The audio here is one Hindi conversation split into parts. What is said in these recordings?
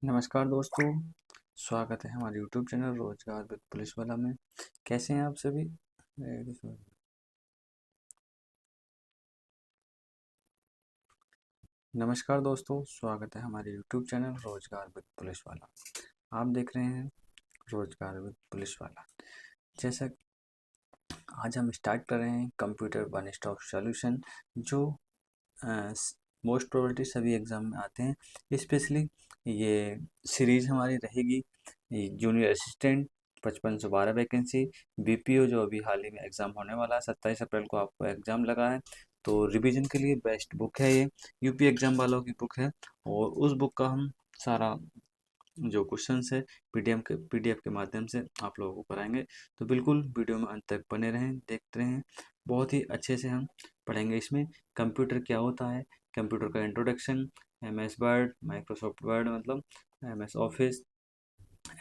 नमस्कार दोस्तों, स्वागत है हमारे YouTube चैनल रोजगार विद पुलिस वाला में। कैसे हैं आप सभी? नमस्कार दोस्तों, स्वागत है हमारे YouTube चैनल रोजगार विद पुलिस वाला। आप देख रहे हैं रोजगार विद पुलिस वाला। जैसा आज हम स्टार्ट कर रहे हैं कंप्यूटर वन स्टॉप सॉल्यूशन, जो मोस्ट प्रोबेबिलिटी सभी एग्ज़ाम में आते हैं। स्पेशली ये सीरीज़ हमारी रहेगी जूनियर असिस्टेंट 5512 वैकेंसी, बीपीओ जो अभी हाल ही में एग्ज़ाम होने वाला है। 27 अप्रैल को आपको एग्ज़ाम लगा है, तो रिवीजन के लिए बेस्ट बुक है ये। यूपी एग्ज़ाम वालों की बुक है, और उस बुक का हम सारा जो क्वेश्चंस है पीडीएफ के माध्यम से आप लोगों को कराएंगे। तो बिल्कुल वीडियो में अंत तक बने रहें, देखते रहें। बहुत ही अच्छे से हम पढ़ेंगे इसमें। कंप्यूटर क्या होता है, कंप्यूटर का introduction, MS Word, Microsoft Word मतलब MS Office,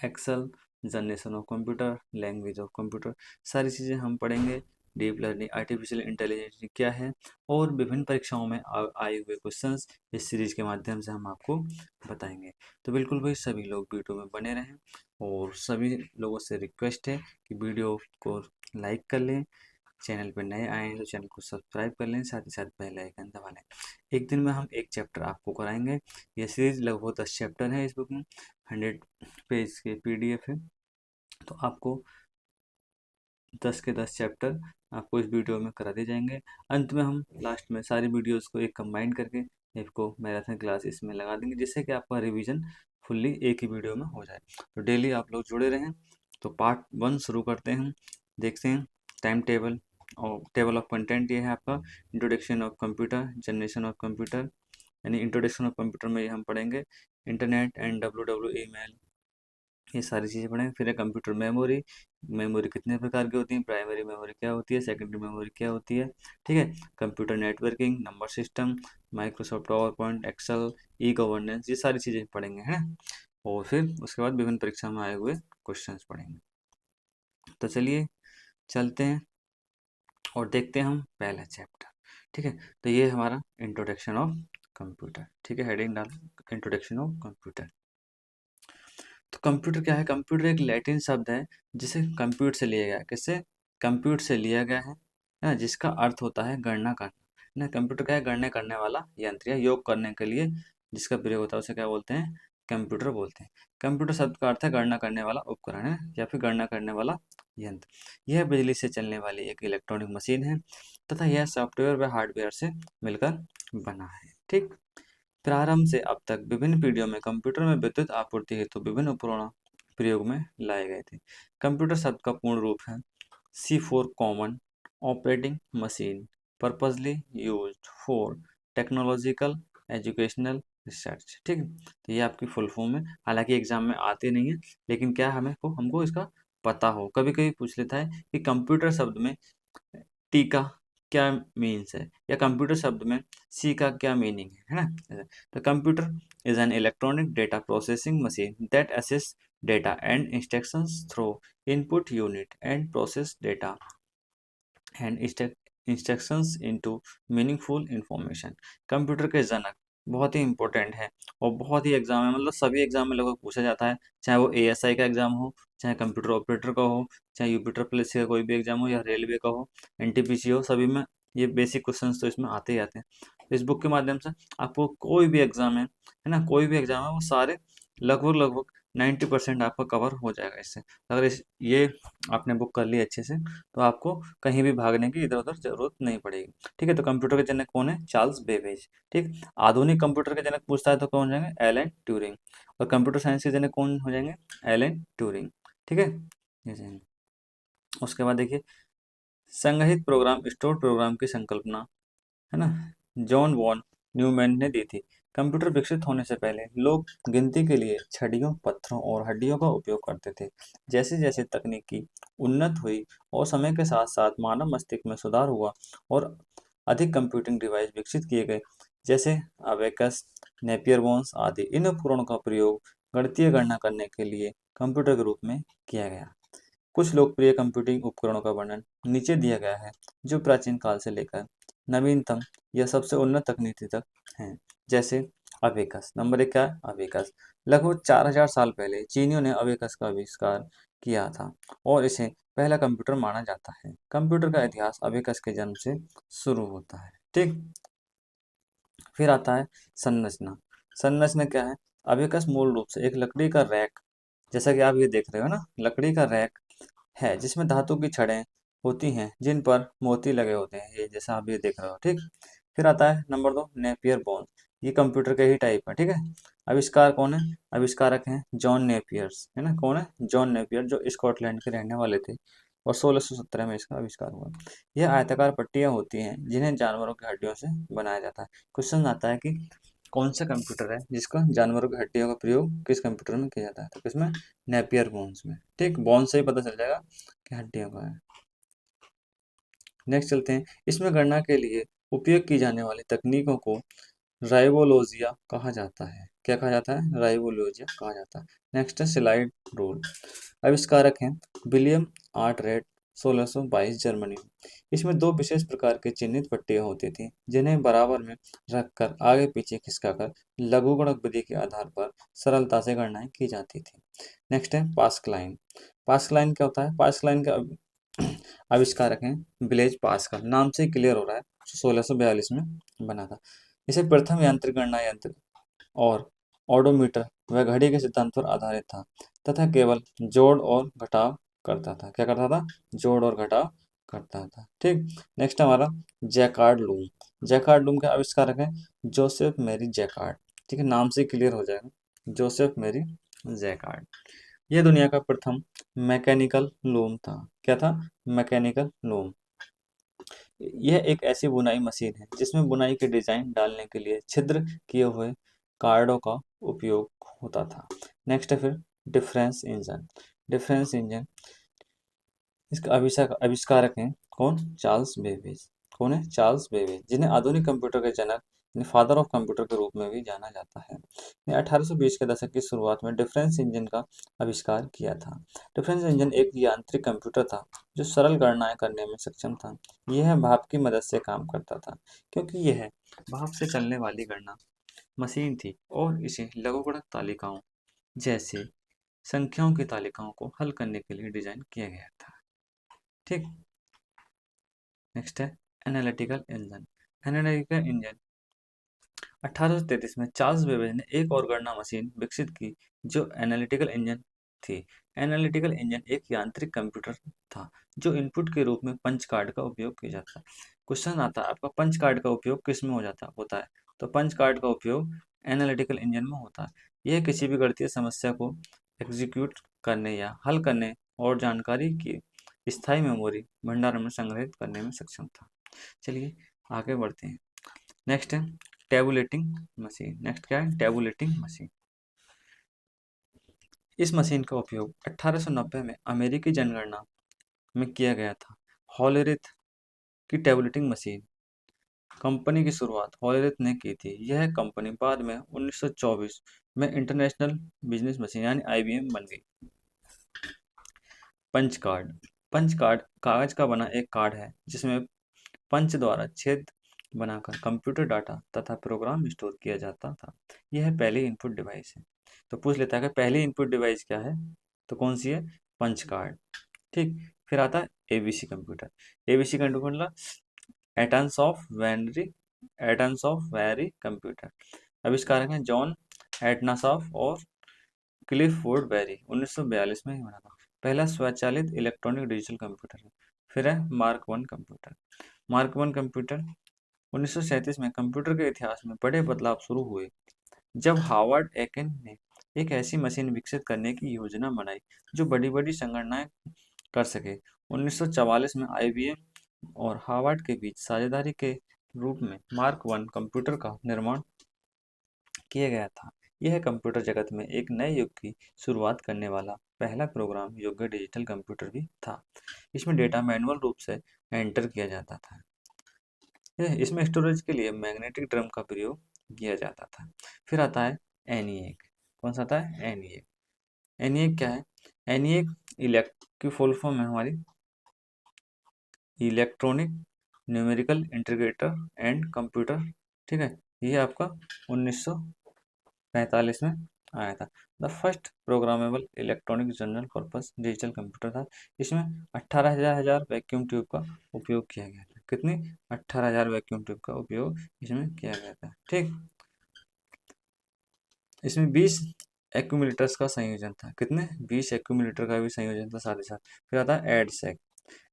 Excel, generation of computer, language of computer, सारी चीज़ें हम पढ़ेंगे। डीप लर्निंग, आर्टिफिशियल इंटेलिजेंस क्या है, और विभिन्न परीक्षाओं में आए हुए क्वेश्चंस इस सीरीज के माध्यम से हम आपको बताएंगे। तो बिल्कुल भाई सभी लोग वीडियो में बने रहें, और सभी लोगों से रिक्वेस्ट है कि वीडियो को लाइक कर लें। चैनल पर नए आए हैं तो चैनल को सब्सक्राइब कर लें, साथ ही साथ बेल आइकन दबा लें। एक दिन में हम एक चैप्टर आपको कराएंगे। यह सीरीज लगभग 10 चैप्टर है इस बुक में, 100 पेज के पीडीएफ है। तो आपको 10 के 10 चैप्टर आपको इस वीडियो में करा दिए जाएंगे। अंत में हम लास्ट में सारी वीडियोस को एक कंबाइन करके आपको मैराथन क्लास इसमें लगा देंगे, जिससे कि आपका रिवीजन फुल्ली एक ही वीडियो में हो जाए। तो डेली आप लोग जुड़े रहें। तो पार्ट 1 शुरू करते हैं, देखते हैं। टाइम टेबल और टेबल ऑफ कंटेंट ये है आपका। Introduction of computer, generation of computer, यानी इंट्रोडक्शन ऑफ कंप्यूटर में ये हम पढ़ेंगे। इंटरनेट एंड डब्ल्यू ईमेल, ये सारी चीज़ें पढ़ेंगे। फिर है कंप्यूटर मेमोरी, मेमोरी कितने प्रकार की होती है, प्राइमरी मेमोरी क्या होती है, सेकेंडरी मेमोरी क्या होती है, ठीक है। Computer networking, number system, Microsoft PowerPoint, excel, e governance, ये सारी चीज़ें पढ़ेंगे, है ना। और फिर उसके बाद विभिन्न परीक्षा में आए हुए क्वेश्चन पढ़ेंगे। तो चलिए चलते हैं और देखते हैं हम पहला चैप्टर, ठीक है। तो ये हमारा इंट्रोडक्शन ऑफ कंप्यूटर, ठीक है। हेडिंग डालो इंट्रोडक्शन ऑफ कंप्यूटर। तो कंप्यूटर क्या है? कंप्यूटर एक लैटिन शब्द है जिसे कंप्यूट से लिया गया है। किससे? कंप्यूट से लिया गया है ना, जिसका अर्थ होता है गणना करना ना। कंप्यूटर क्या है? गणना करने वाला यंत्र, या योग करने के लिए जिसका प्रयोग होता है उसे क्या बोलते हैं? कंप्यूटर बोलते हैं। कंप्यूटर शब्द का अर्थ है गणना करने वाला उपकरण है, या फिर गणना करने वाला यंत्र। यह बिजली से चलने वाली एक इलेक्ट्रॉनिक मशीन है, तथा यह सॉफ्टवेयर व हार्डवेयर से मिलकर बना है, ठीक। प्रारंभ से अब तक विभिन्न पीढ़ियों में कंप्यूटर में विद्युत आपूर्ति हेतु विभिन्न उपकरण प्रयोग में लाए गए थे। कंप्यूटर शब्द का पूर्ण रूप है C4 common operating machine, purposely used for technological educational research, ठीक है। तो ये आपकी फुल फॉर्म है। हालांकि एग्जाम में आते नहीं है, लेकिन क्या हमें को हमको इसका पता हो। कभी कभी पूछ लेता है कि कंप्यूटर शब्द में टी का क्या मीन्स है, या कंप्यूटर शब्द में सी का क्या मीनिंग है ना। तो computer is an electronic data processing machine that assist data and instructions through input unit and process data and instructions into meaningful information. Computer के जनक बहुत ही इंपॉर्टेंट है, और बहुत ही एग्जाम में, मतलब सभी एग्जाम में लगभग पूछा जाता है। चाहे वो एएसआई का एग्जाम हो, चाहे कंप्यूटर ऑपरेटर का हो, चाहे यूपी प्लस का कोई भी एग्जाम हो, या रेलवे का हो, एनटीपीसी हो, सभी में ये बेसिक क्वेश्चंस तो इसमें आते ही आते हैं। इस बुक के माध्यम से आपको कोई भी एग्जाम है ना, कोई भी एग्जाम है, वो सारे लगभग लगभग 90% आपका कवर हो जाएगा इससे। अगर ये आपने बुक कर ली अच्छे से, तो आपको कहीं भी भागने की इधर उधर जरूरत नहीं पड़ेगी, ठीक है। तो कंप्यूटर के जनक कौन है? चार्ल्स बेबेज, ठीक। आधुनिक कंप्यूटर के जनक पूछता है तो कौन हो जाएंगे? Alan Turing. और कंप्यूटर साइंस के जनक कौन हो जाएंगे? एलन ट्यूरिंग, ठीक है। ये जाएंगे। उसके बाद देखिए, संगठित प्रोग्राम स्टोर प्रोग्राम की संकल्पना, है ना, जॉन वॉन न्यूमैन ने दी थी। कंप्यूटर विकसित होने से पहले लोग गिनती के लिए छड़ियों, पत्थरों और हड्डियों का उपयोग करते थे। जैसे जैसे तकनीकी उन्नत हुई और समय के साथ साथ मानव मस्तिष्क में सुधार हुआ और अधिक कंप्यूटिंग डिवाइस विकसित किए गए, जैसे अबेकस, नेपियर बोन्स आदि, इन उपकरणों का प्रयोग गणितीय गणना करने के लिए कंप्यूटर के रूप में किया गया। कुछ लोकप्रिय कंप्यूटिंग उपकरणों का वर्णन नीचे दिया गया है, जो प्राचीन काल से लेकर नवीनतम या सबसे उन्नत तकनीकी तक हैं। जैसे अबेकस। नंबर 1 क्या है? अबेकस। लगभग 4000 साल पहले चीनियों ने अबेकस का आविष्कार किया था और इसे पहला कंप्यूटर माना जाता है। कंप्यूटर का इतिहास अबेकस के जन्म से शुरू होता है। ठीक। फिर आता है संरचना। संरचना क्या है? अबेकस मूल रूप से एक लकड़ी का रैक, जैसा कि आप ये देख रहे हो ना, लकड़ी का रैक है जिसमें धातु की छड़ें होती हैं जिन पर मोती लगे होते हैं, ये जैसा आप ये देख रहे हो। ठीक। फिर आता है नंबर 2 नेपियर बोन। ये कंप्यूटर के ही टाइप है। ठीक है। आविष्कार कौन है? आविष्कारक हैं जॉन नेपियर्स, है ना। कौन है? जॉन नेपियर, जो स्कॉटलैंड के रहने वाले थे और 1617 में इसका आविष्कार हुआ। यह आयताकार पट्टियां होती हैं जिन्हें जानवरों की हड्डियों से बनाया जाता है। क्वेश्चन आता है कि कौन सा कंप्यूटर है जिसका जानवरों की हड्डियों का प्रयोग किस कंप्यूटर में किया जाता है? तो किसमें? नेपियर बोन्स में। ठीक। बोन से ही पता चल जाएगा कि हड्डियों का है। नेक्स्ट चलते हैं। इसमें गणना के लिए उपयोग की जाने वाली तकनीकों को राइबोलोजिया कहा जाता है। क्या कहा जाता है? राइबोलोजिया कहा जाता है। नेक्स्ट है स्लाइड रूल। आविष्कारक हैं विलियम आर्टरेट, 1622 जर्मनी में। इसमें दो विशेष प्रकार के चिन्हित पट्टियां होती थी जिन्हें बराबर में रखकर आगे पीछे खिसकाकर लघुगणक विधि के आधार पर सरलता से गणनाएं की जाती थी। नेक्स्ट है पास्कलाइन। पास्कलाइन क्या होता है? पास्कलाइन का आविष्कारक हैं ब्लेज पास्कल। नाम से क्लियर हो रहा है, 1642 में बना था। इसे प्रथम यांत्रिक गणना यंत्र और ऑडोमीटर व घड़ी के सिद्धांत पर आधारित था तथा केवल जोड़ और घटाव करता था। क्या करता था? जोड़ और घटाव करता था। ठीक। नेक्स्ट हमारा जैकार्ड लूम। जैकार्ड लूम के आविष्कारक हैं जोसेफ मैरी जैकार्ड। ठीक है, नाम से क्लियर हो जाएगा, जोसेफ मैरी जैकार्ड। यह दुनिया का प्रथम मैकेनिकल लूम था। क्या था? Mechanical loom. यह एक ऐसी बुनाई मशीन है जिसमें बुनाई के डिजाइन डालने के लिए छिद्र किए हुए कार्डों का उपयोग होता था। नेक्स्ट है फिर डिफरेंस इंजन। डिफरेंस इंजन, इसका आविष्कारक हैं कौन? Charles Babbage. कौन है? चार्ल्स बेबेज, जिन्हें आधुनिक कंप्यूटर के जनक यानी फादर ऑफ कंप्यूटर के रूप में भी जाना जाता है। ने 1820 के दशक की शुरुआत में डिफरेंस इंजन का आविष्कार किया था। डिफरेंस इंजन एक यांत्रिक कंप्यूटर था जो सरल गणनाएं करने में सक्षम था। यह भाप की मदद से काम करता था क्योंकि यह भाप से चलने वाली गणना मशीन थी और इसे लघुगणक तालिकाओं जैसे संख्याओं की तालिकाओं को हल करने के लिए डिजाइन किया गया था। ठीक। नेक्स्ट है एनालिटिकल इंजन। एनालिटिकल इंजन 1833 में चार्ल्स बेबेज ने एक और गणना मशीन विकसित की जो एनालिटिकल इंजन थी। एनालिटिकल इंजन एक यांत्रिक कंप्यूटर था जो इनपुट के रूप में पंच कार्ड का उपयोग किया जाता है। क्वेश्चन आता है आपका, पंच कार्ड का उपयोग किस में हो जाता होता है? तो पंच कार्ड का उपयोग एनालिटिकल इंजन में होता है। यह किसी भी गणितीय समस्या को एग्जीक्यूट करने या हल करने और जानकारी की स्थायी मेमोरी भंडारण में संग्रहित करने में सक्षम था। चलिए आगे बढ़ते हैं। नेक्स्ट है टेबुलेटिंग मशीन। नेक्स्ट क्या है? Tabulating machine. इस मशीन का उपयोग 1890 में अमेरिकी जनगणना में किया गया था। हॉलरिथ की टेबुलेटिंग मशीन कंपनी की शुरुआत हॉलरिथ ने की थी। यह कंपनी बाद में 1924 में इंटरनेशनल बिजनेस मशीन यानी आईबीएम बन गई। Punch card. पंच कार्ड कागज का बना एक कार्ड है जिसमें पंच द्वारा छेद बनाकर कंप्यूटर डाटा तथा प्रोग्राम स्टोर किया जाता था। यह पहली इनपुट डिवाइस है। तो पूछ लेता है कि पहली इनपुट डिवाइस क्या है? तो कौन सी है? Punch card. ठीक। फिर आता है एबीसी कंप्यूटर। एबीसी कंप्यूटर मतलब एटन्स ऑफ वेरी कंप्यूटर। आविष्कारक हैं जॉन एटनासॉफ और क्लिफ वुड बेरी। 1942 में ही बना था। पहला स्वचालित इलेक्ट्रॉनिक डिजिटल कंप्यूटर है। फिर है mark one computer. Mark one computer 1937 में कंप्यूटर के इतिहास में बड़े बदलाव शुरू हुए जब हार्वर्ड एकेन ने एक ऐसी मशीन विकसित करने की योजना बनाई जो बड़ी बड़ी संगणनाएं कर सके। 1944 में आईबीएम और हार्वर्ड के बीच साझेदारी के रूप में मार्क वन कंप्यूटर का निर्माण किया गया था। यह कंप्यूटर जगत में एक नए युग की शुरुआत करने वाला पहला प्रोग्राम योग्य डिजिटल कंप्यूटर भी था। इसमें डेटा मैनुअल रूप से एंटर किया जाता था। इसमें स्टोरेज के लिए मैग्नेटिक ड्रम का प्रयोग किया जाता था। फिर आता है एनिएक। कौन सा आता है? एनिएक। एनिएक क्या है? एनिएक इलेक्ट की फुल फॉर्म है हमारी electronic numerical integrator and computer. ठीक है, ये आपका 1900 1945 में आया था। The first programmable electronic general purpose digital computer था। इसमें 18,000 वैक्यूम ट्यूब का उपयोग किया गया था। कितनी? 18,000 वैक्यूम ट्यूब का उपयोग इसमें किया गया था। ठीक, इसमें 20 एक्यूमुलेटर्स का संयोजन था। कितने? 20 एक्यूमुलेटर का भी संयोजन था साथ ही साथ। फिर आता है एडसेक।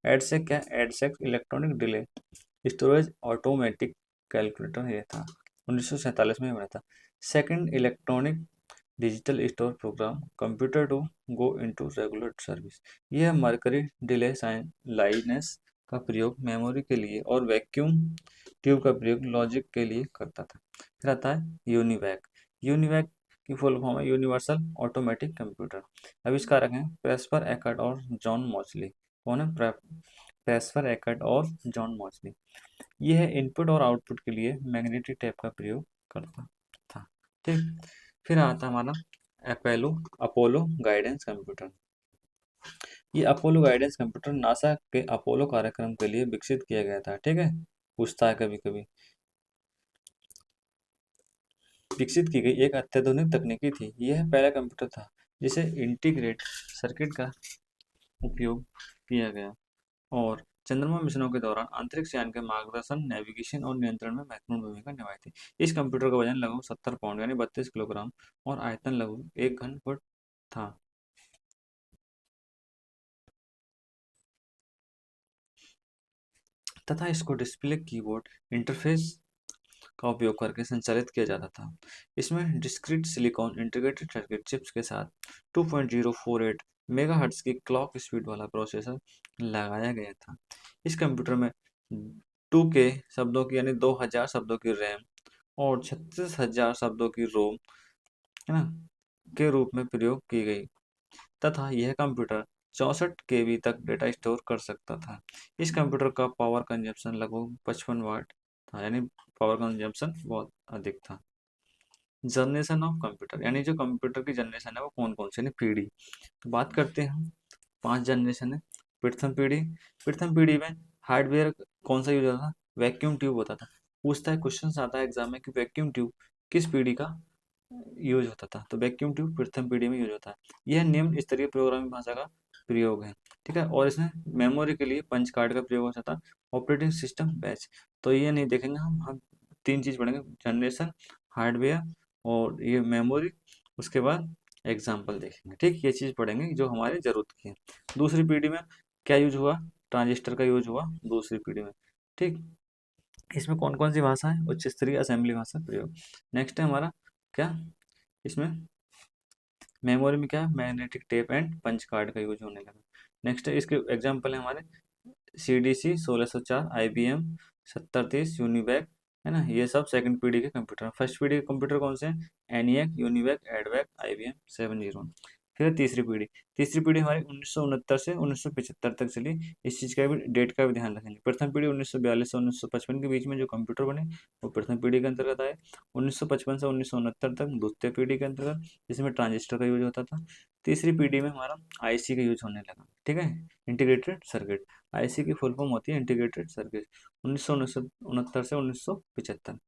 एडसेक क्या? EDSAC electronic delay storage automatic calculator ये था। 1947 में बना था। Second electronic digital store program computer to go into regular service. यह मरकरी डिले लाइनेस का प्रयोग मेमोरी के लिए और वैक्यूम ट्यूब का प्रयोग लॉजिक के लिए करता था। फिर आता है यूनिवैक। यूनिवैक की फुल फॉर्म है यूनिवर्सल ऑटोमेटिक कंप्यूटर। आविष्कारक हैं प्रेस्पर एकर्ट और जॉन मॉचली। कौन है? प्रेस्पर एकर्ट और जॉन मॉचली। यह इनपुट और आउटपुट के लिए मैग्नेटिक टेप का प्रयोग करता था। ठीक, फिर आता हमारा अपोलो अपोलो गाइडेंस कंप्यूटर। ये अपोलो गाइडेंस कंप्यूटर नासा के अपोलो कार्यक्रम के लिए विकसित किया गया था। ठीक है, पूछता है कभी कभी। विकसित की गई एक अत्याधुनिक तकनीकी थी। यह पहला कंप्यूटर था जिसे इंटीग्रेट सर्किट का उपयोग किया गया और चंद्रमा मिशनों के दौरान अंतरिक्ष यान के मार्गदर्शन, नेविगेशन और नियंत्रण में महत्वपूर्ण भूमिका निभाई थी। इस कंप्यूटर का वजन लगभग 70 पाउंड यानी 32 किलोग्राम और आयतन लगभग 1 घन फुट था। तथा इसको डिस्प्ले, कीबोर्ड, इंटरफेस का उपयोग करके संचालित किया जाता था। इसमें discrete silicon integrated circuit chips के साथ 2.048 मेगाहर्ट्ज की क्लॉक स्पीड वाला प्रोसेसर लगाया गया था। इस कंप्यूटर में 2K शब्दों की यानी 2000 शब्दों की रैम और 36,000 शब्दों की रोम, है ना, के रूप में प्रयोग की गई तथा यह कंप्यूटर 64 KB तक डेटा स्टोर कर सकता था। इस कंप्यूटर का पावर कंजप्शन लगभग 55 वाट था, यानी पावर कंजप्शन बहुत अधिक था। जनरेशन ऑफ कंप्यूटर, यानी जो कंप्यूटर की जनरेशन है वो कौन कौन सी, यानी पीढ़ी। तो बात करते हैं हम, 5 जनरेशन है। प्रथम पीढ़ी। प्रथम पीढ़ी में हार्डवेयर कौन सा यूज होता था? वैक्यूम ट्यूब होता था। पूछता है, क्वेश्चन आता है एग्जाम में कि वैक्यूम ट्यूब किस पीढ़ी का यूज होता था? तो वैक्यूम ट्यूब प्रथम पीढ़ी में यूज होता है। यह निम्न स्तरीय प्रोग्रामिंग भाषा का प्रयोग है। ठीक है, और इसमें मेमोरी के लिए पंच कार्ड का प्रयोग होता था। ऑपरेटिंग सिस्टम बैच, तो ये नहीं देखेंगे हम 3 चीज पढ़ेंगे, जनरेशन, हार्डवेयर और ये मेमोरी, उसके बाद एग्जाम्पल देखेंगे। ठीक, ये चीज पढ़ेंगे जो हमारी जरूरत की है। दूसरी पीढ़ी में क्या यूज हुआ? ट्रांजिस्टर का यूज हुआ दूसरी पीढ़ी में। ठीक, इसमें कौन कौन सी भाषा है? उच्च स्तरीय असेंबली भाषा प्रयोग। नेक्स्ट है हमारा क्या, इसमें मेमोरी में क्या है? Magnetic tape and punch card का यूज होने लगा। नेक्स्ट है, इसके एग्जांपल है हमारे CDC 1604, IBM 7030, यूनिवैक, है ना, ये सब सेकंड पीढ़ी के कंप्यूटर। फर्स्ट पीढ़ी के कंप्यूटर कौन से हैं? ENIAC, UNIVAC, एडवैक, IBM 701। फिर तीसरी पीढ़ी। तीसरी पीढ़ी हमारी 1969 से 1975 तक चली। इस चीज़ का भी, डेट का भी ध्यान रखेंगे। प्रथम पीढ़ी 1942 से 1955 के बीच में जो कंप्यूटर बने वो प्रथम पीढ़ी के अंतर्गत आए। 1955 से 1969 तक द्वितीय पीढ़ी के अंतर्गत, जिसमें ट्रांजिस्टर का यूज होता था। तीसरी पीढ़ी में हमारा IC का यूज होने लगा। ठीक है, इंटीग्रेटेड सर्किट। IC की फुल फॉर्म होती है इंटीग्रेटेड सर्किट। 1969 से 1975,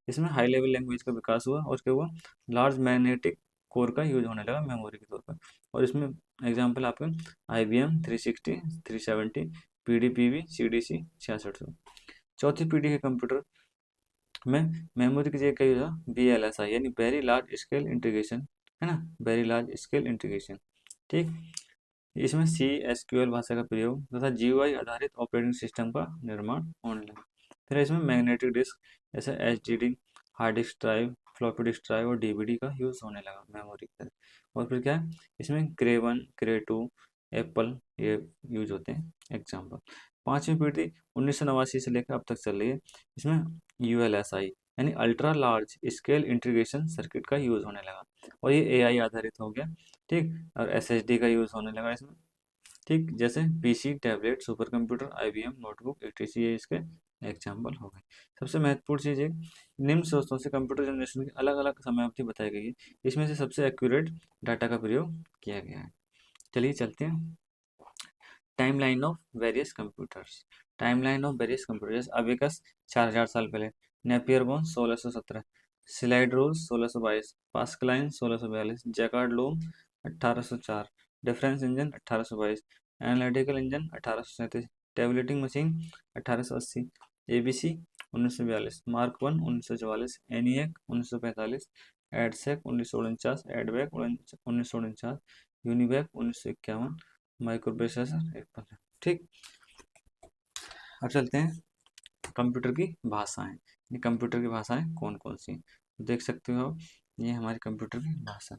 इसमें हाई लेवल लैंग्वेज का विकास हुआ और उसके हुआ लार्ज मैग्नेटिक कोर का यूज होने लगा मेमोरी के तौर पर। और इसमें एग्जांपल आपके IBM 360, 370, PDPV, CDC 6600। चौथी पीढ़ी के कंप्यूटर में मेमोरी की जगह क्या यूज हुआ? VLSI यानी वेरी लार्ज स्केल इंटीग्रेशन, है ना, वेरी लार्ज स्केल इंटीग्रेशन। ठीक, इसमें CSQL भाषा का प्रयोग तथा GUI आधारित ऑपरेटिंग सिस्टम का निर्माण होने लगा। फिर इसमें मैग्नेटिक डिस्क जैसे HDD, hard disk drive, floppy disk drive और DVD का यूज होने लगा मेमोरी की तरह। और फिर क्या है, इसमें Cray 1, Cray 2, एप्पल ये यूज होते हैं एग्जाम्पल। पांचवी पीढ़ी 1989 से लेकर अब तक चल रही है। इसमें ULSI यानी ultra large scale integration circuit का यूज होने लगा और ये AI आधारित हो गया। ठीक, और SSD का यूज होने लगा इसमें। ठीक, जैसे PC, tablet, super computer, IBM notebook, etc, ये इसके एग्जाम्पल हो गए। सबसे महत्वपूर्ण चीज़ है, निम्न स्रोतों से कंप्यूटर जनरेशन की अलग अलग समयावधि बताई गई है। इसमें से सबसे एक्यूरेट डाटा का प्रयोग किया गया है। चलिए चलते हैं, timeline of various computers. Timeline of various computers, abacus 4000 साल पहले, Napier bone 1617, slide rules 1622, Pascaline 1642, Jacquard loom 1804, difference engine 1822, analytical engine 1837, tabulating machine 1880, ABC 1942, Mark one 1944, ENIAC 1945, EDSAC 1949, EDVAC 1949, UNIVAC 1951, microprocessor 115। ठीक, अब चलते हैं कंप्यूटर की भाषाएं। ये कंप्यूटर की भाषाएं कौन कौन सी देख सकते हो आप। ये हमारी कंप्यूटर की भाषा।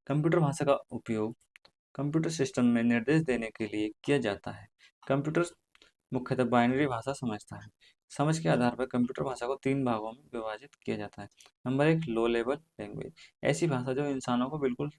कंप्यूटर भाषा का उपयोग कंप्यूटर सिस्टम में निर्देश देने के लिए किया जाता है। कंप्यूटर मुख्यतः बाइनरी भाषा समझता है। समझ के आधार पर कंप्यूटर भाषा को 3 भागों में विभाजित किया जाता है। नंबर 1, लो लेवल लैंग्वेज, ऐसी भाषा जो इंसानों को बिल्कुल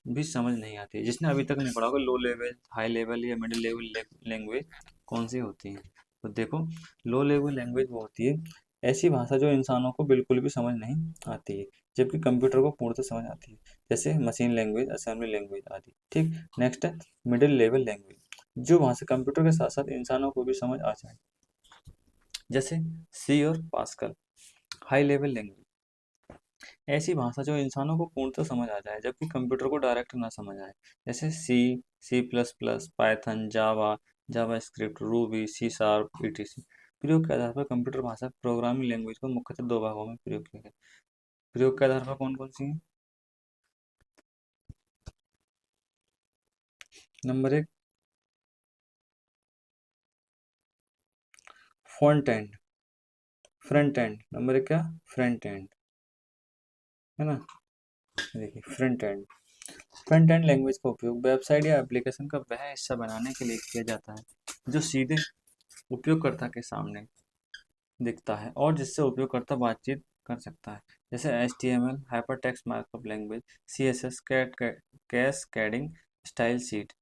भी समझ नहीं आती है। जिसने अभी तक नहीं पढ़ा होगा लो लेवल, हाई लेवल या मिडिल लेवल लैंग्वेज कौन सी होती है, तो देखो, लो लेवल लैंग्वेज वो होती है ऐसी भाषा जो इंसानों को बिल्कुल भी समझ नहीं आती है, जबकि कंप्यूटर को पूर्णतः समझ आती है, जैसे मशीन लैंग्वेज, असेंबली लैंग्वेज आदि। ठीक, नेक्स्ट है मिडिल लेवल लैंग्वेज, जो भाषा कंप्यूटर के साथ साथ इंसानों को भी समझ आ जाए, जैसे सी और पास्कल। हाई लेवल लैंग्वेज, ऐसी भाषा जो इंसानों को पूर्णतः समझ आ जाए जबकि कंप्यूटर को डायरेक्ट ना समझ आए, जैसे C, C plus plus, Python, Java, JavaScript, Ruby, C sharp, ETC. प्रयोग के आधार पर कंप्यूटर भाषा प्रोग्रामिंग लैंग्वेज को मुख्यतः 2 भागों में प्रयोग किया गया। प्रयोग के आधार पर कौन कौन सी है? Number 1, front end, front end. Number 1 क्या? फ्रंट एंड, है ना। देखिए front end, front end language का उपयोग वेबसाइट या एप्लीकेशन का वह हिस्सा बनाने के लिए किया जाता है जो सीधे उपयोगकर्ता के सामने दिखता है और जिससे उपयोगकर्ता बातचीत कर सकता है, जैसे HTML, hypertext markup language, CSS, cascading style sheet,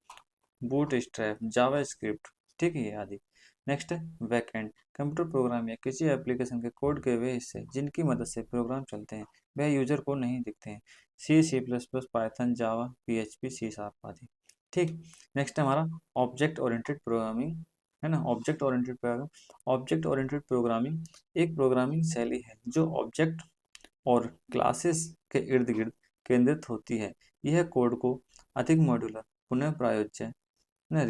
bootstrap, JavaScript. ठीक है, ये आदि। नेक्स्ट है बैकएंड, कंप्यूटर प्रोग्राम या किसी एप्लीकेशन के कोड के वे हिस्से जिनकी मदद से प्रोग्राम चलते हैं वह यूजर को नहीं दिखते हैं, C++, पाइथन, जावा, PHP, सी शार्प आदि। ठीक, नेक्स्ट है हमारा ऑब्जेक्ट ओरिएंटेड प्रोग्रामिंग, है ना। ऑब्जेक्ट ओरिएंटेड प्रोग्रामिंग एक प्रोग्रामिंग शैली है जो ऑब्जेक्ट और क्लासेस के इर्द गिर्द केंद्रित होती है। यह कोड को अधिक मॉड्यूलर, पुनः प्रायोज्य, ना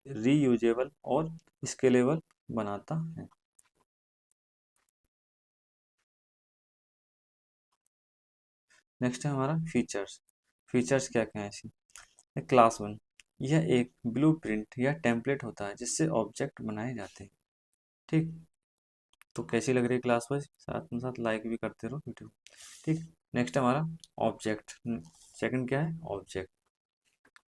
रीयूजेबल और स्केलेबल बनाता है। नेक्स्ट है हमारा फीचर्स। फीचर्स क्या क्या है इसकी? क्लास 1, यह एक ब्लूप्रिंट या टेम्पलेट होता है जिससे ऑब्जेक्ट बनाए जाते हैं। ठीक, तो कैसी लग रही है क्लास 1? साथ में साथ लाइक भी करते रहो वीडियो। ठीक, नेक्स्ट है हमारा ऑब्जेक्ट। सेकंड क्या है? ऑब्जेक्ट।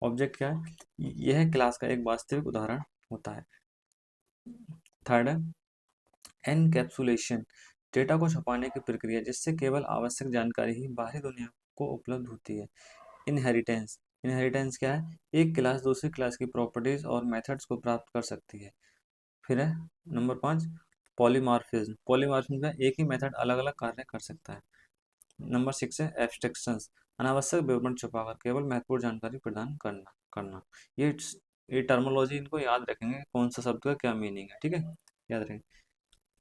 ऑब्जेक्ट क्या है? यह क्लास का एक वास्तविक उदाहरण होता है। थर्ड है एनकैप्सुलेशन, डेटा को छुपाने की प्रक्रिया जिससे केवल आवश्यक जानकारी ही बाहरी दुनिया को उपलब्ध होती है। इनहेरिटेंस, इनहेरिटेंस क्या है? एक क्लास दूसरी क्लास की प्रॉपर्टीज और मेथड्स को प्राप्त कर सकती है। फिर है नंबर 5, पॉलीमॉर्फिज्म। पॉलीमॉर्फिज्म में एक ही मेथड अलग अलग कार्य कर सकता है। नंबर 6 है एब्स्ट्रैक्शंस, अनावश्यक विवरण छुपाकर केवल महत्वपूर्ण जानकारी प्रदान करना करना। ये ये टर्मोलॉजी इनको याद रखेंगे, कौन सा शब्द का क्या मीनिंग है, ठीक है, याद रखेंगे।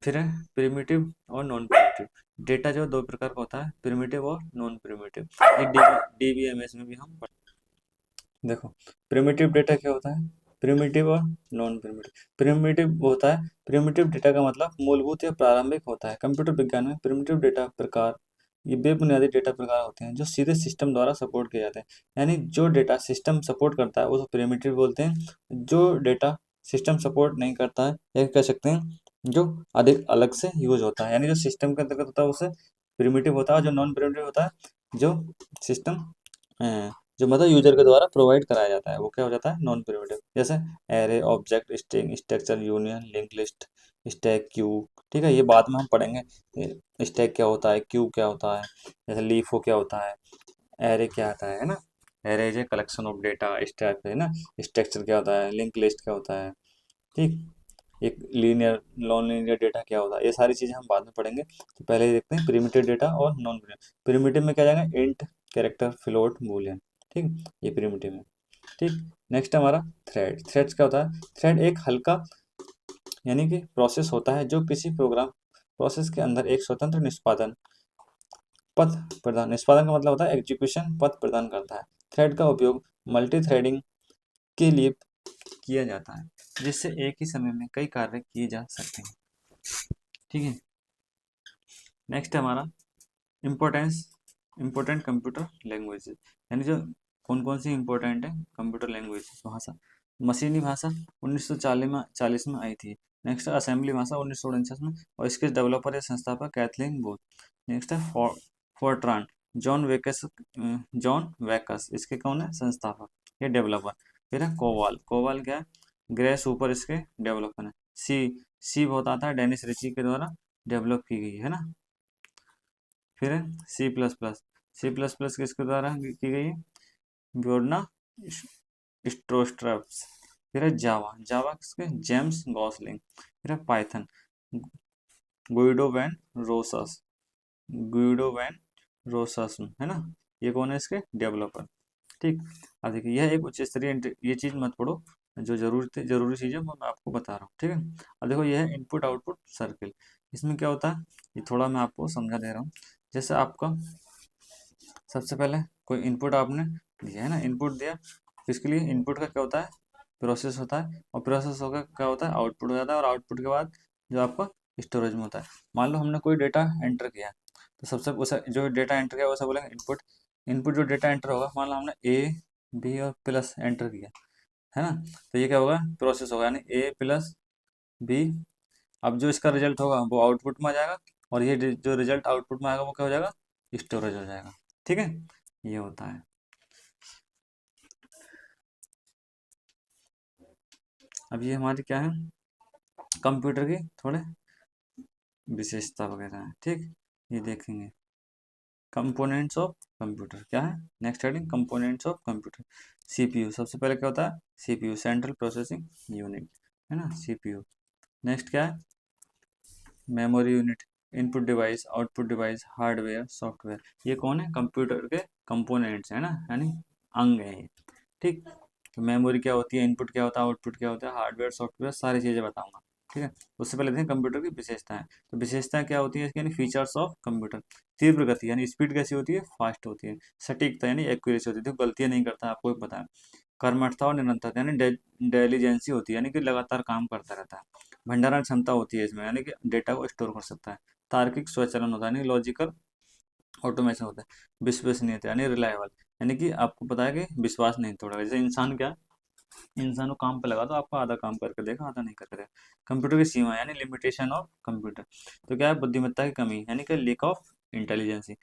फिर है प्रिमिटिव और नॉन प्रिमिटिव। डेटा जो 2 प्रकार का होता है, प्रिमिटिव और नॉन प्रिमिटिव। ये डीबीएमएस में भी हम देखो, प्रिमिटिव डेटा क्या होता है? प्रिमिटिव और नॉन प्रिमिटिव। प्रिमिटिव होता है, प्रिमिटिव डेटा का मतलब मूलभूत या प्रारंभिक होता है। कंप्यूटर विज्ञान में प्रिमिटिव डेटा प्रकार ये बेबुनियादी डेटा प्रकार होते हैं जो सीधे सिस्टम द्वारा सपोर्ट किए जाते हैं। यानी जो डेटा सिस्टम सपोर्ट करता है उसे प्रिमिटिव बोलते हैं। जो डेटा सिस्टम सपोर्ट नहीं करता है या कह सकते हैं जो अधिक अलग से यूज होता है, यानी जो सिस्टम के अंतर्गत होता है उसे प्रिमिटिव होता है। जो नॉन प्रिमिटिव होता है जो सिस्टम जो मतलब यूजर के द्वारा प्रोवाइड कराया जाता है वो क्या हो जाता है? Non primitive. जैसे array, object, string, structure, union, link list, stack, queue. ठीक है, ये बाद में हम पढ़ेंगे स्टैक क्या होता है, क्यू क्या होता है, जैसे लीफो क्या होता है, एरे क्या आता है ना। Array is a collection of data, stack है ना। स्ट्रक्चर क्या होता है, लिंक लिस्ट क्या होता है। ठीक, एक लीनियर नॉन लीनियर डेटा क्या होता है, ये सारी चीज़ें हम बाद में पढ़ेंगे। तो पहले ही देखते हैं प्रिमिटिव डेटा और नॉन प्रिमिटिव। प्रिमिटिव में क्या जाएगा? Int, character, float, Boolean. ठीक, ये प्रिमिटिव में। ठीक, नेक्स्ट हमारा थ्रेड। थ्रेड्स क्या होता है? थ्रेड एक हल्का यानी कि प्रोसेस होता है जो किसी प्रोग्राम प्रोसेस के अंदर एक स्वतंत्र निष्पादन पथ प्रदान, निष्पादन का मतलब होता है एग्जीक्यूशन पथ प्रदान करता है। थ्रेड का उपयोग मल्टी थ्रेडिंग के लिए किया जाता है, जिससे एक ही समय में कई कार्य किए जा सकते हैं। ठीक है, नेक्स्ट है हमारा इम्पोर्टेंट कंप्यूटर लैंग्वेजेस, यानी जो कौन कौन सी इम्पोर्टेंट है कंप्यूटर लैंग्वेजेस भाषा। मशीनी भाषा 1940 में आई थी। नेक्स्ट है असेंबली भाषा 1949 में, और इसके डेवलपर या संस्थापक कैथलीन बोथ। नेक्स्ट है फोर्ट्रान जॉन वैकस, इसके कौन है संस्थापक, ये डेवलपर। फिर है कोवाल, कोवाल क्या है, ग्रे सुपर इसके डेवलपर है। सी बहुत आता है, डेनिस रिची के द्वारा डेवलप की गई है ना। फिर है सी प्लस प्लस किसके द्वारा की गई है, ब्योर्ना स्ट्रोस्ट्रप्स। फिर है जावा, जावा किसके, जेम्स गॉसलिंग। फिर है Python, Guido van Rossum, Guido van Rossum है ना, ये कौन है इसके डेवलपर। ठीक, अब देखिए यह एक उच्च स्तरीय, ये चीज मत पढ़ो, जो जरूरी चीज है वो मैं आपको बता रहा हूँ। ठीक है, अब देखो यह है इनपुट आउटपुट सर्किल। इसमें क्या होता है, ये थोड़ा मैं आपको समझा दे रहा हूँ। जैसे आपका सबसे पहले कोई इनपुट आपने दिया है ना, इनपुट दिया, इसके लिए इनपुट का क्या होता है, प्रोसेस होता है, और प्रोसेस होकर क्या होता है, आउटपुट हो जाता है, और आउटपुट के बाद जो आपका स्टोरेज में होता है। मान लो हमने कोई डेटा एंटर किया, तो सबसे उसे जो डेटा एंटर किया उसे बोलेंगे इनपुट। इनपुट जो डेटा एंटर होगा, मान लो हमने ए बी और प्लस एंटर किया है ना, तो ये क्या होगा, प्रोसेस होगा, यानी ए प्लस बी। अब जो इसका रिजल्ट होगा वो आउटपुट में आ जाएगा, और ये जो रिजल्ट आउटपुट में आएगा वो क्या हो जाएगा, स्टोरेज हो जाएगा। ठीक है, ये होता है। अब ये हमारी क्या है, कंप्यूटर की थोड़े विशेषता वगैरह है। ठीक, ये देखेंगे कंपोनेंट्स ऑफ कंप्यूटर क्या है, next heading components of computer. CPU, सबसे पहले क्या होता है, सीपीयू सेंट्रल प्रोसेसिंग यूनिट है ना, सीपीयू। नेक्स्ट क्या है, memory unit, input device, output device, hardware, software. ये कौन है, कंप्यूटर के कंपोनेंट्स है ना, यानी अंग है ये। ठीक, तो मेमोरी क्या होती है, इनपुट क्या होता है, आउटपुट क्या होता है, हार्डवेयर सॉफ्टवेयर, सारी चीज़ें बताऊंगा। ठीक है, उससे पहले देखें कंप्यूटर की विशेषताएं। तो विशेषताएं क्या होती है इसकी, यानी फीचर्स ऑफ कंप्यूटर। तीव्र गति, यानी स्पीड कैसी होती है, फास्ट होती है। सटीकता यानी एक्यूरेसी होती है, तो गलतियां नहीं करता, आपको भी पता है। कर्मठता और निरंतरता, यानी डेलीजेंसी होती है, यानी कि लगातार काम करता रहता है। भंडारण क्षमता होती है इसमें, यानी कि डेटा को स्टोर कर सकता है। तार्किक स्वचालन होता है, यानी लॉजिकल ऑटोमेशन होता है। विश्वसनीयता यानी रिलायबल, यानी कि आपको पता है कि विश्वास नहीं तोड़ेगा। जैसे इंसान क्या, इंसान को काम पे लगा तो आपका आधा काम करके देगा, आधा नहीं करके देगा। कंप्यूटर की सीमा यानी लिमिटेशन ऑफ कंप्यूटर, तो क्या है, बुद्धिमत्ता की कमी यानी कि लेक ऑफ इंटेलिजेंसी।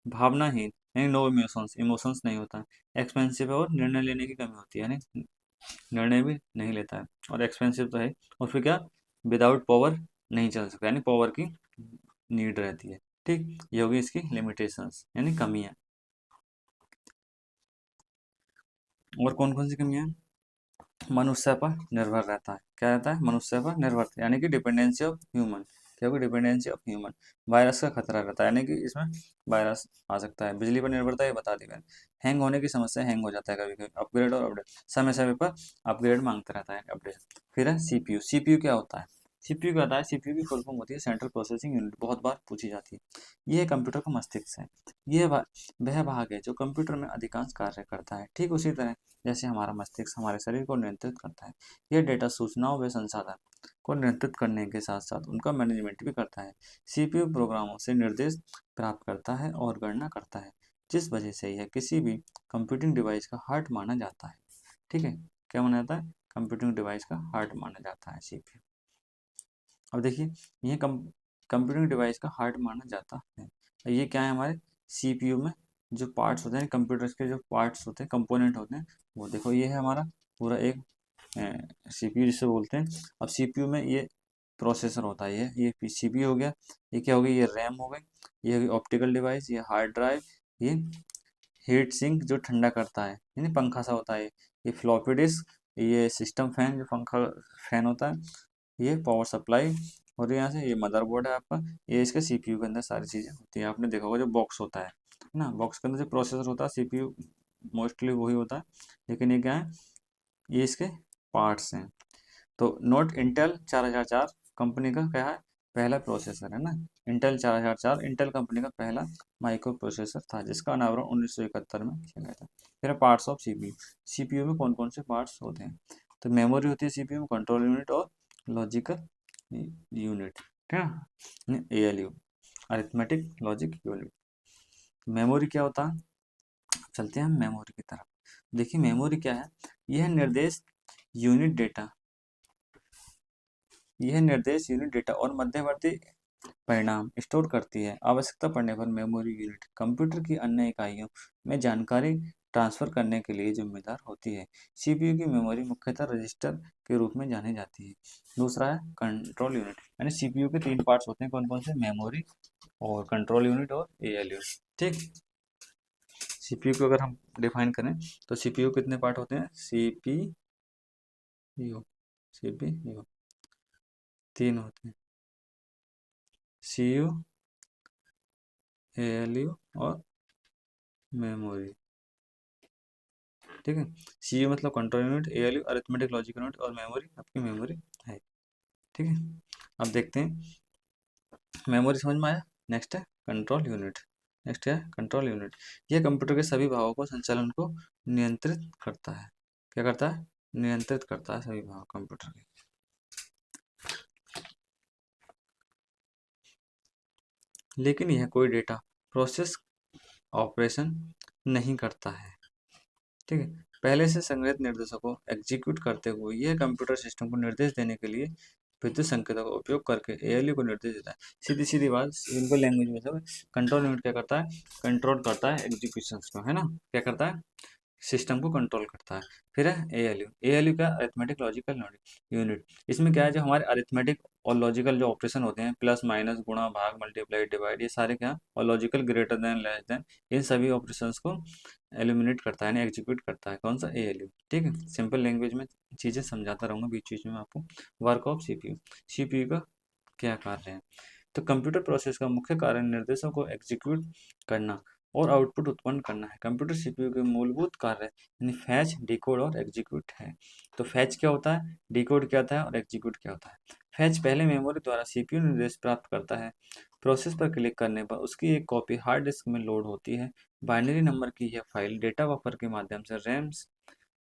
भावनाहीन यानी नो इमोशंस, इमोशंस नहीं होता है। एक्सपेंसिव है, और निर्णय लेने की कमी होती है, यानी निर्णय भी नहीं लेता है, और एक्सपेंसिव तो है। और फिर क्या, विदाउट पावर नहीं चल सकता, यानी पावर की नीड रहती है। ठीक, ये होगी इसकी लिमिटेशंस यानी कमियां। और कौन कौन सी कमियां हैं, मनुष्य पर निर्भर रहता है, क्या रहता है, मनुष्य पर निर्भर, यानी कि डिपेंडेंसी ऑफ ह्यूमन, क्या होगी, डिपेंडेंसी ऑफ ह्यूमन। वायरस का खतरा रहता है, यानी कि इसमें वायरस आ सकता है। बिजली पर निर्भरता, ये बता दी मैंने। हैंग होने की समस्या, हैंग हो जाता है कभी कभी। अपग्रेड और अपडेट, समय समय पर अपग्रेड मांगता रहता है, अपडेट। फिर है सीपीयू, सीपीयू क्या होता है, सीपीयू क्या होता है, सीपीयू की फुल फॉर्म होती है सेंट्रल प्रोसेसिंग यूनिट, बहुत बार पूछी जाती है। ये कंप्यूटर का मस्तिष्क है। ये वह भाग है जो कंप्यूटर में अधिकांश कार्य करता है, ठीक उसी तरह जैसे हमारा मस्तिष्क हमारे शरीर को नियंत्रित करता है। यह डेटा सूचनाओं व संसाधन को नियंत्रित करने के साथ साथ उनका मैनेजमेंट भी करता है। सीपीयू प्रोग्रामों से निर्देश प्राप्त करता है और गणना करता है, जिस वजह से यह किसी भी कंप्यूटिंग डिवाइस का हार्ट माना जाता है। ठीक है, क्या माना जाता है, कंप्यूटिंग डिवाइस का हार्ट माना जाता है सीपीयू। अब देखिए, ये कंप्यूटिंग डिवाइस का हार्ट माना जाता है। ये क्या है, हमारे सीपीयू में जो पार्ट्स होते हैं, कंप्यूटर के जो पार्ट्स होते हैं, कंपोनेंट होते हैं, वो देखो ये है हमारा पूरा एक सीपीयू जिसे बोलते हैं। अब सीपीयू में ये प्रोसेसर होता है, ये सीपीयू हो गया, ये क्या हो गई, ये रैम हो गई, ये हो गई ऑप्टिकल डिवाइस, ये हार्ड ड्राइव, ये हीट सिंक जो ठंडा करता है, यानी पंखा सा होता है, ये फ्लॉपी डिस्क, ये सिस्टम फैन जो पंखा फैन होता है, ये पावर सप्लाई, और यहाँ से ये मदरबोर्ड है आपका। ये इसके सीपीयू के अंदर सारी चीज़ें होती हैं। आपने देखा होगा जो बॉक्स होता है ना, बॉक्स के अंदर जो प्रोसेसर होता है, सीपीयू मोस्टली वही होता है। लेकिन ये क्या है, ये इसके पार्ट्स हैं। तो नोट इंटेल 4004 कंपनी का क्या है, पहला प्रोसेसर है ना, इंटेल 4004 इंटेल कंपनी का पहला माइक्रो प्रोसेसर था, जिसका अनावरण 1971 में किया गया था। फिर पार्ट्स ऑफ सीपीयू। सीपीयू में कौन कौन से पार्ट्स होते हैं? तो मेमोरी होती है सीपीयू में, कंट्रोल यूनिट और लॉजिकल यूनिट, ठीक है, ALU, arithmetic logic unit. Memory क्या होता है? चलते हैं हम मेमोरी की तरफ। देखिए मेमोरी क्या है, यह निर्देश यूनिट डेटा, और मध्यवर्ती परिणाम स्टोर करती है। आवश्यकता पड़ने पर मेमोरी यूनिट कंप्यूटर की अन्य इकाइयों में जानकारी ट्रांसफर करने के लिए जिम्मेदार होती है। सीपीयू की मेमोरी मुख्यतः रजिस्टर के रूप में जानी जाती है। दूसरा है कंट्रोल यूनिट, यानी सीपीयू के 3 पार्ट्स होते हैं, कौन कौन से? मेमोरी और कंट्रोल यूनिट और एएलयू। ठीक, सीपीयू को अगर हम डिफाइन करें तो सीपीयू कितने पार्ट होते हैं? सीपीयू सीपीयू 3 होते हैं, सीयू, एएलयू और मेमोरी। ठीक है, सीयू मतलब control unit, ALU arithmetic logic unit और मेमोरी आपकी मेमोरी है। ठीक है, अब देखते हैं, मेमोरी समझ में आया। नेक्स्ट है कंट्रोल यूनिट। यह कंप्यूटर के सभी भागों को संचालन को नियंत्रित करता है। क्या करता है? नियंत्रित करता है सभी भाग कंप्यूटर के। लेकिन यह कोई डेटा प्रोसेस ऑपरेशन नहीं करता है। ठीक है, पहले से संग्रहित निर्देशों को एग्जीक्यूट करते हुए यह कंप्यूटर सिस्टम को निर्देश देने के लिए विद्युत संकेतों का उपयोग करके एएलयू को निर्देश देता है। सीधी सीधी बात, सिंपल लैंग्वेज में सब कंट्रोल यूनिट क्या करता है? कंट्रोल करता है एग्जीक्यूशन को, है ना। क्या करता है? सिस्टम को कंट्रोल करता है। फिर है एएलयू। एएलयू क्या? Arithmetic logical unit. इसमें क्या है, जो हमारे अरिथमेटिक और लॉजिकल जो ऑपरेशन होते हैं, प्लस माइनस गुणा भाग मल्टीप्लाई डिवाइड, ये सारे क्या, और logical greater than less than, इन सभी ऑपरेशंस को एलिमिनेट करता है, यानी एग्जीक्यूट करता है। कौन सा? एएलयू। ठीक है, सिंपल लैंग्वेज में चीज़ें समझाता रहूँगा बीच बीच में आपको। Work of CPU. सीपीयू का क्या कार्य है? तो कंप्यूटर प्रोसेस का मुख्य कार्य निर्देशों को एग्जीक्यूट करना और आउटपुट उत्पन्न करना है। कंप्यूटर सीपीयू के मूलभूत कार्य यानी फैच, डिकोड और एग्जीक्यूट है। तो फैच क्या होता है, डिकोड क्या होता है और एग्जीक्यूट क्या होता है? फैच पहले मेमोरी द्वारा सीपीयू निर्देश प्राप्त करता है। प्रोसेस पर क्लिक करने पर उसकी एक कॉपी हार्ड डिस्क में लोड होती है। बाइनरी नंबर की यह फाइल डेटा बफर के माध्यम से रैम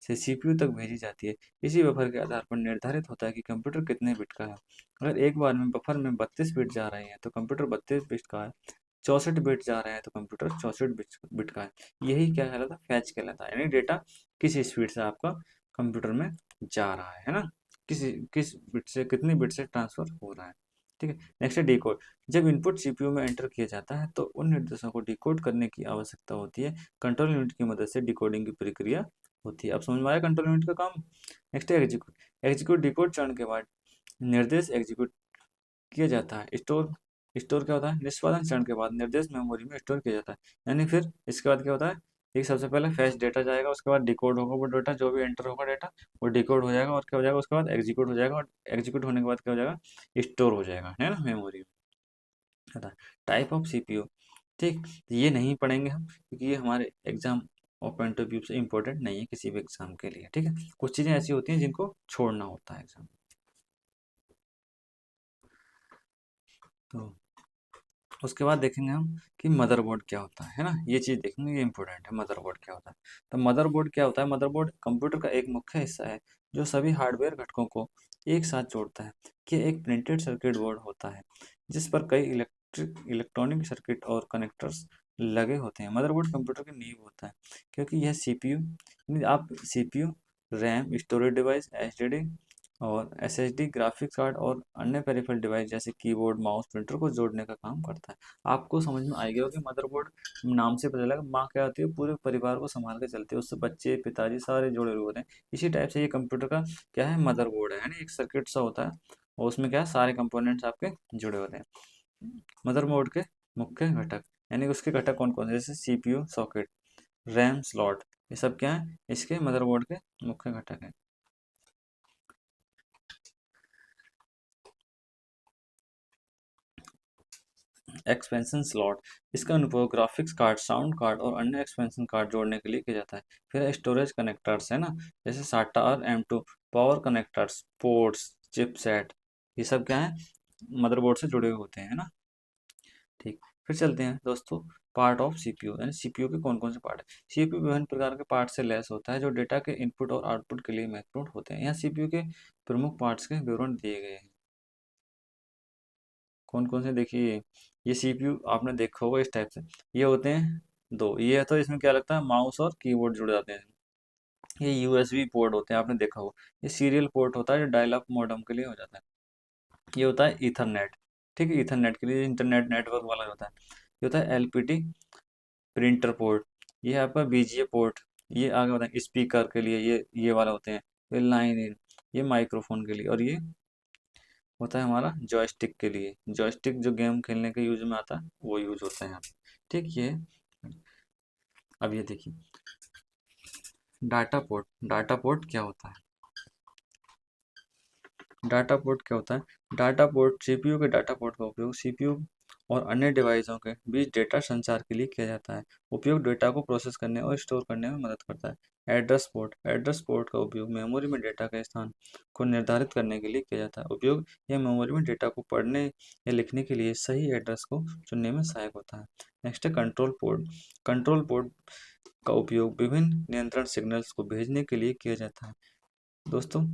से सीपीयू तक भेजी जाती है। इसी बफर के आधार पर निर्धारित होता है कि कंप्यूटर कितने बिट का है। अगर एक बार में बफर में 32 बिट जा रहे हैं तो कंप्यूटर 32 बिट का है, 64 बिट जा रहे हैं तो कंप्यूटर 64 बिट का है। यही क्या कहलाता है? फैच कहलाता है, यानी डेटा किस स्पीड से आपका कंप्यूटर में जा रहा है ना, किस बिट से, कितनी बिट से ट्रांसफर हो रहा है। ठीक है, नेक्स्ट है डिकोड। जब इनपुट सीपीयू में एंटर किया जाता है तो उन निर्देशों को डिकोड करने की आवश्यकता होती है। कंट्रोल यूनिट की मदद से डिकोडिंग की प्रक्रिया होती है। अब समझ में आया कंट्रोल यूनिट का काम। नेक्स्ट है एग्जीक्यूट। एग्जीक्यूट डिकोड चरण के बाद निर्देश एग्जीक्यूट किया जाता है। स्टोर, स्टोर क्या होता है? निष्पादन चरण के बाद निर्देश मेमोरी में स्टोर किया जाता है। यानी फिर इसके बाद क्या होता है, एक सबसे पहले फैच डेटा जाएगा, उसके बाद डिकोड होगा, वो डेटा जो भी एंटर होगा डेटा वो डिकोड हो जाएगा, और क्या हो जाएगा, उसके बाद एग्जीक्यूट हो जाएगा, और एग्जीक्यूट होने के बाद क्या हो जाएगा, स्टोर हो जाएगा, है ना, मेमोरी में। Type of CPU. ठीक, ये नहीं पढ़ेंगे हम क्योंकि ये हमारे एग्जाम और पॉइंट ऑफ व्यू से इंपॉर्टेंट नहीं है किसी भी एग्जाम के लिए। ठीक है, कुछ चीज़ें ऐसी होती हैं जिनको छोड़ना होता है एग्जाम। तो उसके बाद देखेंगे हम कि मदरबोर्ड क्या होता है ना, ये चीज़ देखेंगे, ये इंपॉर्टेंट है, मदरबोर्ड क्या होता है। तो मदरबोर्ड क्या होता है? मदरबोर्ड कंप्यूटर का एक मुख्य हिस्सा है जो सभी हार्डवेयर घटकों को एक साथ जोड़ता है। कि एक प्रिंटेड सर्किट बोर्ड होता है जिस पर कई इलेक्ट्रॉनिक सर्किट और कनेक्टर्स लगे होते हैं। मदरबोर्ड कंप्यूटर की नींव होता है क्योंकि यह सीपीयू, आप CPU, RAM, storage device, HDD और एसएसडी, ग्राफिक्स कार्ड और अन्य पेरिफेरल डिवाइस जैसे कीबोर्ड, माउस, प्रिंटर को जोड़ने का काम करता है। आपको समझ में आ गया हो कि मदरबोर्ड नाम से पता लगा, माँ क्या होती है, पूरे परिवार को संभाल के चलती है, उससे बच्चे, पिताजी सारे जुड़े हुए होते हैं। इसी टाइप से ये कंप्यूटर का क्या है, मदरबोर्ड है ना, एक सर्किट सा होता है और उसमें क्या है, सारे कंपोनेंट्स आपके जुड़े होते हैं। मदरबोर्ड के मुख्य घटक, यानी उसके घटक कौन कौन से, जैसे सीपीयू सॉकेट, रैम स्लॉट, ये सब क्या है, इसके मदरबोर्ड के मुख्य घटक हैं। एक्सपेंशन स्लॉट, इसका अनुप्रयोग ग्राफिक्स कार्ड, साउंड कार्ड और अन्य एक्सपेंशन कार्ड जोड़ने के लिए किया जाता है। फिर स्टोरेज कनेक्टर्स है ना, जैसे साटा और M2, power connectors, ports, chipset, ये सब क्या है, मदरबोर्ड से जुड़े हुए होते हैं, है ना। ठीक, फिर चलते हैं दोस्तों पार्ट ऑफ सीपीयू, यानी सीपीयू के कौन कौन से पार्ट है। सीपीयू विभिन्न प्रकार के पार्ट से लैस होता है जो डेटा के इनपुट और आउटपुट के लिए महत्वपूर्ण होते हैं। यहाँ सीपीयू के प्रमुख पार्ट्स के विवरण दिए गए हैं। कौन कौन से, देखिए ये सीपीयू आपने देखा होगा इस टाइप से, ये होते हैं दो, ये है तो इसमें क्या लगता है माउस और कीबोर्ड जुड़ जाते हैं। ये यूएसबी पोर्ट होते हैं, आपने देखा होगा। ये सीरियल पोर्ट होता है जो डायल अप मॉडेम के लिए हो जाता है। ये होता है ईथरनेट, ठीक है, ईथरनेट के लिए इंटरनेट नेटवर्क वाला होता है। ये होता है एलपीटी प्रिंटर पोर्ट। ये है आपका बीजीए पोर्ट। ये आगे बताएं स्पीकर के लिए, ये वाला होते हैं। ये लाइन इन, ये माइक्रोफोन के लिए, और ये होता है हमारा जॉयस्टिक के लिए। जॉयस्टिक जो गेम खेलने के यूज में आता है वो यूज होता है यहाँ पे। ठीक, ये अब ये देखिए डाटा पोर्ट। डाटा पोर्ट क्या होता है? डाटा पोर्ट क्या होता है? डाटा पोर्ट सीपीयू के डाटा पोर्ट का उपयोग सीपीयू और अन्य डिवाइसों के बीच डेटा संचार के लिए किया जाता है। उपयोग डेटा को प्रोसेस करने और स्टोर करने में मदद करता है। Address port. एड्रेस पोर्ट का उपयोग मेमोरी में डेटा के स्थान को निर्धारित करने के लिए किया जाता है। उपयोग यह मेमोरी में डेटा को पढ़ने या लिखने के लिए सही एड्रेस को चुनने में सहायक होता है। नेक्स्ट है कंट्रोल पोर्ट। कंट्रोल पोर्ट का उपयोग विभिन्न नियंत्रण सिग्नल्स को भेजने के लिए किया जाता है। दोस्तों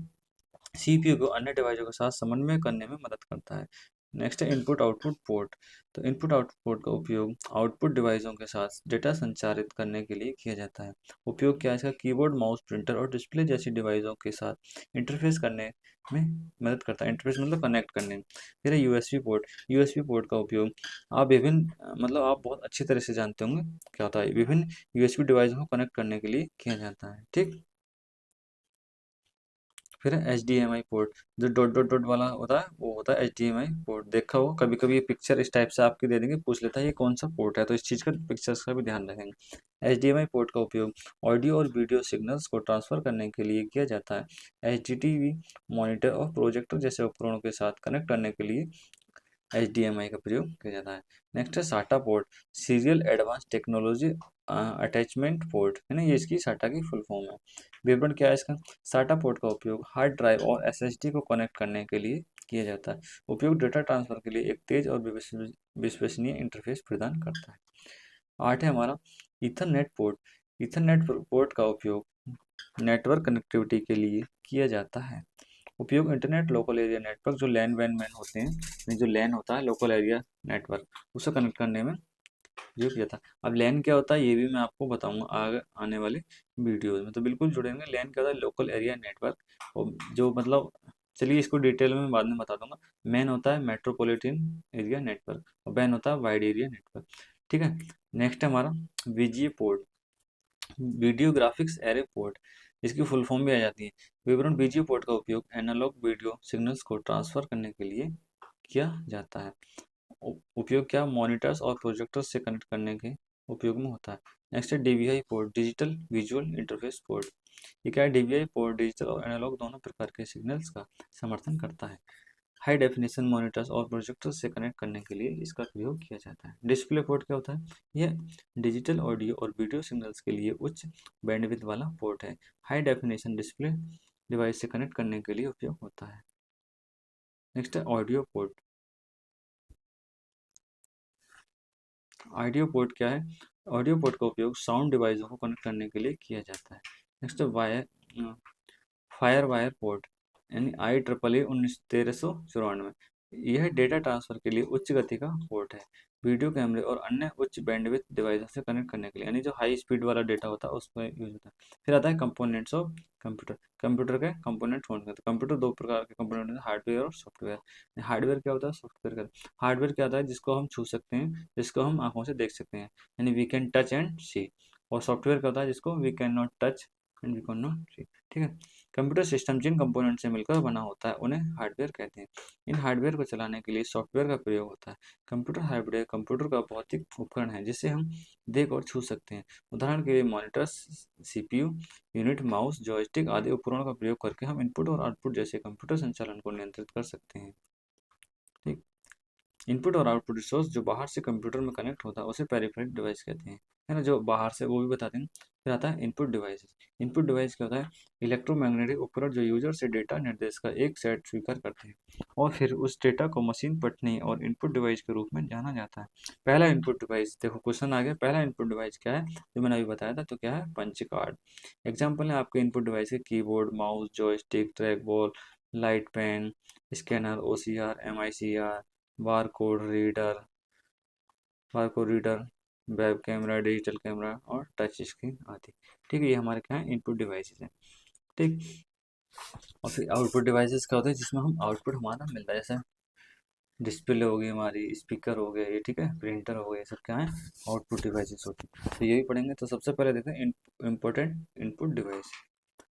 सीपीयू को अन्य डिवाइसों के साथ समन्वय करने में मदद करता है। नेक्स्ट है इनपुट आउटपुट पोर्ट। तो इनपुट आउटपुट पोर्ट का उपयोग आउटपुट डिवाइसों के साथ डेटा संचारित करने के लिए किया जाता है। उपयोग क्या है इसका? कीबोर्ड, माउस, प्रिंटर और डिस्प्ले जैसी डिवाइसों के साथ इंटरफेस करने में मदद करता है। इंटरफेस मतलब कनेक्ट करने में। फिर है यूएसबी पोर्ट। यूएसबी पोर्ट का उपयोग आप विभिन्न मतलब आप बहुत अच्छी तरह से जानते होंगे क्या होता है, विभिन्न यूएसबी डिवाइसों को कनेक्ट करने के लिए किया जाता है। ठीक, फिर है H D M I port. जो डॉट डॉट डॉट वाला होता है वो होता है H D M I port. देखा हो कभी कभी ये पिक्चर इस टाइप से आपकी दे देंगे, पूछ लेता है ये कौन सा पोर्ट है, तो इस चीज़ का पिक्चर्स का भी ध्यान रखेंगे। H D M I port का उपयोग ऑडियो और वीडियो सिग्नल्स को ट्रांसफर करने के लिए किया जाता है। H D T V monitor और प्रोजेक्टर जैसे उपकरणों के साथ कनेक्ट करने के लिए HDMI का प्रयोग किया जाता है। नेक्स्ट है साटा port. Serial advance technology attachment port, है ना, ये इसकी साटा की फुल फॉर्म है। विवरण क्या है इसका? साटा पोर्ट का उपयोग हार्ड ड्राइव और SSD को कनेक्ट करने के लिए किया जाता है। उपयोग डेटा ट्रांसफर के लिए एक तेज और विश्वसनीय इंटरफेस प्रदान करता है। 8 है हमारा ईथरनेट पोर्ट। ईथरनेट पोर्ट का उपयोग नेटवर्क कनेक्टिविटी के लिए किया जाता है। उपयोग इंटरनेट लोकल एरिया नेटवर्क, जो लैन वैन मैन होते हैं, यानी जो लैन होता है लोकल एरिया नेटवर्क, उसे कनेक्ट करने में जो किया था। अब लैन क्या होता है ये भी मैं आपको बताऊंगा आगे आने वाले वीडियोज में, तो बिल्कुल जुड़ेंगे। लैन क्या होता है? लोकल एरिया नेटवर्क, और जो मतलब चलिए इसको डिटेल में बाद में बता दूंगा। मैन होता है मेट्रोपॉलिटन एरिया नेटवर्क, और वैन होता है वाइड एरिया नेटवर्क। ठीक है, नेक्स्ट है हमारा VGA port. Video graphics array port, इसकी फुल फॉर्म भी आ जाती है। विवरण: वीडियो पोर्ट का उपयोग एनालॉग वीडियो सिग्नल्स को ट्रांसफर करने के लिए किया जाता है। उपयोग क्या? मॉनिटर्स और प्रोजेक्टर्स से कनेक्ट करने के उपयोग में होता है। नेक्स्ट है DVI port, digital visual interface port. ये क्या है? डीवीआई पोर्ट डिजिटल और एनालॉग दोनों प्रकार के सिग्नल्स का समर्थन करता है। हाई डेफिनेशन मॉनिटर्स और प्रोजेक्टर से कनेक्ट करने के लिए इसका प्रयोग किया जाता है। डिस्प्ले पोर्ट क्या होता है? यह डिजिटल ऑडियो और वीडियो सिग्नल्स के लिए उच्च बैंडविड्थ वाला पोर्ट है। हाई डेफिनेशन डिस्प्ले डिवाइस से कनेक्ट करने के लिए उपयोग होता है। नेक्स्ट है ऑडियो पोर्ट। ऑडियो पोर्ट क्या है? ऑडियो पोर्ट का उपयोग साउंड डिवाइसों को कनेक्ट करने के लिए किया जाता है। नेक्स्ट है फायर वायर पोर्ट, यानी IEEE 1394। यह डेटा ट्रांसफर के लिए उच्च गति का पोर्ट है। वीडियो कैमरे और अन्य उच्च बैंडविड्थ डिवाइसों से कनेक्ट करने के लिए, यानी जो हाई स्पीड वाला डेटा होता है उस पर यूज होता है। फिर आता है कंपोनेंट्स ऑफ कंप्यूटर। कंप्यूटर के कंपोनेंट कौन करते हैं? कंप्यूटर दो प्रकार के कंपोनेंट होते हैं, हार्डवेयर और सॉफ्टवेयर। हार्डवेयर क्या होता है? सॉफ्टवेयर का। हार्डवेयर क्या होता है? जिसको हम छू सकते हैं, जिसको हम आंखों से देख सकते हैं, यानी we can touch and see. और सॉफ्टवेयर क्या होता है? जिसको we can not touch and we can not see. ठीक है, कंप्यूटर सिस्टम जिन कंपोनेंट से मिलकर बना होता है उन्हें हार्डवेयर कहते हैं। इन हार्डवेयर को चलाने के लिए सॉफ्टवेयर का प्रयोग होता है। कंप्यूटर हार्डवेयर कंप्यूटर का भौतिक उपकरण है जिसे हम देख और छू सकते हैं। उदाहरण के लिए monitor, CPU unit, mouse, joystick आदि उपकरणों का प्रयोग करके हम इनपुट और आउटपुट जैसे कंप्यूटर संचालन को नियंत्रित कर सकते हैं। ठीक, इनपुट और आउटपुट सोर्स जो बाहर से कंप्यूटर में कनेक्ट होता है उसे पेरिफेरल डिवाइस कहते हैं, है ना, जो बाहर से वो भी बताते हैं। फिर आता है इनपुट डिवाइस। इनपुट डिवाइस क्या होता है? इलेक्ट्रोमैग्नेटिक उपकरण जो यूजर से डेटा निर्देश का एक सेट स्वीकार करते हैं और फिर उस डेटा को मशीन पठनी और इनपुट डिवाइस के रूप में जाना जाता है। पहला इनपुट डिवाइस, देखो क्वेश्चन आ गया, पहला इनपुट डिवाइस क्या है जो मैंने अभी बताया था, तो क्या है? Punch card. एग्जाम्पल है आपके इनपुट डिवाइस के keyboard, mouse, joystick, track ball, light pen, scanner, OCR, MICR, barcode reader, web camera, digital camera और टच स्क्रीन आदि। ठीक है, ये हमारे क्या है? इनपुट डिवाइसेस हैं। ठीक। और फिर आउटपुट डिवाइसेस क्या होते हैं? जिसमें हम आउटपुट हमारा मिलता है, जैसे डिस्प्ले हो गई हमारी, स्पीकर हो गए ये, ठीक है, प्रिंटर हो गए, ये सब क्या है? आउटपुट डिवाइसेस होती हैं। तो यही पढ़ेंगे। तो सबसे पहले देखते हैं इम्पोर्टेंट इनपुट डिवाइस।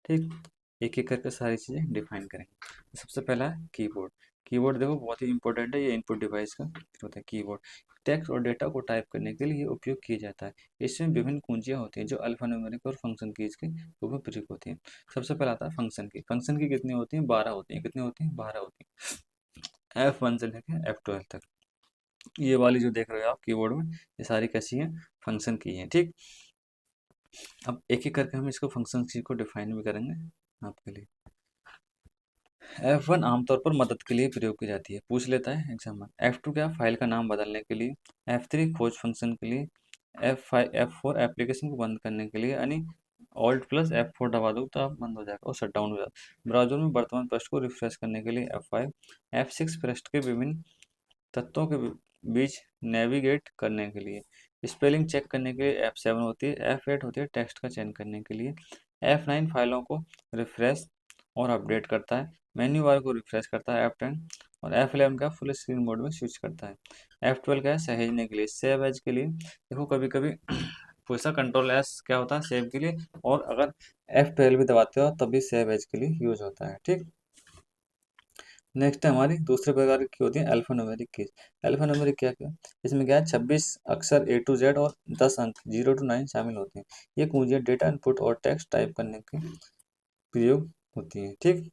ठीक। एक एक करके सारी चीज़ें डिफाइन करेंगे। सबसे पहला है कीबोर्ड। कीबोर्ड देखो बहुत ही इंपॉर्टेंट है, ये इनपुट डिवाइस का होता है कीबोर्ड। टेक्स्ट और डेटा को टाइप करने के लिए ये उपयोग किया जाता है। इसमें विभिन्न कुंजियाँ होती हैं जो अल्फान्यूमेरिक और फंक्शन कीज के रूप में प्रयोग होती हैं। सबसे पहला आता है फंक्शन की। फंक्शन की कितनी होती हैं? 12 होती हैं। कितनी होती हैं? 12 होती हैं। F1 से लेकर F12 तक। ये वाली जो देख रहे हो आप कीबोर्ड में, ये सारी कैसी हैं? फंक्शन की हैं। ठीक। अब एक एक करके हम इसको फंक्शन की को डिफाइन भी करेंगे आपके लिए। F1 आमतौर पर मदद के लिए प्रयोग की जाती है, पूछ लेता है एग्जाम में। F2 क्या? फाइल का नाम बदलने के लिए। F3 खोज फंक्शन के लिए। F4 एप्लीकेशन को बंद करने के लिए, यानी ऑल्ट प्लस F4 दबा दो तो आप बंद हो जाएगा और शट डाउन हो जाएगा। ब्राउजर में वर्तमान पृष्ठ को रिफ्रेश करने के लिए F5। F6 पृष्ठ के विभिन्न तत्वों के बीच नेविगेट करने के लिए। स्पेलिंग चेक करने के लिए F7 होती है। F8 होती है टेक्स्ट का चयन करने के लिए। F9 फाइलों को रिफ्रेश और अपडेट करता है। मेन्यू बार को रिफ्रेश करता है F10। और F11 का फुल स्क्रीन मोड में स्विच करता है। F12 का है सहेजने के लिए, सेव एज के लिए। देखो कभी कभी पूछा कंट्रोल एस क्या होता है? सेव के लिए। और अगर F12 भी दबाते हो तभी सेव एज के लिए यूज होता है। ठीक। नेक्स्ट है हमारी दूसरे प्रकार की होती है अल्फान्यूमेरिक कीज। अल्फान्यूमेरिक क्या क्या? इसमें क्या है? 26 अक्षर A to Z और 10 अंक 0 to 9 शामिल होते हैं। ये कुंजियाँ डेटा इनपुट और टेक्स्ट टाइप करने के प्रयोग होती हैं। ठीक।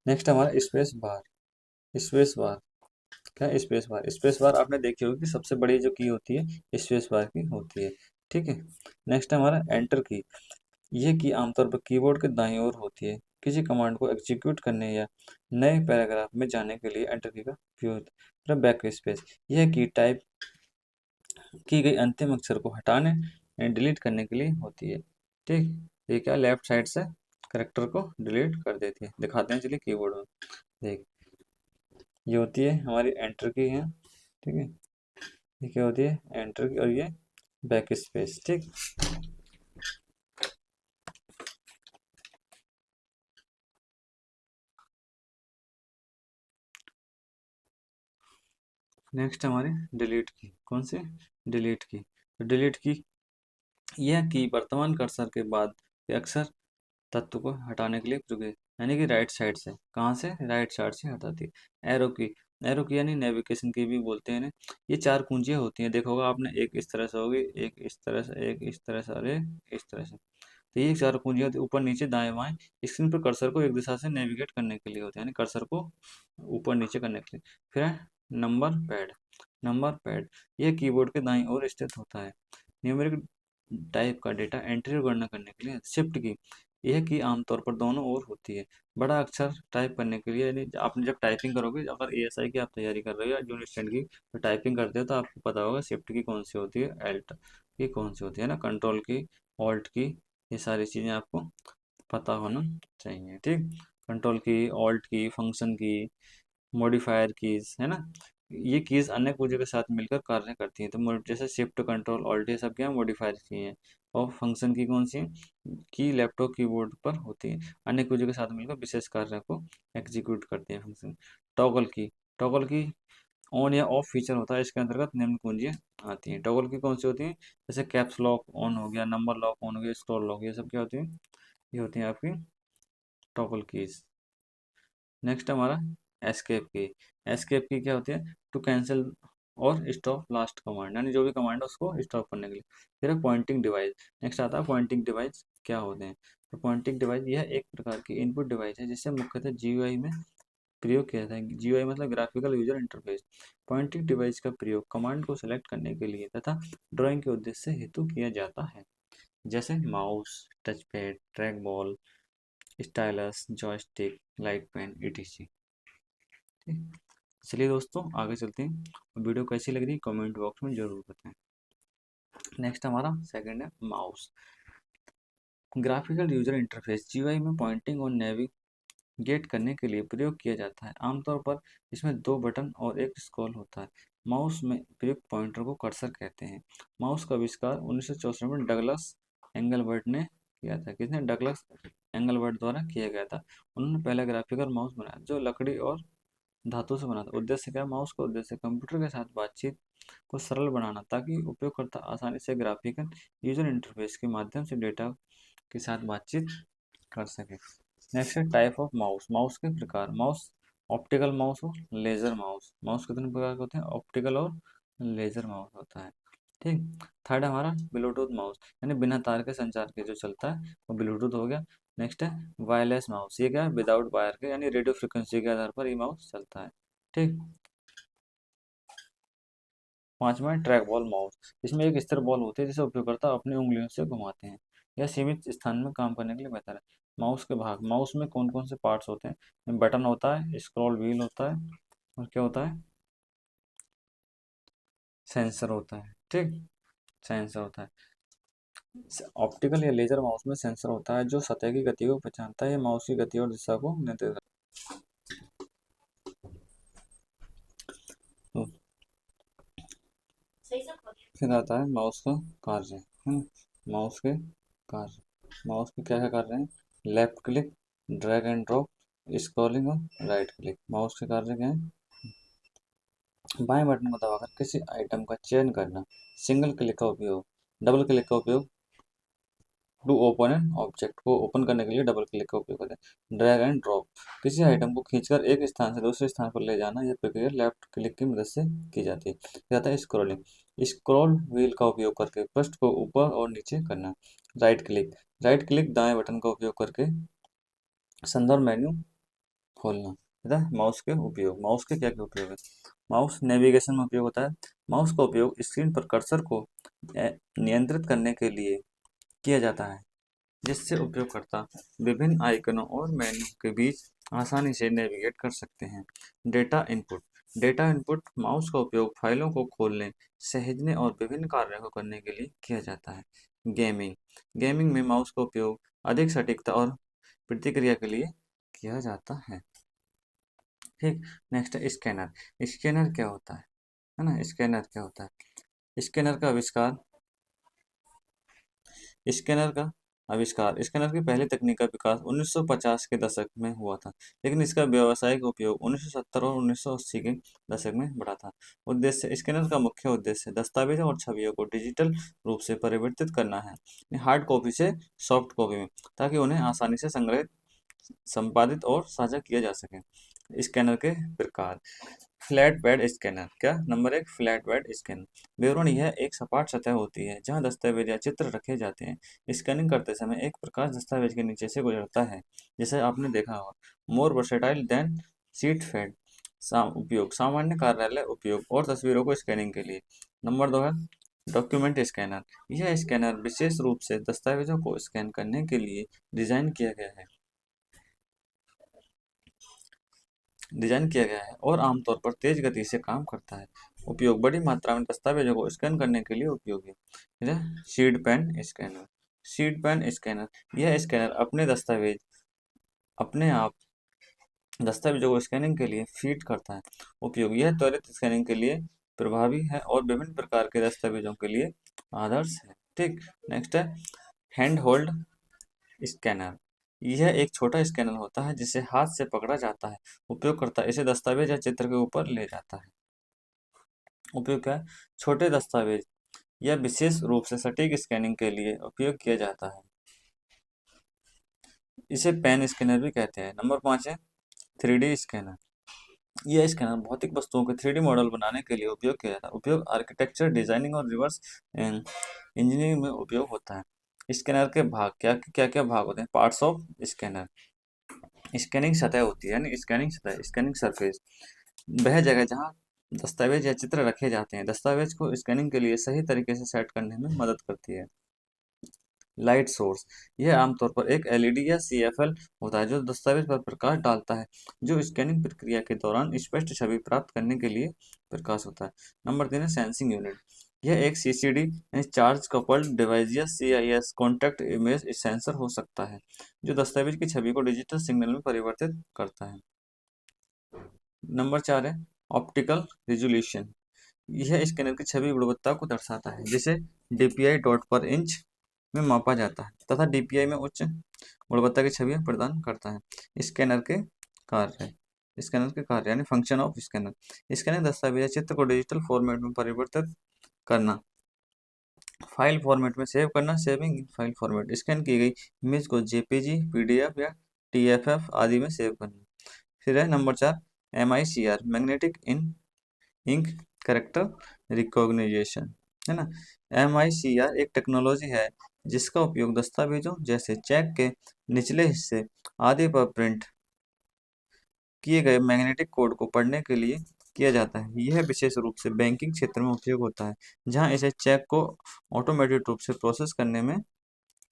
नेक्स्ट हमारा स्पेस बार। स्पेस बार क्या है? Space bar. स्पेस बार आपने देखी होगी कि सबसे बड़ी जो की होती है स्पेस बार की होती है। ठीक है। नेक्स्ट हमारा एंटर की। यह की आमतौर पर कीबोर्ड के दाईं ओर होती है। किसी कमांड को एग्जीक्यूट करने या नए पैराग्राफ में जाने के लिए एंटर की का उपयोग होता है। बैक स्पेस, यह की टाइप की गई अंतिम अक्षर को हटाने या डिलीट करने के लिए होती है। ठीक। ये क्या? लेफ्ट साइड से करेक्टर को डिलीट कर देती है। दिखाते हैं चलिए कीबोर्ड में। देख, ये होती है हमारी एंटर की है। ठीक है। ये क्या होती है? एंटर की। और ये बैक स्पेस। ठीक। नेक्स्ट हमारी डिलीट की। कौन सी? डिलीट की। तो डिलीट की यह की वर्तमान कर्सर के बाद के अक्षर तत्व को हटाने के लिए प्रयोग है, यानी कि राइट साइड से। कहाँ से? राइट साइड से हटाती है। एरो की। एरो की यानी नेविगेशन की भी बोलते हैं इन्हें। ये 4 कुंजियाँ होती हैं, देखा होगा आपने, एक इस तरह से होगी, एक इस तरह से, एक इस तरह से और एक इस तरह से। तो ये 4 कुंजियाँ होती हैं, ऊपर नीचे दाएं बाएं। स्क्रीन पर कर्सर को एक दिशा से नेविगेट करने के लिए होते हैं, यानी कर्सर को ऊपर नीचे करने के लिए। फिर है नंबर पैड। नंबर पैड यह कीबोर्ड के दाईं ओर स्थित होता है। न्यूमेरिक टाइप का डेटा एंट्री और गणना करने के लिए। शिफ्ट की। यह की आमतौर पर दोनों ओर होती है। बड़ा अक्षर टाइप करने के लिए, यानी आपने जब टाइपिंग करोगे, अगर एएसआई की आप तैयारी कर रहे हो या जूनियर स्टैंड की, तो टाइपिंग करते हो तो आपको पता होगा शिफ्ट की कौन सी होती है, एल्ट की कौन सी होती है ना, कंट्रोल की, ऑल्ट की, ये सारी चीज़ें आपको पता होना चाहिए। ठीक। कंट्रोल की, ऑल्ट की, फंक्शन की, मॉडिफायर कीज, है ना, ये कीज अन्य कुंजियों के साथ मिलकर कार्य करती हैं। तो जैसे शिफ्ट, कंट्रोल, ऑल्ट, ये सब क्या है? मॉडिफायर की हैं। और फंक्शन की कौन सी है? की लैपटॉप कीबोर्ड पर होती है, अन्य कुंजियों के साथ मिलकर विशेष कार्य को एग्जीक्यूट करती है फंक्शन। टॉगल की। टॉगल की ऑन या ऑफ फीचर होता है, इसके अंतर्गत निम्न कुंजियाँ आती हैं। टॉगल की कौन सी होती हैं? जैसे कैप्स लॉक ऑन हो गया, नंबर लॉक ऑन हो गया, स्क्रॉल लॉक, ये सब क्या होती है? ये होती हैं आपकी टॉगल कीज। नेक्स्ट हमारा एस्केप की। एस्केप की क्या होती है? टू कैंसिल और स्टॉप लास्ट कमांड, यानी जो भी कमांड है उसको स्टॉप करने के लिए। फिर है पॉइंटिंग डिवाइस। नेक्स्ट आता है पॉइंटिंग डिवाइस क्या होते हैं? तो पॉइंटिंग डिवाइस यह एक प्रकार की इनपुट डिवाइस है जिससे मुख्यतः जीयूआई में प्रयोग किया जाता है। जीयूआई मतलब graphical user interface. Pointing device का प्रयोग कमांड को सेलेक्ट करने के लिए तथा ड्राइंग के उद्देश्य हेतु किया जाता है, जैसे mouse, touch pad, track ball, stylus, joystick, light pen, etc। चलिए दोस्तों आगे चलते हैं। वीडियो कैसी लग रही है कमेंट बॉक्स में जरूर बताएं। नेक्स्ट हमारा सेकंड है mouse. Graphical user interface GUI में पॉइंटिंग और नेविगेट करने के लिए प्रयोग किया जाता है। आमतौर पर इसमें 2 बटन और एक स्क्रॉल होता है। माउस में प्रयुक्त पॉइंटर को कर्सर कहते हैं। माउस का आविष्कार 1964 में डगलस एंगलबर्ट ने किया था। किसने? डगलस एंगलबर्ट द्वारा किया गया था। उन्होंने पहला ग्राफिकल माउस बनाया जो लकड़ी और धातु से बना था। उद्देश्य क्या? माउस का उद्देश्य कंप्यूटर के साथ बातचीत को सरल बनाना ताकि उपयोगकर्ता आसानी से ग्राफिकल यूजर इंटरफेस के माध्यम से डेटा के साथ बातचीत कर सके। नेक्स्ट है टाइप ऑफ माउस। माउस के प्रकार। माउस ऑप्टिकल माउस और लेजर माउस। माउस कितने प्रकार के होते हैं? ऑप्टिकल और लेजर माउस होता है। ठीक। थर्ड हमारा ब्लूटूथ माउस, यानी बिना तार के संचार के जो चलता है वो ब्लूटूथ हो गया। नेक्स्ट है वायरलेस माउस। ये क्या है? विदाउट वायर के, यानी रेडियो फ्रिक्वेंसी के आधार पर ये माउस चलता है। ठीक। पांचवा है ट्रैक बॉल माउस। इसमें एक स्थिर बॉल होती है जिसे उपयोगकर्ता अपनी उंगलियों से घुमाते हैं। यह सीमित स्थान में काम करने के लिए बेहतर है। माउस के भाग। माउस में कौन कौन से पार्ट्स होते हैं? बटन होता है, स्क्रॉल व्हील होता है, और क्या होता है? सेंसर होता है। ठीक। सेंसर होता है। ऑप्टिकल या लेजर माउस में सेंसर होता है जो सतह की गति को पहचानता है। माउस की गति और दिशा को नियंत्रित करता है। फिर आता है माउस का कार्य, है ना? माउस के कार्य। माउस के क्या क्या कार्य हैं? Left click, drag and drop, scrolling और राइट क्लिक। माउस के कार्य क्या है? बाएं बटन को दबाकर किसी आइटम का चयन करना, सिंगल क्लिक का उपयोग, डबल क्लिक का उपयोग टू ओपन एन ऑब्जेक्ट को ओपन करने के लिए डबल क्लिक का उपयोग करते हैं। ड्रैग एंड ड्रॉप, किसी आइटम को खींचकर एक स्थान से दूसरे स्थान पर ले जाना, यह प्रक्रिया लेफ्ट क्लिक की मदद से की जाती है। फिर आता है स्क्रॉलिंग। स्क्रॉल व्हील का उपयोग करके पृष्ठ को ऊपर और नीचे करना। राइट क्लिक, राइट क्लिक दाएं बटन का उपयोग करके संदर्भ मेन्यू खोलना। है माउस के उपयोग। माउस के क्या क्या उपयोग है? माउस नेविगेशन में उपयोग होता है। माउस का उपयोग स्क्रीन पर कर्सर को नियंत्रित करने के लिए किया जाता है, जिससे उपयोगकर्ता विभिन्न आइकनों और मेन्यू के बीच आसानी से नेविगेट कर सकते हैं। Data input. Data input mouse का उपयोग फाइलों को खोलने, सहेजने और विभिन्न कार्यों को करने के लिए किया जाता है। गेमिंग। गेमिंग में माउस का उपयोग अधिक सटीकता और प्रतिक्रिया के लिए किया जाता है। ठीक। नेक्स्ट है स्कैनर। स्कैनर क्या होता है ना? स्कैनर क्या होता है? स्कैनर का आविष्कार स्कैनर का स्कैनर की पहली तकनीक का विकास 1950 के दशक में हुआ था, लेकिन इसका व्यावसायिक उपयोग 1970 और 1980 के दशक में बढ़ा था। उद्देश्य। स्कैनर का मुख्य उद्देश्य दस्तावेजों और छवियों को डिजिटल रूप से परिवर्तित करना है, हार्ड कॉपी से सॉफ्ट कॉपी में, ताकि उन्हें आसानी से संग्रहित, संपादित और साझा किया जा सके। स्कैनर के प्रकार। Flatbed scanner. क्या? Number 1 flatbed scanner. विवरण। यह एक सपाट सतह होती है जहां दस्तावेज या चित्र रखे जाते हैं। स्कैनिंग करते समय एक प्रकाश दस्तावेज के नीचे से गुजरता है, जैसे आपने देखा होगा। मोर वर्सेटाइल देन शीट फेड। उपयोग। सामान्य कार्यालय उपयोग और तस्वीरों को स्कैनिंग के लिए। नंबर 2 है डॉक्यूमेंट स्कैनर। यह स्कैनर विशेष रूप से दस्तावेजों को स्कैन करने के लिए डिजाइन किया गया है और आमतौर पर तेज गति से काम करता है। उपयोग। बड़ी मात्रा में दस्तावेजों को स्कैन करने के लिए उपयोगी है। Sheet pan scanner. Sheet pan scanner. यह स्कैनर अपने आप दस्तावेजों को स्कैनिंग के लिए फीड करता है। उपयोग। यह त्वरित स्कैनिंग के लिए प्रभावी है और विभिन्न प्रकार के दस्तावेजों के लिए आदर्श है। ठीक। नेक्स्ट है हैंड होल्ड स्कैनर। यह एक छोटा स्कैनर होता है जिसे हाथ से पकड़ा जाता है। उपयोगकर्ता इसे दस्तावेज या चित्र के ऊपर ले जाता है। उपयोग क्या है? छोटे दस्तावेज यह विशेष रूप से सटीक स्कैनिंग के लिए उपयोग किया जाता है। इसे पेन स्कैनर भी कहते हैं। नंबर 5 है 3D स्कैनर। यह स्कैनर भौतिक वस्तुओं के 3D मॉडल बनाने के लिए उपयोग किया जाता है। उपयोग आर्किटेक्चर, डिजाइनिंग और रिवर्स इंजीनियरिंग में उपयोग होता है। स्कैनर के भाग। क्या क्या भाग होते हैं? Parts of scanner. स्कैनिंग सतह होती है, यानी स्कैनिंग सतह, स्कैनिंग सरफेस वह जगह जहाँ दस्तावेज या चित्र रखे जाते हैं। दस्तावेज को स्कैनिंग के लिए सही तरीके से सेट करने में मदद करती है। लाइट सोर्स, यह आमतौर पर एक एलईडी या सीएफएल होता है जो दस्तावेज पर प्रकाश डालता है, जो स्कैनिंग प्रक्रिया के दौरान स्पष्ट छवि प्राप्त करने के लिए प्रकाश होता है। नंबर 3 है सेंसिंग यूनिट। यह एक सीसीडी यानी चार्ज कपल्ड डिवाइस या सीआईएस कॉन्टैक्ट इमेज सेंसर हो सकता है, जो दस्तावेज की छवि को डिजिटल सिग्नल में परिवर्तित करता है। नंबर 4 है ऑप्टिकल रिजोल्यूशन। यह स्कैनर की छवि गुणवत्ता को दर्शाता है, जिसे डीपीआई डॉट पर इंच में मापा जाता है तथा डीपीआई में उच्च गुणवत्ता की छवियां प्रदान करता है। कार्य स्कैनर के कार्य यानी फंक्शन ऑफ स्कैनर। स्कैनर दस्तावेज या चित्र को डिजिटल फॉर्मेट में परिवर्तित करना, फाइल फॉर्मेट में सेव करना, saving in file format, scan की गई इमेज को जेपीजी, पीडीएफ या टीएफएफ आदि में सेव करना। फिर है नंबर 4 MICR, मैग्नेटिक इन इंक कैरेक्टर रिकॉग्निशन, है ना। MICR एक टेक्नोलॉजी है जिसका उपयोग दस्तावेजों जैसे चेक के निचले हिस्से आदि पर प्रिंट किए गए मैग्नेटिक कोड को पढ़ने के लिए किया जाता है। यह विशेष रूप से बैंकिंग क्षेत्र में उपयोग होता है, जहां इसे चेक को ऑटोमेटेड रूप से प्रोसेस करने में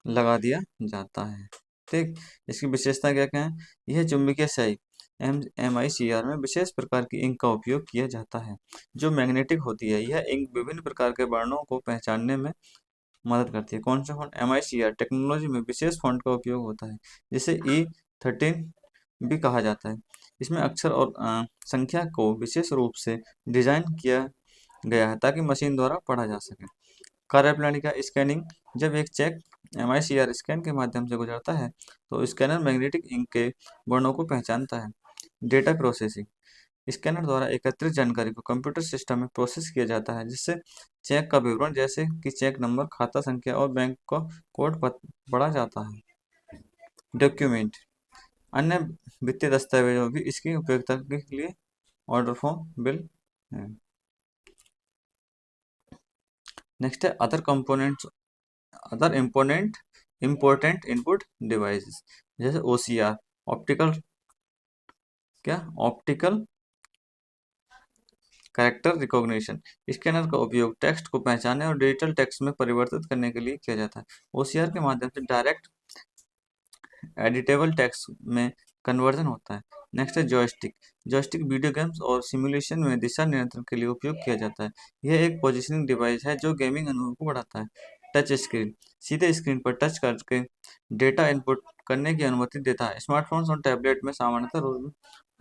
लगा दिया जाता है। ठीक, इसकी विशेषता क्या क्या है? यह चुंबकीय स्याही MICR में विशेष प्रकार की इंक का उपयोग किया जाता है जो मैग्नेटिक होती है। यह इंक विभिन्न प्रकार के वर्णों को पहचानने में मदद करती है। कौन सा फॉन्ट? MICR टेक्नोलॉजी में विशेष फॉन्ट का उपयोग होता है जिसे E13 भी कहा जाता है। इसमें अक्षर और संख्या को विशेष रूप से डिजाइन किया गया है ताकि मशीन द्वारा पढ़ा जा सके। कार्यप्रणाली का स्कैनिंग, जब एक चेक MICR स्कैन के माध्यम से गुजरता है तो स्कैनर मैग्नेटिक इंक के वर्णों को पहचानता है। डेटा प्रोसेसिंग, स्कैनर द्वारा एकत्रित जानकारी को कंप्यूटर सिस्टम में प्रोसेस किया जाता है, जिससे चेक का विवरण जैसे कि चेक नंबर, खाता संख्या और बैंक का कोड पढ़ा जाता है। डॉक्यूमेंट, अन्य वित्तीय दस्तावेजों भी इसकी उपयोगिता के लिए ऑर्डर फॉर्म, बिल है। नेक्स्ट है other components, other important input devices, जैसे OCR, optical optical character recognition. Scanner का उपयोग टेक्स्ट को पहचानने और डिजिटल टेक्स्ट में परिवर्तित करने के लिए किया जाता है। OCR के माध्यम से डायरेक्ट एडिटेबल टेक्स्ट में कन्वर्जन होता है। नेक्स्ट है जॉयस्टिक। जॉयस्टिक वीडियो गेम्स और सिमुलेशन में दिशा नियंत्रण के लिए उपयोग किया जाता है। यह एक पोजिशनिंग डिवाइस है जो गेमिंग अनुभव को बढ़ाता है। टच स्क्रीन, सीधे स्क्रीन पर टच करके डेटा इनपुट करने की अनुमति देता है। स्मार्टफोन्स और टैबलेट में सामान्यतः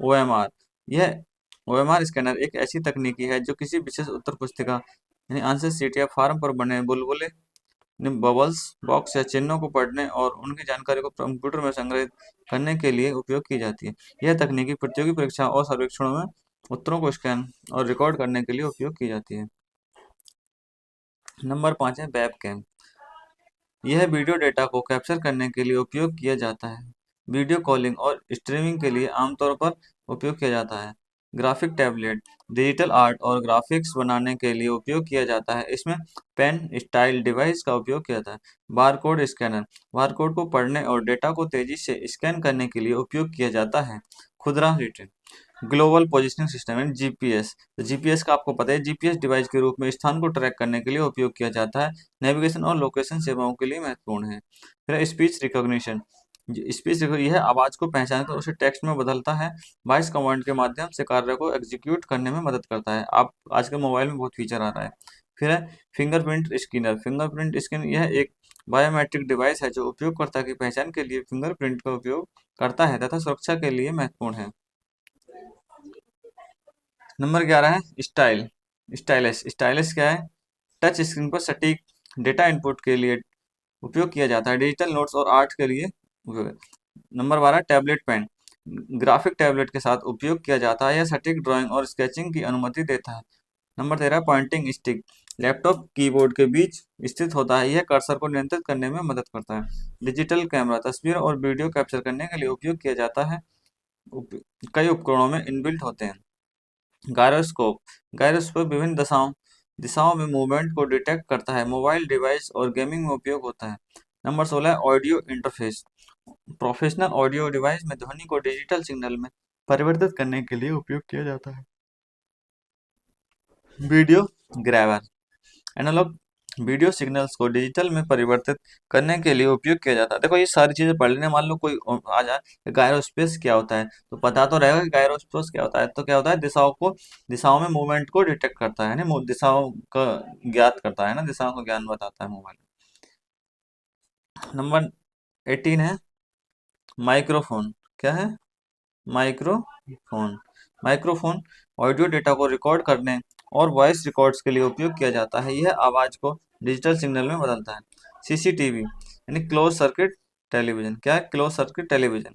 OMR, यह OMR स्कैनर एक ऐसी तकनीकी है जो किसी विशेष उत्तर पुस्तिका यानी आंसर शीट या फॉर्म पर बने बुलबुले, बबल्स, बॉक्स या चिन्हों को पढ़ने और उनकी जानकारी को कंप्यूटर में संग्रहित करने के लिए उपयोग की जाती है। यह तकनीकी प्रतियोगी परीक्षाओं और सर्वेक्षणों में उत्तरों को स्कैन और रिकॉर्ड करने के लिए उपयोग की जाती है। नंबर 5 है वेबकैम। यह वीडियो डेटा को कैप्चर करने के लिए उपयोग किया जाता है। वीडियो कॉलिंग और स्ट्रीमिंग के लिए आमतौर पर उपयोग किया जाता है। ग्राफिक टैबलेट, डिजिटल आर्ट और ग्राफिक्स बनाने के लिए उपयोग किया जाता है। इसमें पेन स्टाइल डिवाइस का उपयोग किया जाता है। बारकोड स्कैनर, बारकोड को पढ़ने और डेटा को तेजी से स्कैन करने के लिए उपयोग किया जाता है। खुदरा रिटर्न, ग्लोबल पोजिशनिंग सिस्टम यानी जीपीएस। तो जीपीएस का आपको पता है, जीपीएस डिवाइस के रूप में स्थान को ट्रैक करने के लिए उपयोग किया जाता है। नेविगेशन और लोकेशन सेवाओं के लिए महत्वपूर्ण है। फिर स्पीच रिकॉग्निशन, स्पीच यह आवाज को पहचान कर उसे टेक्स्ट में बदलता है। वॉइस कमांड के माध्यम से कार्य को एग्जीक्यूट करने में मदद करता है। आप आजकल मोबाइल में बहुत फीचर आ रहा है। फिर है फिंगरप्रिंट स्कैनर। फिंगरप्रिंट स्कैनर यह एक बायोमेट्रिक डिवाइस है जो उपयोगकर्ता की पहचान के लिए फिंगरप्रिंट का उपयोग करता है तथा सुरक्षा के लिए महत्वपूर्ण है। नंबर 11 है स्टाइलस। स्टाइलस क्या है? टच स्क्रीन पर सटीक डेटा इनपुट के लिए उपयोग किया जाता है। डिजिटल नोट्स और आर्ट के लिए उपयोग है। Number 12 tablet pen, graphic tablet के साथ उपयोग किया जाता है। यह सटीक ड्राइंग और स्केचिंग की अनुमति देता है। Number 13 pointing stick, laptop keyboard के बीच स्थित होता है। यह कर्सर को नियंत्रित करने में मदद करता है। डिजिटल कैमरा, तस्वीर और वीडियो कैप्चर करने के लिए उपयोग किया जाता है। कई उपकरणों में इनबिल्ट होते हैं। गायरोस्कोप, गायरोस्कोप विभिन्न दिशाओं में मूवमेंट को डिटेक्ट करता है। मोबाइल डिवाइस और गेमिंग में उपयोग होता है। Number 16 audio interface, professional audio device में ध्वनि को डिजिटल सिग्नल में परिवर्तित करने के लिए उपयोग किया जाता है। वीडियो ग्रावर एनालॉग वीडियो सिग्नल्स को डिजिटल में परिवर्तित करने के लिए उपयोग किया जाता है। देखो ये सारी चीजें पढ़ लेने, मान लो कोई आ जाए कि गायरोस्पेस क्या होता है, तो पता तो रहेगा कि गायरोस्पेस क्या होता है। तो क्या होता है, दिशाओं में मूवमेंट को डिटेक्ट करता है ना, दिशाओं का ज्ञात करता है ना, दिशाओं का ज्ञान बताता है मोबाइल। नंबर 18 है माइक्रोफोन। क्या है? माइक्रोफोन। माइक्रोफोन ऑडियो डेटा को रिकॉर्ड करने और वॉइस रिकॉर्ड्स के लिए उपयोग किया जाता है। यह आवाज को डिजिटल सिग्नल में बदलता है। सीसीटीवी यानी क्लोज सर्किट टेलीविजन। क्या है? Close circuit television.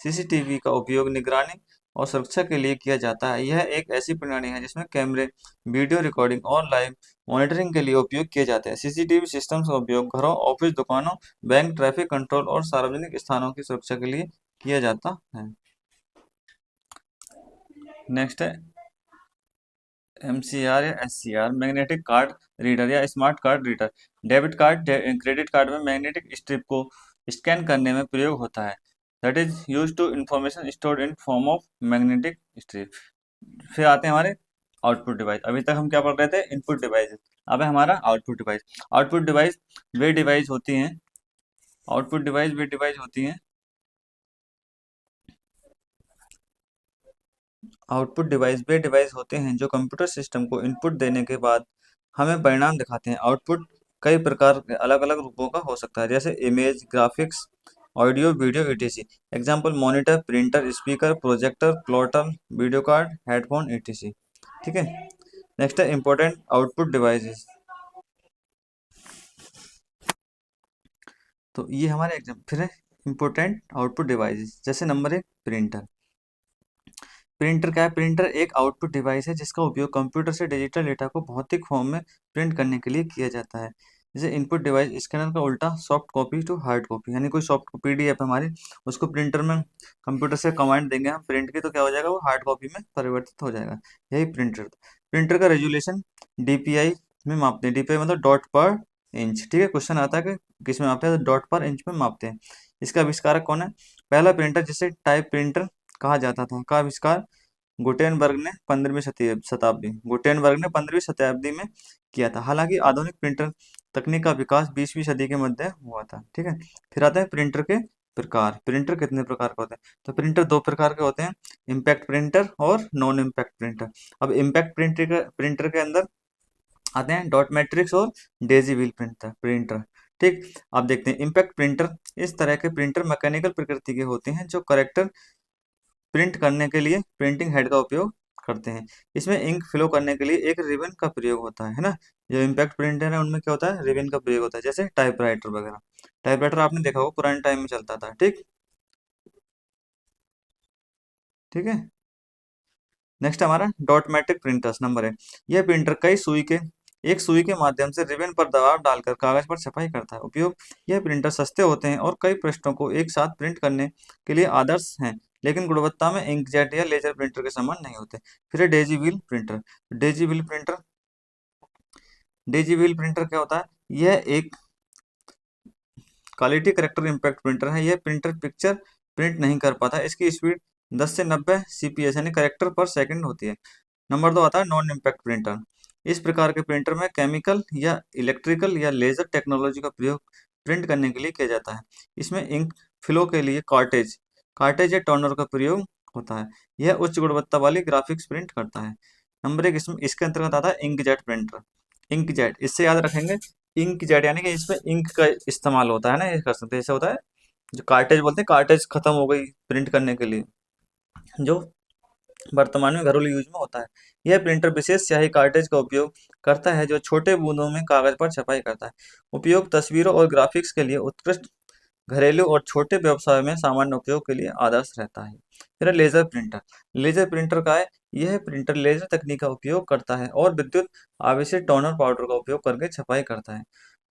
सीसीटीवी का उपयोग निगरानी और सुरक्षा के लिए किया जाता है। यह एक ऐसी प्रणाली है जिसमें कैमरे, वीडियो रिकॉर्डिंग और लाइव मॉनिटरिंग के लिए उपयोग किए जाते हैं। सीसीटीवी सिस्टम्स का उपयोग घरों, ऑफिस, दुकानों, बैंक, ट्रैफिक कंट्रोल और सार्वजनिक स्थानों की सुरक्षा के लिए किया जाता है। नेक्स्ट है एमसीआर या एससीआर, मैग्नेटिक कार्ड रीडर या smart card reader. Debit card, credit card में मैग्नेटिक स्ट्रिप को स्कैन करने में प्रयोग होता है। That is use to information stored in form of magnetic strip. फिर आते हैं हमारे आउटपुट डिवाइस। अभी तक हम क्या पढ़ रहे थे? Input device. अब है हमारा आउटपुट डिवाइस। आउटपुट डिवाइस वे डिवाइस होती हैं आउटपुट डिवाइस वे डिवाइस होती हैं आउटपुट डिवाइस वे डिवाइस होते हैं जो कंप्यूटर सिस्टम को इनपुट देने के बाद हमें परिणाम दिखाते हैं। आउटपुट कई प्रकार के अलग अलग रूपों का हो सकता है, जैसे image, graphics, audio, video, etc। Example monitor, printer, speaker, projector, plotter, video card, headphone, etc। ठीक है। नेक्स्ट है इंपॉर्टेंट आउटपुट डिवाइसेस। तो ये हमारे एग्जाम फिर है इंपॉर्टेंट आउटपुट डिवाइसेस। जैसे नंबर 1 प्रिंटर। प्रिंटर क्या है? प्रिंटर एक आउटपुट डिवाइस है जिसका उपयोग कंप्यूटर से डिजिटल डेटा को भौतिक फॉर्म में प्रिंट करने के लिए किया जाता है। जैसे इनपुट डिवाइस स्कैनर का उल्टा, soft copy to hard copy, यानी कोई सॉफ्ट पीडीएफ हमारी, उसको प्रिंटर में कंप्यूटर से कमांड देंगे हम प्रिंट की, तो क्या हो जाएगा? वो हार्ड कॉपी में परिवर्तित हो जाएगा। यही प्रिंटर। प्रिंटर का रेजुलेशन डीपीआई में मापते हैं। डीपीआई मतलब डॉट पर इंच। ठीक है, क्वेश्चन आता है कि किस में मापते हैं, तो डॉट पर इंच में मापते हैं। इसका आविष्कारक कौन है? पहला प्रिंटर जिसे टाइप प्रिंटर कहा जाता था का आविष्कार गुटेनबर्ग ने 15वीं शताब्दी में किया था। हालांकि आधुनिक प्रिंटर तकनीक का विकास 20वीं सदी के मध्य हुआ था। ठीक है। फिर आता है प्रिंटर के प्रकार। प्रिंटर कितने प्रकार के होते हैं? तो प्रिंटर दो प्रकार के होते हैं, इम्पैक्ट प्रिंटर और नॉन इम्पैक्ट प्रिंटर। अब इम्पैक्ट प्रिंटर के अंदर आते हैं डॉट मैट्रिक्स और डेजी व्हील प्रिंटर। ठीक। अब देखते हैं इम्पैक्ट प्रिंटर। इस तरह के प्रिंटर मैकेनिकल प्रकृति के होते हैं जो करेक्टर प्रिंट करने के लिए प्रिंटिंग हेड का उपयोग करते हैं। इसमें इंक फ्लो करने के लिए एक रिबन का प्रयोग होता है ना। जो इम्पैक्ट प्रिंटर है उनमें क्या होता है? रिबन का प्रयोग होता है, जैसे टाइपराइटर वगैरह। टाइपराइटर आपने देखा होगा, पुराने टाइम में चलता था। ठीक। ठीक है। नेक्स्ट हमारा डॉटमेटिक प्रिंटर्स नंबर है। यह प्रिंटर एक सुई के माध्यम से रिबन पर दबाव डालकर कागज पर छपाई करता है। उपयोग, यह प्रिंटर सस्ते होते हैं और कई पृष्ठों को एक साथ प्रिंट करने के लिए आदर्श हैं, लेकिन गुणवत्ता में इंकजेट या लेजर प्रिंटर के समान नहीं होते। फिर है Daisy wheel printer. Daisy wheel printer Daisy wheel printer क्या होता है? यह एक क्वालिटी करेक्टर इम्पैक्ट प्रिंटर है। यह प्रिंटर पिक्चर प्रिंट नहीं कर पाता। इसकी स्पीड 10 से 90 सीपीएस यानी करेक्टर पर सेकंड होती है। नंबर 2 आता है नॉन इम्पैक्ट प्रिंटर। इस प्रकार के प्रिंटर में केमिकल या इलेक्ट्रिकल या लेजर टेक्नोलॉजी का प्रयोग प्रिंट करने के लिए किया जाता है। इसमें इंक फ्लो के लिए कार्टेज या टोनर का प्रयोग होता है। यह उच्च गुणवत्ता वाली ग्राफिक्स प्रिंट करता है। नंबर 1 इसमें इसके अंतर्गत आता है इंकजेट प्रिंटर। इंकजेट इससे याद रखेंगे, इंकजेट यानी कि इसमें इंक का इस्तेमाल होता है ना, ये कर सकते हैं। ऐसे होता है जो कार्टेज बोलते हैं, कार्टेज खत्म हो गई प्रिंट करने के लिए, जो वर्तमान में घरेलू यूज में होता है। यह प्रिंटर विशेष स्याही कार्टेज का उपयोग करता है जो छोटे बूंदों में कागज पर छपाई करता है। उपयोग तस्वीरों और ग्राफिक्स के लिए उत्कृष्ट, घरेलू और छोटे व्यवसाय में सामान्य उपयोग के लिए आदर्श रहता है। फिर लेजर प्रिंटर। लेजर प्रिंटर का है, यह प्रिंटर लेजर तकनीक का उपयोग करता है और विद्युत आवेशित टोनर पाउडर का उपयोग करके छपाई करता है।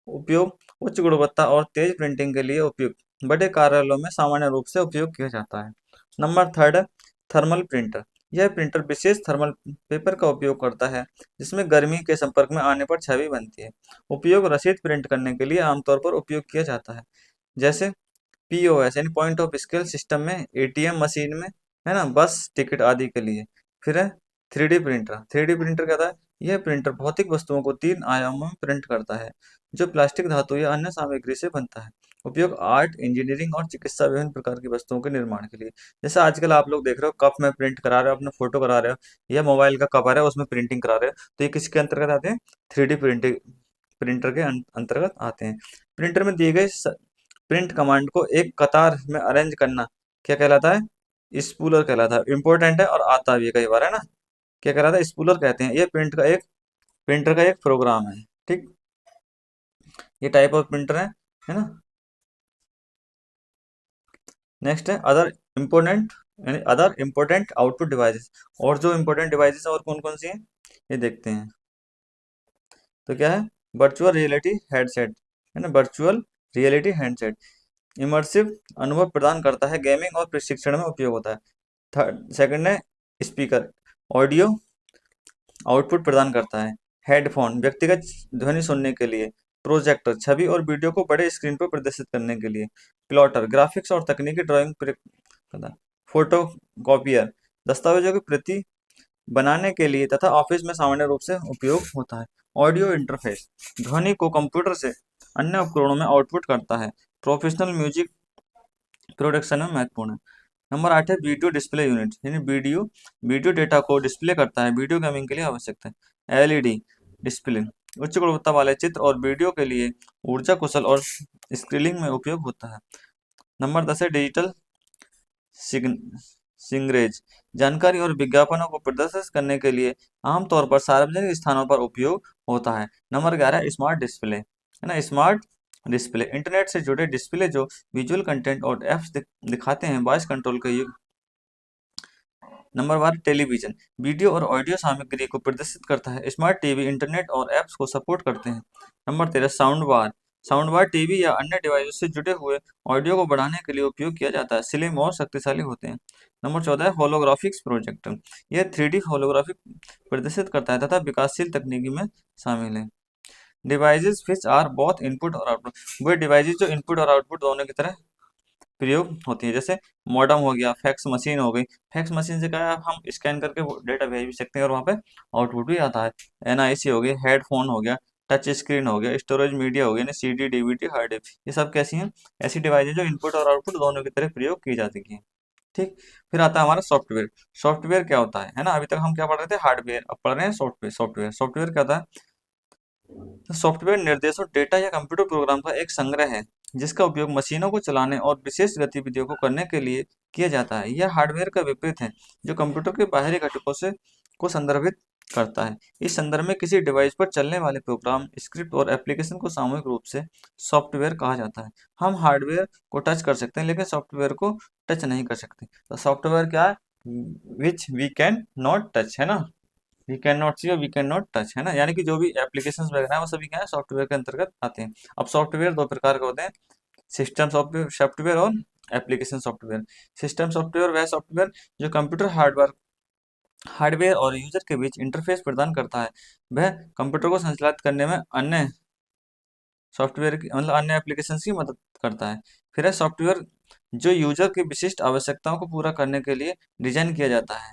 उपयोग, उच्च गुणवत्ता और तेज प्रिंटिंग के लिए उपयुक्त, बड़े कार्यालयों में सामान्य रूप से उपयोग किया जाता है। Number 3 thermal printer. यह प्रिंटर विशेष थर्मल पेपर का उपयोग करता है जिसमें गर्मी के संपर्क में आने पर छवि बनती है। उपयोग रसीद प्रिंट करने के लिए आमतौर पर उपयोग किया जाता है। जैसे POS यानी पॉइंट ऑफ स्केल सिस्टम में, ATM मशीन में, है ना, बस टिकट आदि के लिए। फिर है 3D प्रिंटर। 3D प्रिंटर क्या था? यह प्रिंटर भौतिक वस्तुओं को 3 आयामों में प्रिंट करता है, जो प्लास्टिक, धातु या अन्य सामग्री से बनता है। उपयोग आर्ट, इंजीनियरिंग और चिकित्सा, विभिन्न प्रकार की वस्तुओं के निर्माण के लिए। जैसे आजकल आप लोग देख रहे हो कप में प्रिंट करा रहे हो, अपने फोटो करा रहे हो, या मोबाइल का कवर है उसमें प्रिंटिंग करा रहे हो, तो ये किसके अंतर्गत आते हैं? 3D प्रिंटिंग प्रिंटर के अंतर्गत आते हैं। प्रिंटर में दिए गए प्रिंट कमांड को एक कतार में अरेंज करना क्या कहलाता है? स्पूलर कहलाता है। इंपॉर्टेंट है और आता भी है कई बार, है ना। क्या कहलाता है? स्पूलर कहते हैं। ये प्रिंटर का एक प्रोग्राम है। ठीक, ये टाइप ऑफ प्रिंटर है ना। नेक्स्ट है अदर इम्पोर्टेंट, यानी अदर इम्पोर्टेंट आउटपुट डिवाइसेस। और जो इम्पोर्टेंट डिवाइसेस और कौन कौन सी हैं ये देखते हैं। तो क्या है? वर्चुअल रियलिटी हेडसेट, है ना, वर्चुअल रियलिटी हेडसेट इमर्सिव अनुभव प्रदान करता है, गेमिंग और प्रशिक्षण में उपयोग होता है। थर्ड सेकंड है स्पीकर, ऑडियो आउटपुट प्रदान करता है। हेडफोन व्यक्तिगत ध्वनि सुनने के लिए। प्रोजेक्टर छवि और वीडियो को बड़े स्क्रीन पर प्रदर्शित करने के लिए। प्लॉटर ग्राफिक्स और तकनीकी ड्राइंग करता है। फोटो कॉपियर दस्तावेजों की प्रति बनाने के लिए तथा ऑफिस में सामान्य रूप से उपयोग होता है। ऑडियो इंटरफेस ध्वनि को कंप्यूटर से अन्य उपकरणों में आउटपुट करता है। प्रोफेशनल म्यूजिक प्रोडक्शन में महत्वपूर्ण है। नंबर 8 है वीडियो डिस्प्ले यूनिट, यानी वीडियो डेटा को डिस्प्ले करता है, वीडियो गेमिंग के लिए आवश्यक है। LED डिस्प्ले उच्च गुणवत्ता वाले चित्र और वीडियो के लिए ऊर्जा कुशल और स्क्रीनिंग में उपयोग होता है। नंबर 10 है डिजिटल सिंगरेज जानकारी और विज्ञापनों को प्रदर्शित करने के लिए आमतौर पर सार्वजनिक स्थानों पर उपयोग होता है। नंबर 11 स्मार्ट डिस्प्ले, है ना, स्मार्ट डिस्प्ले इंटरनेट से जुड़े डिस्प्ले जो विजुअल कंटेंट और एप्स दिखाते हैं, वॉइस कंट्रोल के युग। नंबर 12 टेलीविजन वीडियो और ऑडियो सामग्री को प्रदर्शित करता है। स्मार्ट टीवी इंटरनेट और एप्स को सपोर्ट करते हैं। नंबर 13 साउंड बार टीवी या अन्य डिवाइस से जुड़े हुए ऑडियो को बढ़ाने के लिए उपयोग किया जाता है, स्लिम और शक्तिशाली होते हैं। नंबर 14 होलोग्राफिक्स प्रोजेक्टर, यह 3D होलोग्राफिक प्रदर्शित करता है तथा विकासशील तकनीकी में शामिल है। Devices which are both input और आउटपुट, वे डिवाइसेस जो इनपुट और आउटपुट दोनों की तरह प्रयोग होती है। जैसे मॉडम हो गया, फैक्स मशीन हो गई। फैक्स मशीन से क्या है, हम स्कैन करके डेटा भेज भी सकते हैं और वहाँ पे आउटपुट भी आता है। NIC हो गई, हेडफोन हो गया, टच स्क्रीन हो गया, स्टोरेज मीडिया हो गया, यानी CD DVD हार्ड डिस्क, ये सब कैसी हैं? ऐसी डिवाइस है जो इनपुट और आउटपुट दोनों की तरह प्रयोग की जा सकी है। ठीक, फिर आता है हमारा सॉफ्टवेयर। सॉफ्टवेयर क्या होता है ना। अभी तक हम क्या पढ़ रहे थे? हार्डवेयर। अब पढ़ रहे हैं सॉफ्टवेयर। सॉफ्टवेयर क्या होता है? तो सॉफ्टवेयर निर्देशों, डेटा या कंप्यूटर प्रोग्राम का एक संग्रह है जिसका उपयोग मशीनों को चलाने और विशेष गतिविधियों को करने के लिए किया जाता है। यह हार्डवेयर का विपरीत है जो कंप्यूटर के बाहरी घटकों से को संदर्भित करता है। इस संदर्भ में किसी डिवाइस पर चलने वाले प्रोग्राम, स्क्रिप्ट और एप्लीकेशन को सामूहिक रूप से सॉफ्टवेयर कहा जाता है। हम हार्डवेयर को टच कर सकते हैं लेकिन सॉफ्टवेयर को टच नहीं कर सकते। तो सॉफ्टवेयर क्या है? Which we can not touch, है ना। वी कैन नॉट सी और वी कैन नॉट टच, है ना, यानी कि जो भी एप्लीकेशंस वगैरह है वो सभी क्या है? सॉफ्टवेयर के अंतर्गत आते हैं। अब सॉफ्टवेयर दो प्रकार के होते हैं, सिस्टम सॉफ्टवेयर और एप्लीकेशन सॉफ्टवेयर। सिस्टम सॉफ्टवेयर वह सॉफ्टवेयर जो कंप्यूटर हार्डवेयर और यूजर के बीच इंटरफेस प्रदान करता है। वह कंप्यूटर को संचालित करने में अन्य सॉफ्टवेयर की, मतलब अन्य एप्लीकेशंस की मदद करता है। फिर है सॉफ्टवेयर जो यूजर की विशिष्ट आवश्यकताओं को पूरा करने के लिए डिजाइन किया जाता है।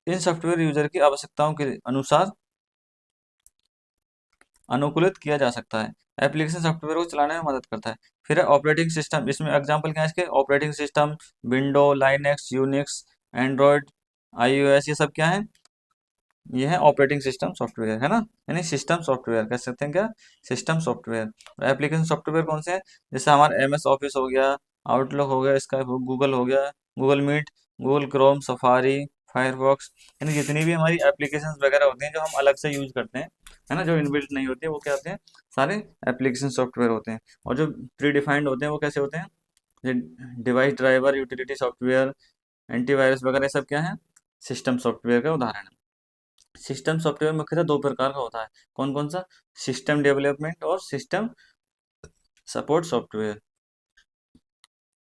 इन सॉफ्टवेयर यूजर की आवश्यकताओं के अनुसार अनुकूलित किया जा सकता है। एप्लीकेशन सॉफ्टवेयर को चलाने में मदद करता है। फिर है ऑपरेटिंग सिस्टम। इसमें एग्जांपल क्या है इसके? Operating system window, Linux, Unix, Android, iOS, ये सब क्या है? ये है ऑपरेटिंग सिस्टम सॉफ्टवेयर, है ना, यानी सिस्टम सॉफ्टवेयर कह सकते हैं। क्या? System software. एप्लीकेशन सॉफ्टवेयर कौन से हैं? जैसे हमारा MS ऑफिस हो गया, आउटलुक हो गया, स्काइप, गूगल हो गया, Google Meet, Google Chrome, Safari, Firefox, यानी जितनी भी हमारी एप्लीकेशंस वगैरह होती हैं जो हम अलग से यूज करते हैं, है ना, जो इनबिल्ट नहीं होती है, वो क्या होते हैं? सारे एप्लीकेशन सॉफ्टवेयर होते हैं। और जो प्री डिफाइंड होते हैं वो कैसे होते हैं? Device driver, utility software, antivirus वगैरह, सब क्या है? सिस्टम सॉफ्टवेयर का उदाहरण है। सिस्टम सॉफ्टवेयर मुख्यतः दो प्रकार का होता है। कौन कौन सा? सिस्टम डेवलपमेंट और सिस्टम सपोर्ट सॉफ्टवेयर।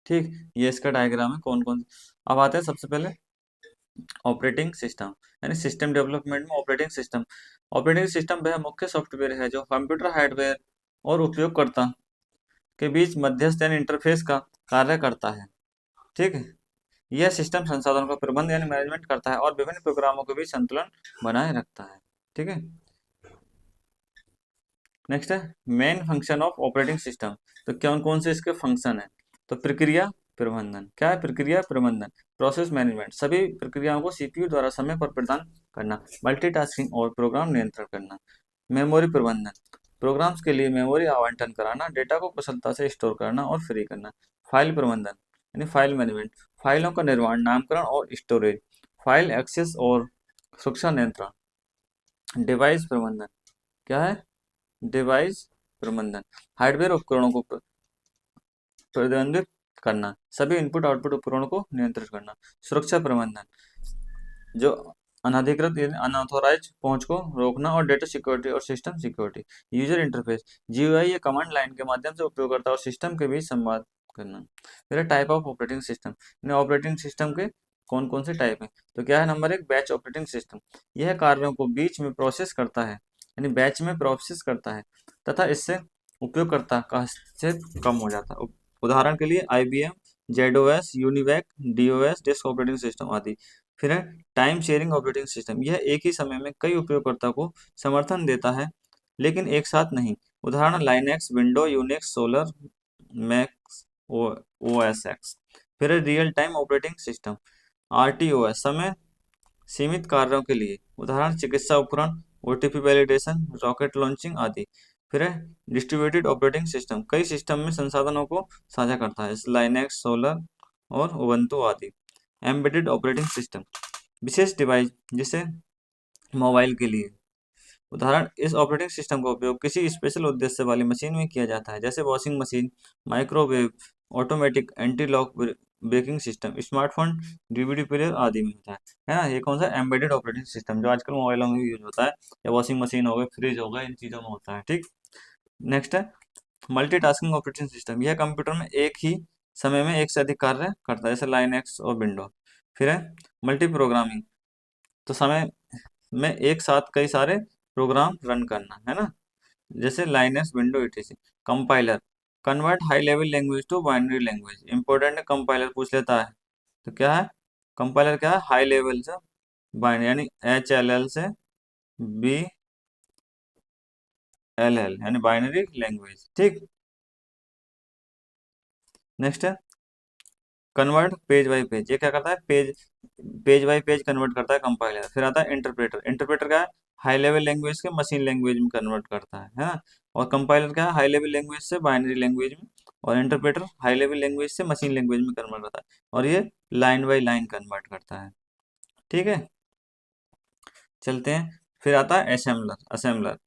ठीक, ये इसका डायग्राम है कौन कौन। अब आते हैं सबसे पहले ऑपरेटिंग सिस्टम, यानी सिस्टम डेवलपमेंट में ऑपरेटिंग सिस्टम वह मुख्य सॉफ्टवेयर है जो कंप्यूटर हार्डवेयर और उपयोगकर्ता के बीच मध्यस्थ यानी इंटरफेस का कार्य करता है। ठीक है, यह सिस्टम संसाधनों का प्रबंध यानी मैनेजमेंट करता है और विभिन्न प्रोग्रामों के बीच संतुलन बनाए रखता है। ठीक है, नेक्स्ट है main function of operating system. तो कौन कौन से इसके फंक्शन है? तो प्रक्रिया प्रबंधन। क्या है प्रक्रिया प्रबंधन? प्रोसेस मैनेजमेंट, सभी प्रक्रियाओं को सीपीयू द्वारा समय पर प्रदान करना। मल्टीटास्किंग और प्रोग्राम नियंत्रण करना। मेमोरी प्रबंधन, प्रोग्राम्स के लिए मेमोरी आवंटन कराना, डेटा को कुशलता से स्टोर करना और फ्री करना। फाइल प्रबंधन यानी फाइल मैनेजमेंट, फाइलों का निर्वहन, नामकरण और स्टोरेज। फाइल एक्सेस और सुरक्षा नियंत्रण। डिवाइस प्रबंधन, क्या है? डिवाइस प्रबंधन, हार्डवेयर उपकरणों को प्रतिबंधित करना, सभी इनपुट आउटपुट उपकरणों को नियंत्रित करना। सुरक्षा प्रबंधन, जो अनधिकृत अनऑथोराइज पहुंच को रोकना और डेटा सिक्योरिटी और system security. User interface, GUI या कमांड लाइन के माध्यम से उपयोगकर्ता और सिस्टम के बीच संवाद करना। फिर type of operating system, operating system के कौन कौन से टाइप हैं? तो क्या है? नंबर 1 बैच ऑपरेटिंग सिस्टम, यह कार्यों को बीच में प्रोसेस करता है यानी बैच में प्रोसेस करता है तथा इससे उपयोगकर्ता का हस्तक्षेप कम हो जाता है। उदाहरण के लिए IBM, ZOS, UNIVAC, DOS, disk operating system आदि। फिर है टाइम शेयरिंग ऑपरेटिंग सिस्टम, यह एक ही समय में कई उपयोगकर्ता को समर्थन देता है लेकिन एक साथ नहीं। उदाहरण Linux, window, Unix, solar, max OS X। फिर है real time operating system, RTOS, समय सीमित कार्यों के लिए। उदाहरण चिकित्सा उपकरण, OTP वैलिडेशन, रॉकेट लॉन्चिंग आदि। फिर है डिस्ट्रीब्यूटेड ऑपरेटिंग सिस्टम, कई सिस्टम में संसाधनों को साझा करता है, लाइनक्स, सोलर और उबंटू आदि। एम्बेडेड ऑपरेटिंग सिस्टम, विशेष डिवाइस जिसे मोबाइल के लिए। उदाहरण इस ऑपरेटिंग सिस्टम का उपयोग किसी स्पेशल उद्देश्य वाली मशीन में किया जाता है जैसे washing machine, microwave, automatic anti lock braking system, smartphone, DVD player आदि में होता है ना। ये कौन सा? एम्बेडेड ऑपरेटिंग सिस्टम, जो आजकल मोबाइलों में भी यूज होता है, या वॉशिंग मशीन हो गए, फ्रिज हो गए, इन चीज़ों में होता है। ठीक, नेक्स्ट है मल्टीटास्किंग ऑपरेटिंग सिस्टम, यह कंप्यूटर में एक ही समय में एक से अधिक कार्य करता है जैसे लाइनक्स और विंडो। फिर है मल्टी प्रोग्रामिंग, तो समय में एक साथ कई सारे प्रोग्राम रन करना है ना, जैसे Linux, window etc। Compiler, convert high level language to binary language, important है, कंपाइलर पूछ लेता है। तो क्या है कंपाइलर? क्या है? हाई लेवल से बाइनरी यानी HLL से BLL यानी बाइनरी लैंग्वेज। ठीक, नेक्स्ट है कन्वर्ट पेज बाय पेज, ये क्या करता है? पेज बाय पेज कन्वर्ट करता है कंपाइलर। फिर आता है इंटरप्रेटर, इंटरप्रेटर क्या है? हाई लेवल लैंग्वेज के मशीन लैंग्वेज में कन्वर्ट करता है ना। और कंपाइलर क्या है? हाई लेवल लैंग्वेज से बाइनरी लैंग्वेज में, और इंटरप्रेटर हाई लेवल लैंग्वेज से मशीन लैंग्वेज में कन्वर्ट करता है, और ये लाइन बाय लाइन कन्वर्ट करता है। ठीक है, चलते हैं। फिर आता है असेंबलर, असेंबलर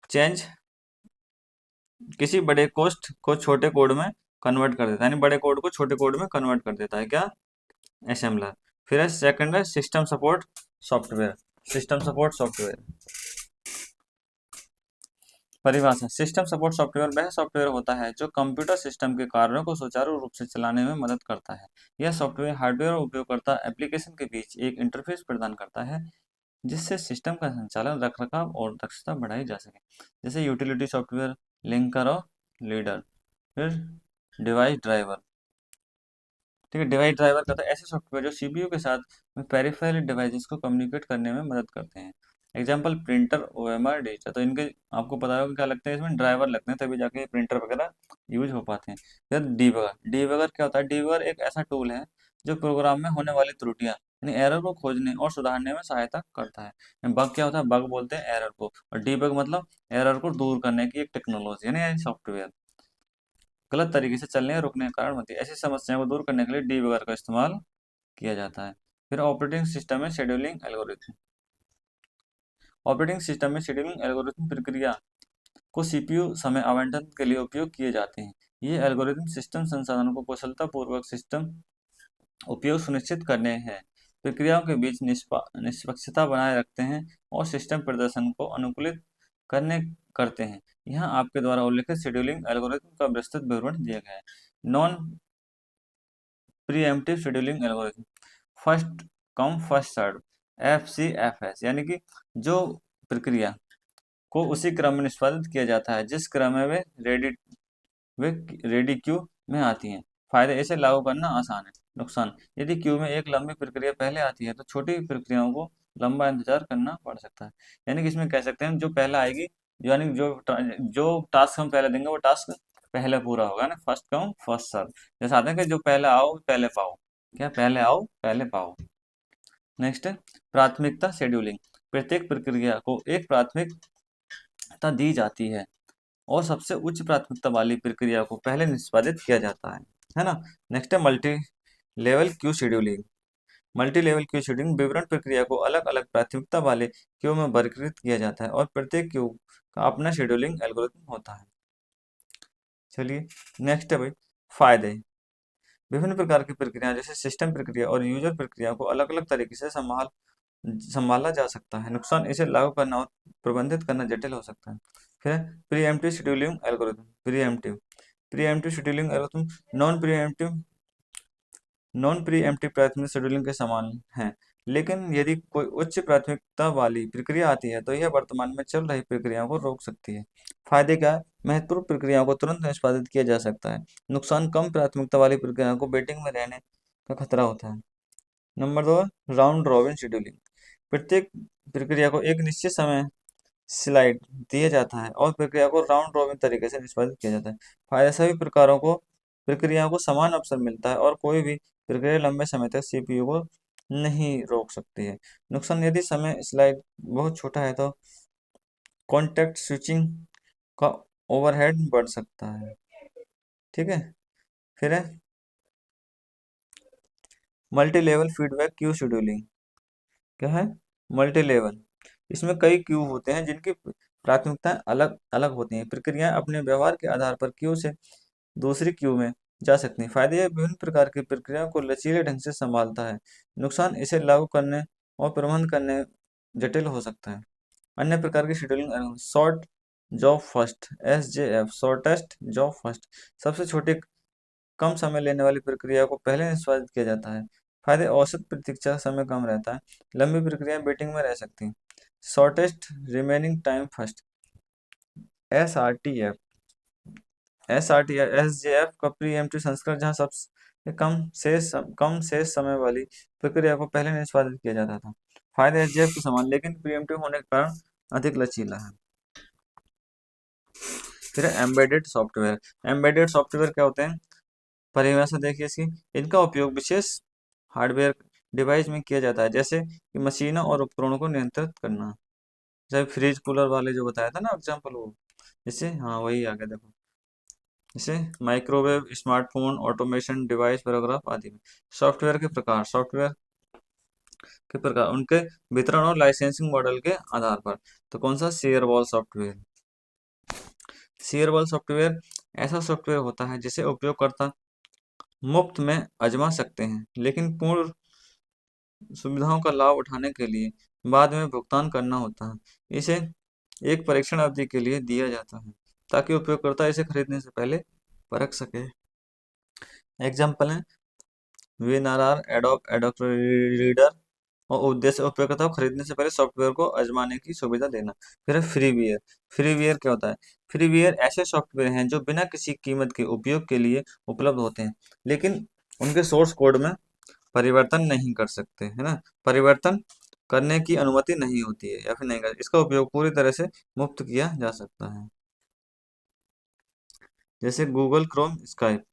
चेंज किसी बड़े कोस्ट को छोटे कोड में कन्वर्ट कर देता है यानी बड़े कोड को छोटे कोड में कन्वर्ट कर देता है, क्या? असेंबलर। फिर है सेकंड है system support software, system support software. परिभाषा, सिस्टम सपोर्ट सॉफ्टवेयर वह सॉफ्टवेयर होता है जो कंप्यूटर सिस्टम के कार्यों को सुचारू रूप से चलाने में मदद करता है। यह सॉफ्टवेयर हार्डवेयर और उपयोगकर्ता एप्लीकेशन के बीच एक इंटरफेस प्रदान करता है जिससे सिस्टम का संचालन, रखरखाव और दक्षता बढ़ाई जा सके, जैसे यूटिलिटी सॉफ्टवेयर, लिंकर और लीडर। फिर डिवाइस ड्राइवर, ठीक है, डिवाइस ड्राइवर कहता है ऐसे सॉफ्टवेयर जो सीपीयू के साथ पेरिफेरल डिवाइसेस को कम्युनिकेट करने में मदद करते हैं। Example printer, OMR, digital. तो इनके आपको पता होगा क्या लगता है? इसमें ड्राइवर लगते हैं तभी जाके प्रिंटर वगैरह यूज हो पाते हैं। फिर डीबगर, डीबगर क्या होता है? डीबगर एक ऐसा टूल है जो प्रोग्राम में होने वाली त्रुटियां यानी एरर को खोजने और सुधारने में सहायता करता है। बग क्या होता है? बग बोलते हैं एरर को, और डीबग मतलब एरर को दूर करने की एक टेक्नोलॉजी यानी सॉफ्टवेयर गलत तरीके से चलने या रुकने के कारण होती है। ऐसी समस्याओं को दूर करने के लिए डीबगर का इस्तेमाल किया जाता है। फिर ऑपरेटिंग सिस्टम में शेड्यूलिंग एल्गोरिथम, ऑपरेटिंग सिस्टम में शेड्यूलिंग एल्गोरिथम प्रक्रिया को सीपीयू समय आवंटन के लिए उपयोग किए जाते हैं। ये एल्गोरिथम सिस्टम संसाधनों को कुशलतापूर्वक सिस्टम उपयोग सुनिश्चित करने हैं, प्रक्रियाओं के बीच निष्पक्षता बनाए रखते हैं और सिस्टम प्रदर्शन को अनुकूलित करने करते हैं। यहाँ आपके द्वारा उल्लिखित शेड्यूलिंग एल्गोरिथम का विस्तृत विवरण दिया गया है। Non preemptive scheduling algorithm, first come first serve, FCFS, यानी कि जो प्रक्रिया को उसी क्रम में निष्पादित किया जाता है जिस क्रम में वे रेडी क्यू में आती हैं। फायदे, इसे लागू करना आसान है। नुकसान, यदि क्यू में एक लंबी प्रक्रिया पहले आती है तो छोटी प्रक्रियाओं को लंबा इंतजार करना पड़ सकता है। यानी कि इसमें कह सकते हैं जो पहले आएगी, यानी जो टास्क हम पहले देंगे वो टास्क पहले पूरा होगा ना, फर्स्ट कम फर्स्ट सर्व। जैसा आता है कि जो पहले आओ पहले पाओ, क्या पहले आओ पहले पाओ। नेक्स्ट है प्राथमिकता शेड्यूलिंग। प्रत्येक प्रक्रिया को एक प्राथमिकता दी जाती है और सबसे उच्च प्राथमिकता वाली प्रक्रिया को पहले निष्पादित किया जाता है ना। नेक्स्ट है multi level queue scheduling. Multi level queue scheduling विवरण प्रक्रिया को अलग अलग प्राथमिकता वाले क्यू में वर्गीकृत किया जाता है और प्रत्येक क्यू का अपना शेड्यूलिंग एल्गोरिथम होता है। चलिए नेक्स्ट है भाई फायदे। विभिन्न प्रकार की प्रक्रिया जैसे सिस्टम प्रक्रिया और यूजर प्रक्रिया को अलग अलग तरीके से संभाला जा सकता है। नुकसान, इसे लागू करना और प्रबंधित करना जटिल हो सकता है। फिर pre-emptive scheduling algorithm. Pre-emptive scheduling algorithm non pre-emptive प्राथमिक शेड्यूलिंग के समान है, लेकिन यदि कोई उच्च प्राथमिकता वाली प्रक्रिया आती है तो यह वर्तमान में चल रही प्रक्रियाओं को रोक सकती है। फायदे क्या है? महत्वपूर्ण प्रक्रियाओं को तुरंत निष्पादित किया जा सकता है। नुकसान, कम प्राथमिकता वाली प्रक्रियाओं को वेटिंग में रहने का खतरा होता है। Number 2, round robin scheduling. प्रत्येक प्रक्रिया को एक निश्चित समय स्लाइड दिया जाता है और प्रक्रिया को राउंड रॉबिन तरीके से निष्पादित किया जाता है। फायदे, सभी प्रक्रियाओं को समान अवसर मिलता है और कोई भी प्रक्रिया लंबे समय तक सीपीयू को नहीं रोक सकती है। नुकसान, यदि समय स्लाइड बहुत छोटा है तो कॉन्टेक्ट स्विचिंग का ओवरहेड बढ़ सकता है। ठीक है, फिर है multi level feedback queue scheduling. क्या है? मल्टी लेवल, इसमें कई क्यू होते हैं जिनकी प्राथमिकताएं अलग अलग होती हैं। प्रक्रियाएं अपने व्यवहार के आधार पर क्यू से दूसरी क्यू में जा सकती हैं। फायदे, यह विभिन्न प्रकार की प्रक्रियाओं को लचीले ढंग से संभालता है। नुकसान, इसे लागू करने और प्रबंधन करने जटिल हो सकता है। अन्य प्रकार की scheduling, short job first SJF, shortest job first, सबसे छोटी कम समय लेने वाली प्रक्रिया को पहले निष्पादित किया जाता है। फायदे, औसत प्रतीक्षा समय कम रहता है, लंबी प्रक्रियाएं वेटिंग में रह सकती हैं। Shortest remaining time first SRTF, SJF का प्रीएम्प्टिव संस्करण, जहां सबसे कम शेष समय वाली प्रक्रिया को पहले निष्पादित किया जाता था। फायदे SJF के समान, लेकिन प्रीएम्प्टिव होने के कारण अधिक लचीला है। फिर एम्बेडेड सॉफ्टवेयर। एम्बेडेड सॉफ्टवेयर क्या होते हैं? परिभाषा देखिए इसकी। इनका उपयोग विशेष हार्डवेयर डिवाइस में किया जाता है, जैसे कि मशीनों और उपकरणों को नियंत्रित करना। जैसे फ्रिज कूलर वाले जो बताया था ना एग्जाम्पल, वो इससे हाँ वही आ गया देखो। जैसे microwave, smartphone, automation device, paragraph आदि में। सॉफ्टवेयर के प्रकार उनके वितरण और लाइसेंसिंग मॉडल के आधार पर। तो कौन सा? शेयरवॉल सॉफ्टवेयर। शेयरवॉल सॉफ्टवेयर ऐसा सॉफ्टवेयर होता है जिसे उपयोगकर्ता मुफ्त में आजमा सकते हैं, लेकिन पूर्ण सुविधाओं का लाभ उठाने के लिए बाद में भुगतान करना होता है। इसे एक परीक्षण अवधि के लिए दिया जाता है ताकि उपयोगकर्ता इसे खरीदने से पहले परख सके। एग्जाम्पल है WinRR, एडोब रीडर, और उद्देश्य उपयोगकर्ता को खरीदने से पहले सॉफ्टवेयर को आजमाने की सुविधा देना। फिर है फ्रीवेयर। फ्रीवेयर क्या होता है? फ्रीवेयर ऐसे सॉफ्टवेयर हैं जो बिना किसी कीमत के उपयोग के लिए उपलब्ध होते हैं, लेकिन उनके सोर्स कोड में परिवर्तन नहीं कर सकते, है ना, परिवर्तन करने की अनुमति नहीं होती है या फिर नहीं कर, इसका उपयोग पूरी तरह से मुफ्त किया जा सकता है, जैसे गूगल क्रोम, स्काइप।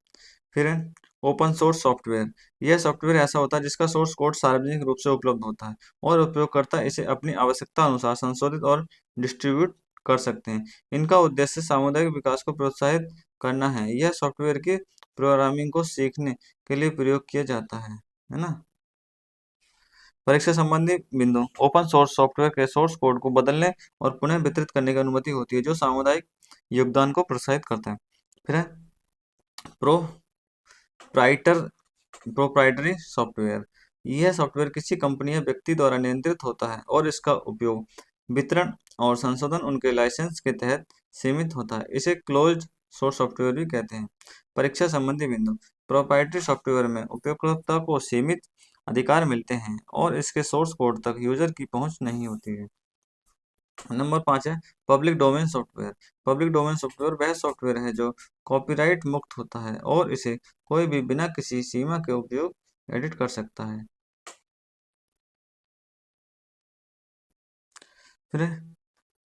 फिर है ओपन सोर्स सॉफ्टवेयर। यह सॉफ्टवेयर ऐसा होता है जिसका सोर्स कोड सार्वजनिक रूप से उपलब्ध होता है और उपयोगकर्ता इसे अपनी आवश्यकता अनुसार संशोधित और डिस्ट्रीब्यूट कर सकते हैं। इनका उद्देश्य सामुदायिक विकास को प्रोत्साहित करना है। यह सॉफ्टवेयर की प्रोग्रामिंग को सीखने के लिए प्रयोग किया जाता है ना। परीक्षा संबंधी बिंदु। ओपन सोर्स सॉफ्टवेयर के सोर्स कोड को बदलने और पुनः वितरित करने की अनुमति होती है, जो सामुदायिक योगदान को प्रोत्साहित करता है। फिर है प्रोप्राइटर प्रोप्राइटरी सॉफ्टवेयर। यह सॉफ्टवेयर किसी कंपनी या व्यक्ति द्वारा नियंत्रित होता है और इसका उपयोग, वितरण और संशोधन उनके लाइसेंस के तहत सीमित होता है। इसे क्लोज्ड सोर्स सॉफ्टवेयर भी कहते हैं। परीक्षा संबंधी बिंदु। प्रोप्राइटरी सॉफ्टवेयर में उपयोगकर्ता को सीमित अधिकार मिलते हैं और इसके सोर्स कोड तक यूजर की पहुंच नहीं होती है। नंबर 5 है public domain software. Public domain software वह सॉफ्टवेयर है जो कॉपीराइट मुक्त होता है और इसे कोई भी बिना किसी सीमा के उपयोग एडिट कर सकता है। फिर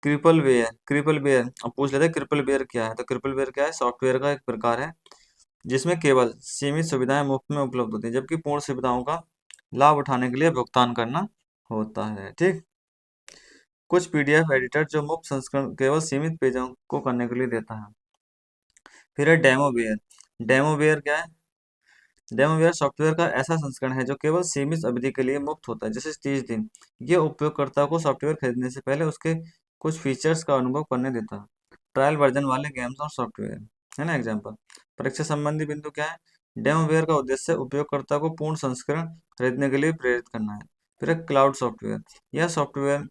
क्रिपल वेयर अब पूछ लेते हैं क्रिपल वेयर क्या है। तो क्रिपल वेयर क्या है, सॉफ्टवेयर का एक प्रकार है जिसमें केवल सीमित सुविधाएं मुफ्त में उपलब्ध होती हैं, जबकि पूर्ण सुविधाओं का लाभ उठाने के लिए भुगतान करना होता है। ठीक। कुछ पीडीएफ एडिटर जो मुफ्त संस्करण केवल सीमित पेजों को करने के लिए देता है। फिर है डेमोवेयर। डेमोवेयर क्या है, डेमोवेयर सॉफ्टवेयर का ऐसा संस्करण है जो केवल सीमित अवधि के लिए मुफ्त होता है, जैसे 30 दिन। ये उपयोगकर्ता को सॉफ्टवेयर खरीदने से पहले उसके कुछ फीचर्स का अनुभव करने देता है। ट्रायल वर्जन वाले गेम्स और सॉफ्टवेयर, है ना एग्जाम्पल। परीक्षा संबंधी बिंदु क्या है, डेमोवेयर का उद्देश्य उपयोगकर्ता को पूर्ण संस्करण खरीदने के लिए प्रेरित करना है। फिर क्लाउड सॉफ्टवेयर, यह सॉफ्टवेयर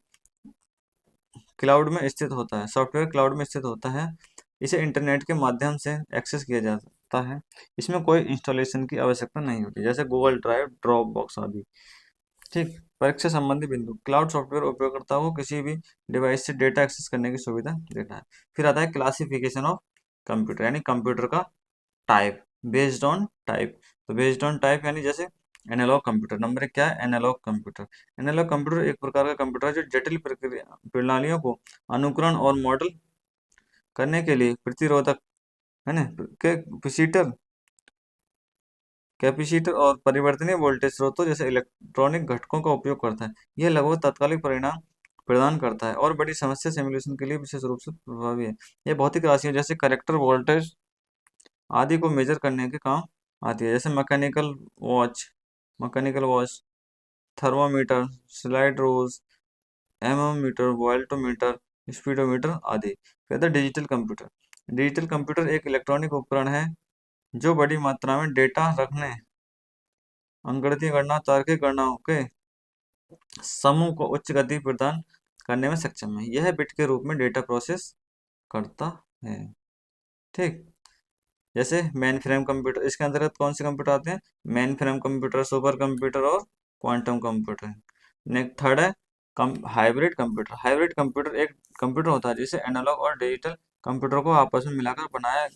क्लाउड में स्थित होता है, सॉफ्टवेयर क्लाउड में स्थित होता है। इसे इंटरनेट के माध्यम से एक्सेस किया जाता है। इसमें कोई इंस्टॉलेशन की आवश्यकता नहीं होती, जैसे गूगल ड्राइव, ड्रॉप बॉक्स आदि। ठीक। परीक्षा संबंधी बिंदु, क्लाउड सॉफ्टवेयर उपयोगकर्ता को किसी भी डिवाइस से डेटा एक्सेस करने की सुविधा देता है। फिर आता है क्लासिफिकेशन ऑफ कंप्यूटर, यानी कंप्यूटर का टाइप बेस्ड ऑन टाइप। तो बेस्ड ऑन टाइप यानी जैसे एनालॉग कंप्यूटर। नंबर एक क्या है, एनालॉग कंप्यूटर। एनालॉग कंप्यूटर एक प्रकार का कंप्यूटर है जो जटिल प्रक्रिया प्रणालियों को अनुकरण और मॉडल करने के लिए प्रतिरोधक, है ना, कैपेसिटर कैपेसिटर और परिवर्तनीय वोल्टेज स्रोतों जैसे इलेक्ट्रॉनिक घटकों का उपयोग करता है। यह लगभग तात्कालिक परिणाम प्रदान करता है और बड़ी समस्या सिमुलेशन के लिए विशेष रूप से प्रभावी है। यह भौतिक राशियों जैसे करेक्टर, वोल्टेज आदि को मेजर करने के काम आती है, जैसे mechanical watch, thermometer, slide rules, anemometer, voltmeter, speedometer आदि। कहते हैं डिजिटल कंप्यूटर। डिजिटल कंप्यूटर एक इलेक्ट्रॉनिक उपकरण है जो बड़ी मात्रा में डेटा रखने, अंकगणितीय गणना, तार्किक गणनाओं के समूह को उच्च गति प्रदान करने में सक्षम है। यह बिट के रूप में डेटा प्रोसेस करता है। ठीक। जैसे मेन फ्रेम कंप्यूटर, इसके अंतर्गत कौन से कंप्यूटर आते हैं, main frame computer, super computer और क्वांटम कंप्यूटर। नेक्स्ट थर्ड है हाइब्रिड कंप्यूटर। हाइब्रिड कंप्यूटर एक कंप्यूटर होता है जिसे एनालॉग और डिजिटल कंप्यूटर को आपस में मिलाकर बनाया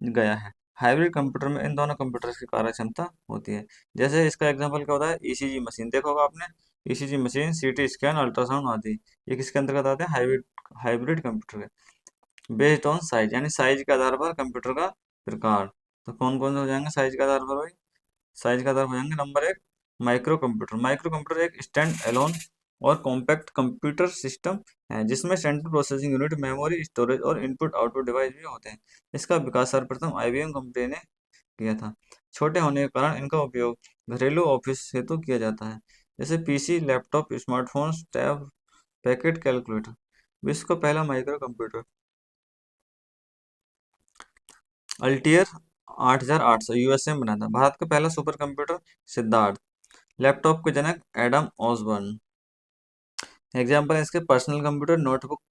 गया है। हाइब्रिड कंप्यूटर में इन दोनों कंप्यूटर्स की कार्य क्षमता होती है। जैसे इसका एग्जांपल क्या होता है, ईसीजी मशीन देखा होगा आपने, ECG machine, CT scan, ultrasound आदि, ये किसके अंतर्गत आते हैं, हाइब्रिड हाइब्रिड कंप्यूटर है। बेस्ड ऑन साइज, यानी साइज के आधार पर कंप्यूटर का प्रकार। तो कौन कौन से हो जाएंगे साइज के आधार पर भाई, साइज के आधार पर हो जाएंगे। नंबर एक, माइक्रो कंप्यूटर। माइक्रो कंप्यूटर एक स्टैंड एलोन और कॉम्पैक्ट कंप्यूटर सिस्टम है जिसमें central processing unit, memory, storage और इनपुट आउटपुट डिवाइस भी होते हैं। इसका विकास सर्वप्रथम आईबीएम कंपनी ने किया था। छोटे होने के कारण इनका उपयोग घरेलू ऑफिस हेतु किया जाता है, जैसे PC, laptop, smartphone, tab, packet calculator. विश्व का पहला माइक्रो कंप्यूटर अल्टीयर 8800 यूएसए में बना था। भारत का पहला सुपर कंप्यूटर सिद्धार्थ। लैपटॉप के जनक एडम ऑसबर्न। एग्जाम्पल है इसके personal computer, notebook,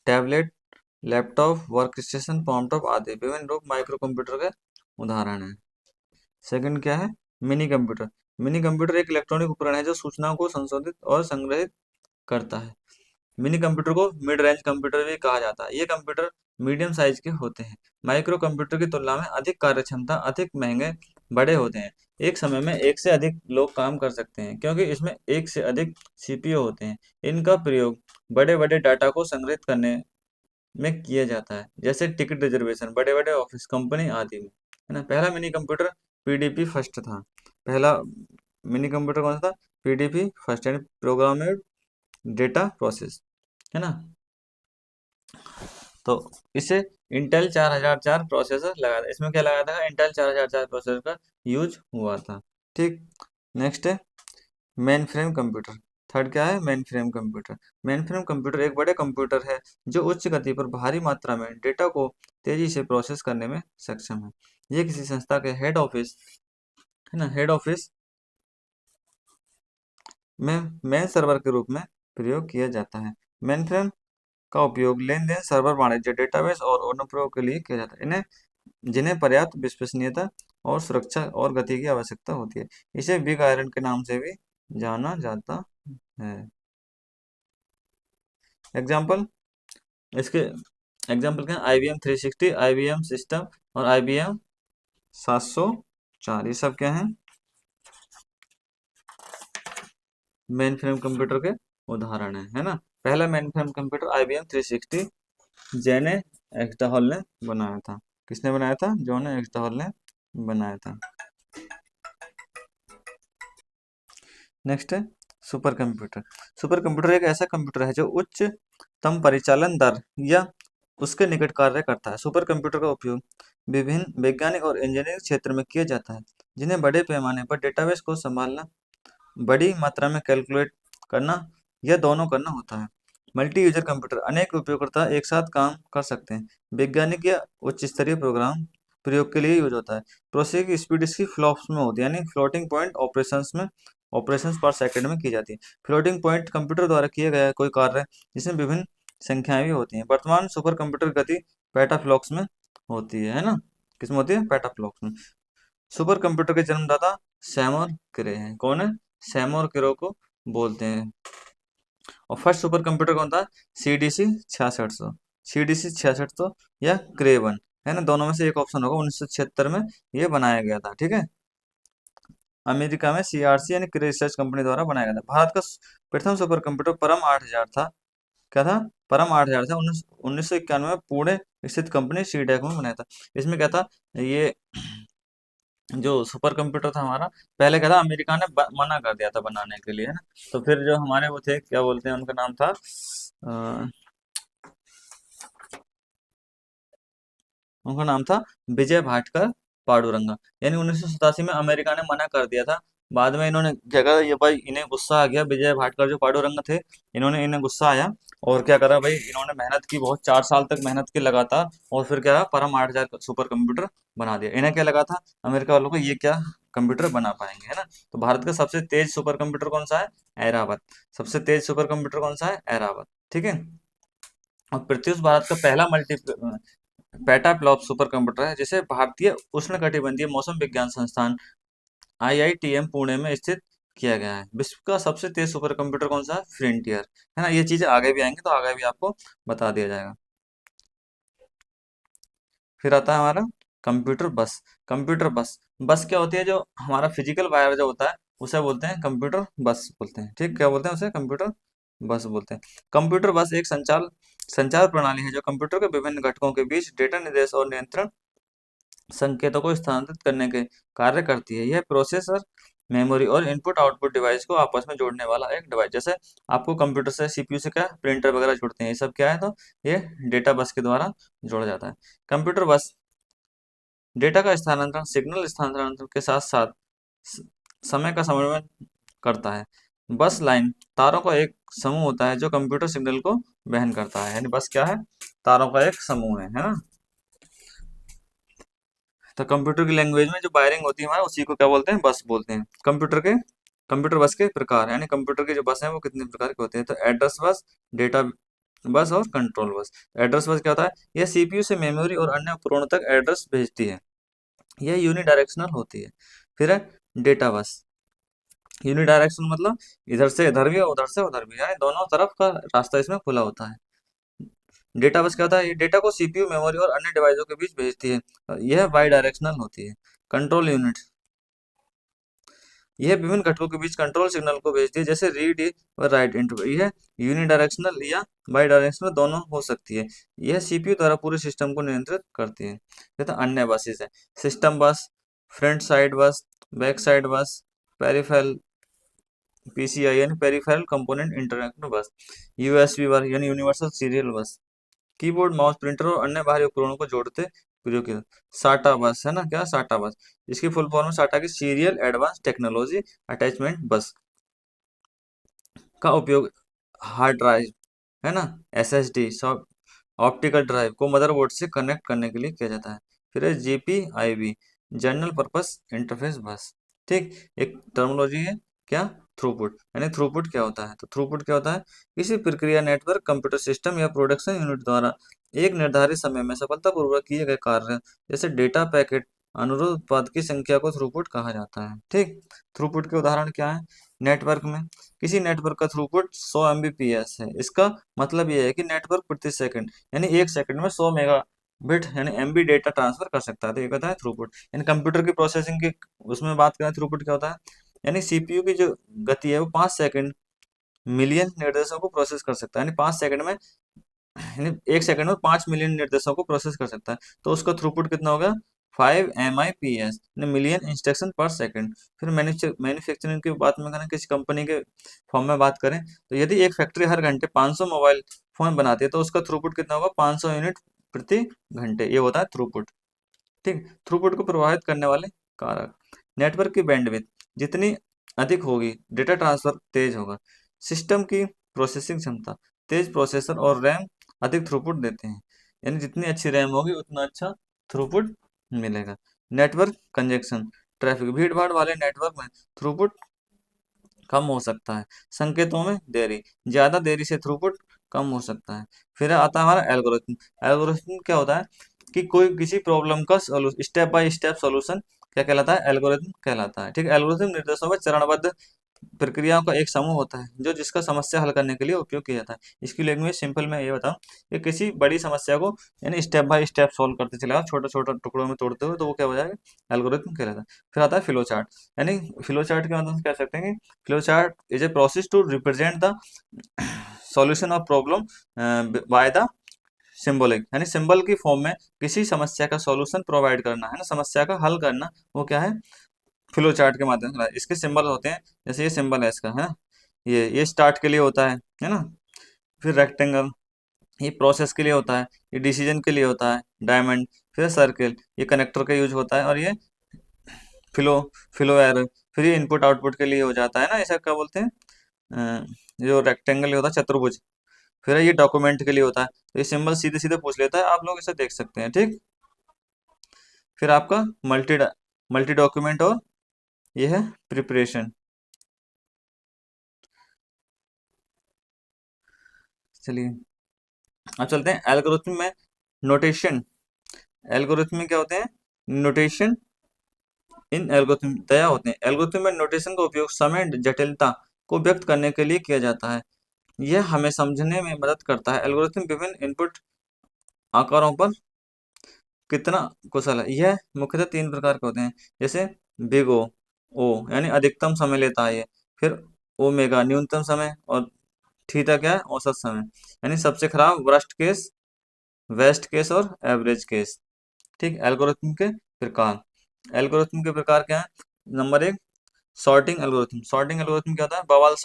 tablet, laptop, workstation, palmtop आदि विभिन्न रूप माइक्रो कंप्यूटर के उदाहरण हैं। सेकंड क्या है, मिनी कंप्यूटर। मिनी कंप्यूटर एक इलेक्ट्रॉनिक उपकरण है जो सूचनाओं को संशोधित और संग्रहित करता है। मिनी कंप्यूटर को मिड रेंज कंप्यूटर भी कहा जाता है। ये कंप्यूटर मीडियम साइज के होते हैं। माइक्रो कंप्यूटर की तुलना में अधिक कार्यक्षमता, अधिक महंगे, बड़े होते हैं। एक समय में एक से अधिक लोग काम कर सकते हैं क्योंकि इसमें एक से अधिक सीपीयू होते हैं। इनका प्रयोग बड़े बड़े डाटा को संग्रहित करने में किया जाता है, जैसे टिकट रिजर्वेशन, बड़े बड़े ऑफिस, कंपनी आदि में, है ना। पहला मिनी कंप्यूटर पीडीपी फर्स्ट था। पहला मिनी कंप्यूटर कौन सा था, पीडीपी फर्स्ट, यानी प्रोग्रामेड डेटा प्रोसेस, है ना। तो इसे इंटेल 4004 प्रोसेसर लगा था, इसमें क्या लगा था, इंटेल 4004 प्रोसेसर का यूज हुआ था। ठीक। नेक्स्ट है मेन फ्रेम कंप्यूटर। थर्ड क्या है, main frame computer. Main frame computer एक बड़े कंप्यूटर है जो उच्च गति पर भारी मात्रा में डेटा को तेजी से प्रोसेस करने में सक्षम है। ये किसी संस्था के हेड ऑफिस, है ना, हेड ऑफिस में मेन सर्वर के रूप में प्रयोग किया जाता है। मेन फ्रेम का उपयोग लेन देन, सर्वर, वाणिज्य, डेटाबेस और अनुप्रयोग के लिए किया जाता है। इन्हें जिन्हें पर्याप्त विश्वसनीयता और सुरक्षा और गति की आवश्यकता होती है। इसे बिग आयरन के नाम से भी जाना जाता है। एग्जाम्पल इसके एग्जाम्पल क्या है, IBM 360, IBM सिस्टम और IBM 704, ये सब क्या है, मेन फ्रेम कंप्यूटर के उदाहरण है ना। पहला मेन फ्रेम कंप्यूटर IBM 360 जेने एक्सटाहॉल ने बनाया था। किसने बनाया था? जॉन एक्सटाहॉल ने बनाया था। नेक्स्ट है सुपर कंप्यूटर। सुपर कंप्यूटर एक ऐसा कंप्यूटर है जो उच्चतम परिचालन दर या उसके निकट कार्य करता है। सुपर कंप्यूटर का उपयोग विभिन्न वैज्ञानिक और इंजीनियरिंग क्षेत्र में किया जाता है, जिन्हें बड़े पैमाने पर डेटाबेस को संभालना, बड़ी मात्रा में कैलकुलेट करना या दोनों करना होता है। मल्टी यूजर कंप्यूटर अनेक उपयोगकर्ता एक साथ काम कर सकते हैं। वैज्ञानिक या उच्च स्तरीय प्रोग्राम प्रयोग के लिए यूज होता है। प्रोसेसर की स्पीड इसकी फ्लॉप्स में होती है, यानी फ्लोटिंग पॉइंट ऑपरेशंस पर सेकंड में की जाती है। फ्लोटिंग पॉइंट कंप्यूटर द्वारा किया गया कोई कार्य जिसमें विभिन्न संख्याएं भी होती हैं। वर्तमान सुपर कंप्यूटर गति पेटाफ्लॉप्स में होती है ना। किसमें होती है? पेटाफ्लॉप्स में। सुपर कंप्यूटर के जन्मदाता सैमोर क्रे हैं। कौन है? सैमोर क्रे को बोलते हैं। और फर्स्ट सुपर कंप्यूटर कौन था? CDC 6600, CDC 6600 या क्रे 1 है ना, दोनों में से एक ऑप्शन होगा। 1976 में ये बनाया गया था। ठीक है, अमेरिका में CRC यानी क्रे रिसर्च कंपनी द्वारा बनाया गया था। भारत का प्रथम सुपर कंप्यूटर परम 8000 था। क्या था? परम 8000 था। 1991 में पुणे स्थित कंपनी सीडेक में बनाया था। इसमें क्या था, ये जो सुपर कंप्यूटर था हमारा, पहले क्या था, अमेरिका ने मना कर दिया था बनाने के लिए, है ना। तो फिर जो हमारे वो थे, क्या बोलते हैं, उनका नाम था उनका नाम था विजय भाटकर पांडुरंगा। यानी 1987 में अमेरिका ने मना कर दिया था। बाद में इन्होंने क्या करा, ये भाई इन्हें गुस्सा आ गया, विजय भाटकर जो पांडुरंगा थे, इन्हें गुस्सा आया और क्या करा भाई, इन्होंने मेहनत की, बहुत 4 साल तक मेहनत की लगातार, और फिर क्या परम 8000 सुपर कंप्यूटर बना दिया। इन्हें क्या लगा था, अमेरिका वालों को, ये क्या कंप्यूटर बना पाएंगे, है ना। तो भारत का सबसे तेज सुपर कंप्यूटर कौन सा है? ऐरावत। सबसे तेज सुपर कंप्यूटर कौन सा है? ऐरावत। ठीक है। और पृथ्वी भारत का पहला मल्टी पेटाफ्लॉप सुपर कंप्यूटर है, जिसे भारतीय उष्णकटिबंधीय मौसम विज्ञान संस्थान IITM पुणे में स्थित किया गया है। विश्व का सबसे तेज सुपर कंप्यूटर कौन सा है? फ्रंटियर, है ना। ये चीजें आगे भी आएंगी, तो आगे भी आपको बता दिया जाएगा। फिर आता है हमारा कंप्यूटर बस। कंप्यूटर बस, बस क्या होती है? जो हमारा फिजिकल वायर जो होता है, उसे बोलते हैं कंप्यूटर बस बोलते हैं। ठीक, क्या बोलते हैं उसे? कंप्यूटर बस बोलते हैं। कंप्यूटर बस एक संचार प्रणाली है जो कंप्यूटर के विभिन्न घटकों के बीच डेटा निर्देश और नियंत्रण संकेतों को स्थानांतरित करने के कार्य करती है। यह प्रोसेसर, मेमोरी और इनपुट आउटपुट डिवाइस को आपस में जोड़ने वाला एक डिवाइस। जैसे आपको कंप्यूटर से CPU से क्या प्रिंटर वगैरह जुड़ते हैं, ये सब क्या है, तो ये डेटा बस के द्वारा जोड़ा जाता है। कंप्यूटर बस डेटा का स्थानांतरण, सिग्नल स्थानांतरण के साथ साथ समय का समन्वय करता है। बस लाइन तारों का एक समूह होता है जो कंप्यूटर सिग्नल को वहन करता है। यानी बस क्या है? तारों का एक समूह है ना। तो कंप्यूटर की लैंग्वेज में जो वायरिंग होती है हमारा, उसी को क्या बोलते हैं? बस बोलते हैं। कंप्यूटर बस के प्रकार, यानी कंप्यूटर के जो बस हैं वो कितने प्रकार के होते हैं, तो एड्रेस बस, डेटा बस और कंट्रोल बस। एड्रेस बस क्या होता है? यह CPU से मेमोरी और अन्य उपकरणों तक एड्रेस भेजती है। यह यूनिडायरेक्शनल होती है। फिर है डेटा बस। यूनिडायरेक्शनल मतलब इधर से इधर भी और उधर से उधर भी, यानी दोनों तरफ का रास्ता इसमें खुला होता है। डेटा बस क्या होता है? ये डेटा को CPU, मेमोरी और अन्य डिवाइसों के बीच भेजती है। यह बाई डायरेक्शनल होती है। कंट्रोल यूनिट, यह विभिन्न घटकों के बीच कंट्रोल सिग्नल को भेजती है, जैसे रीड और राइट इंटरप्ट। यह यूनिडायरेक्शनल या बाई डायरेक्शनल दोनों हो सकती है। यह CPU द्वारा पूरे सिस्टम को नियंत्रित करती है। ये तो अन्य बसेस है। सिस्टम बस, फ्रंट साइड बस, बैक साइड बस, पेरिफेरल PCI यानी पेरिफेरल कंपोनेंट इंटरकनेक्ट बस, USB बस यानी यूनिवर्सल सीरियल बस, कीबोर्ड, माउस, प्रिंटर और अन्य बाहरी उपकरणों को जोड़ते प्रयोग किया। साटा बस है ना, क्या साटा बस, इसकी फुल फॉर्म साटा की सीरियल एडवांस टेक्नोलॉजी अटैचमेंट बस का उपयोग हार्ड ड्राइव, है ना, SSD, ऑप्टिकल ड्राइव को मदरबोर्ड से कनेक्ट करने के लिए किया जाता है। फिर है GPIB, जनरल पर्पस इंटरफेस बस। ठीक, एक टर्मिनोलॉजी है, क्या? थ्रूपुट। यानी थ्रूपुट क्या होता है? तो थ्रूपुट क्या होता है? किसी प्रक्रिया नेटवर्क, कंप्यूटर सिस्टम या प्रोडक्शन यूनिट द्वारा एक निर्धारित समय में सफलतापूर्वक किए गए कार्य, जैसे डेटा पैकेट अनुरोध उत्पाद की संख्या को थ्रूपुट कहा जाता है। ठीक, थ्रूपुट के उदाहरण क्या है? नेटवर्क में किसी नेटवर्क का थ्रूपुट 100 Mbps है। इसका मतलब यह है कि नेटवर्क प्रति सेकंड यानी 1 सेकंड में 100 मेगा बिट यानी MB डेटा ट्रांसफर कर सकता है। तो ये कहता है थ्रूपुट। यानी कंप्यूटर की प्रोसेसिंग की उसमें बात करें थ्रूपुट क्या होता है, यानी CPU की जो गति है वो 5 सेकंड मिलियन निर्देशों को प्रोसेस कर सकता है। यानी 5 सेकंड में यानी 1 सेकंड में 5 मिलियन निर्देशों को प्रोसेस कर सकता है। तो उसका थ्रूपुट कितना होगा 5 MIPS यानी मिलियन इंस्ट्रक्शन पर सेकंड। फिर मैन्युफैक्चरिंग की बात में करें, किसी कंपनी के फॉर्म में बात करें, तो यदि एक फैक्ट्री हर घंटे 500 मोबाइल फोन बनाती है तो उसका थ्रूपुट कितना होगा 500 यूनिट प्रति घंटे। ये होता है थ्रूपुट। ठीक, थ्रूपुट को प्रभावित करने वाले कारक, नेटवर्क की बैंडविड्थ जितनी अधिक होगी डेटा ट्रांसफर तेज होगा। सिस्टम की प्रोसेसिंग क्षमता, तेज प्रोसेसर और रैम अधिक थ्रूपुट देते हैं। यानी जितनी अच्छी रैम होगी उतना अच्छा थ्रूपुट मिलेगा। नेटवर्क कंजेक्शन, ट्रैफिक, भीड़ भाड़ वाले नेटवर्क में थ्रूपुट कम हो सकता है। संकेतों में देरी, ज्यादा देरी से थ्रूपुट कम हो सकता है। फिर आता है हमारा एल्गोरिथम। एल्गोरिथम क्या होता है कि कोई किसी प्रॉब्लम का स्टेप बाय स्टेप सॉल्यूशन क्या कहलाता है, एल्गोरिथम कहलाता है। ठीक है, एल्गोरिथम निर्देशों में चरणबद्ध प्रक्रियाओं का एक समूह होता है जो जिसका समस्या हल करने के लिए उपयोग किया जाता है। इसकी लैंग्वेज सिंपल में ये बताऊं कि किसी बड़ी समस्या को यानी स्टेप बाय स्टेप सॉल्व करते चला छोटे छोटे टुकड़ों में तोड़ते हुए, तो वो क्या हो जाएगा एल्गोरिथम कहलाता है। फिर आता है फ्लो चार्ट। यानी फ्लो चार्ट के मतलब से कह सकते हैं कि flow chart is a process to represent the solution of problem by the symbolic, यानी सिंबल की फॉर्म में किसी समस्या का सॉल्यूशन प्रोवाइड करना है ना, समस्या का हल करना, वो क्या है फ्लो चार्ट के माध्यम से। इसके सिंबल होते हैं, जैसे ये सिंबल है इसका, है ना, ये स्टार्ट के लिए होता है ना। फिर रेक्टेंगल, ये प्रोसेस के लिए होता है। ये डिसीजन के लिए होता है, डायमंड। फिर सर्किल, ये कनेक्टर का यूज होता है। और ये फ्लो फ्लो एरर, फिर ये इनपुट आउटपुट के लिए हो जाता है ना, ऐसा क्या बोलते हैं जो रेक्टेंगल होता है चतुर्भुज। फिर ये डॉक्यूमेंट के लिए होता है। तो ये सिंबल सीधे सीधे पूछ लेता है, आप लोग इसे देख सकते हैं। ठीक, फिर आपका मल्टी मल्टी डॉक्यूमेंट और ये है प्रिपरेशन। चलिए अब चलते हैं एल्गोरिथम में नोटेशन। एल्गोरिथम में क्या होते हैं नोटेशन, इन एल्गोरिथम दया होते हैं। एल्गोरिथम में नोटेशन का उपयोग समय जटिलता को व्यक्त करने के लिए किया जाता है। यह हमें समझने में मदद करता है एल्गोरिथम विभिन्न इनपुट आकारों पर कितना कुशल है। यह मुख्यतः 3 प्रकार के होते हैं, जैसे बिग ओ यानी अधिकतम समय लेता है ये। फिर ओमेगा न्यूनतम समय, और थीटा क्या है औसत समय। यानी सबसे खराब, वर्स्ट केस, वेस्ट केस और एवरेज केस। ठीक, एल्गोरिथम के प्रकार। एल्गोरिथम के प्रकार क्या है, number 1 sorting algorithm. Sorting algorithm क्या होता है, bubble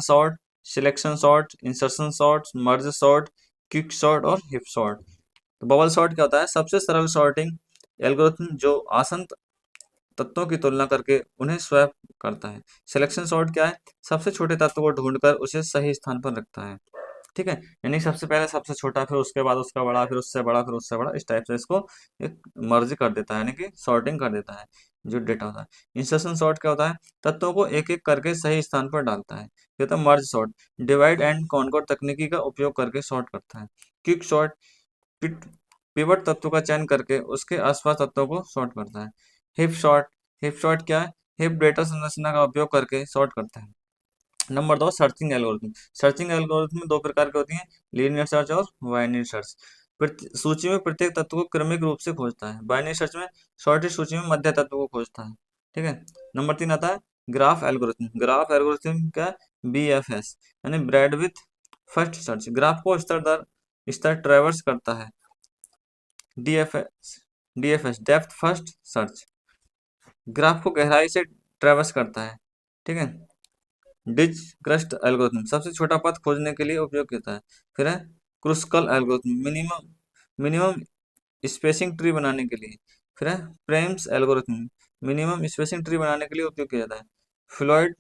sort, selection sort, insertion sort, merge sort, quick sort और हिप सॉर्ट। तो बबल सॉर्ट क्या होता है, सबसे सरल सॉर्टिंग एल्गोरिथम जो आसन तत्वों की तुलना करके उन्हें स्वैप करता है। सिलेक्शन सॉर्ट क्या है, सबसे छोटे तत्व को ढूंढकर उसे सही स्थान पर रखता है। ठीक है, यानी सबसे पहले सबसे छोटा, फिर उसके बाद उसका बड़ा, फिर उससे बड़ा, फिर उससे बड़ा, इस टाइप से इसको एक मर्ज कर देता है, यानी कि सॉर्टिंग कर देता है जो डेटा होता है। इंसर्शन सॉर्ट क्या होता है, तत्वों को एक एक करके सही स्थान पर डालता है। ये होता है merge sort, divide and conquer तकनीकी का उपयोग करके सॉर्ट करता है। क्विक सॉर्ट, पिवट तत्व का चयन करके उसके आसपास तत्वों को सॉर्ट करता है। हिप सॉर्ट, हिप सॉर्ट क्या है, हिप डेटा संरचना का उपयोग करके सॉर्ट करता है। Number 2 searching algorithm. Searching algorithm 2 प्रकार की होती हैं, लीनियर सर्च और बाइनरी सर्च। सूची में प्रत्येक तत्व को क्रमिक रूप से खोजता है। बाइनरी सर्च में शॉर्टेस्ट सूची में मध्य तत्व को खोजता है। ठीक है, नंबर 3 आता है ग्राफ एल्गोरिथम। ग्राफ एल्गोरिथम का BFS यानी bread with first search, graph को स्तर दर स्तर ट्रेवर्स करता है। DFS depth first search, graph को गहराई से ट्रेवर्स करता है। ठीक है, डिज क्रस्ट एल्गोरिथम सबसे छोटा पथ खोजने के लिए उपयोग किया है। फिर है Kruskal algorithm, minimum minimum spacing tree बनाने के लिए। फिर है Prem's algorithm, minimum spacing tree बनाने के लिए उपयोग किया जाता है। फ्लॉयड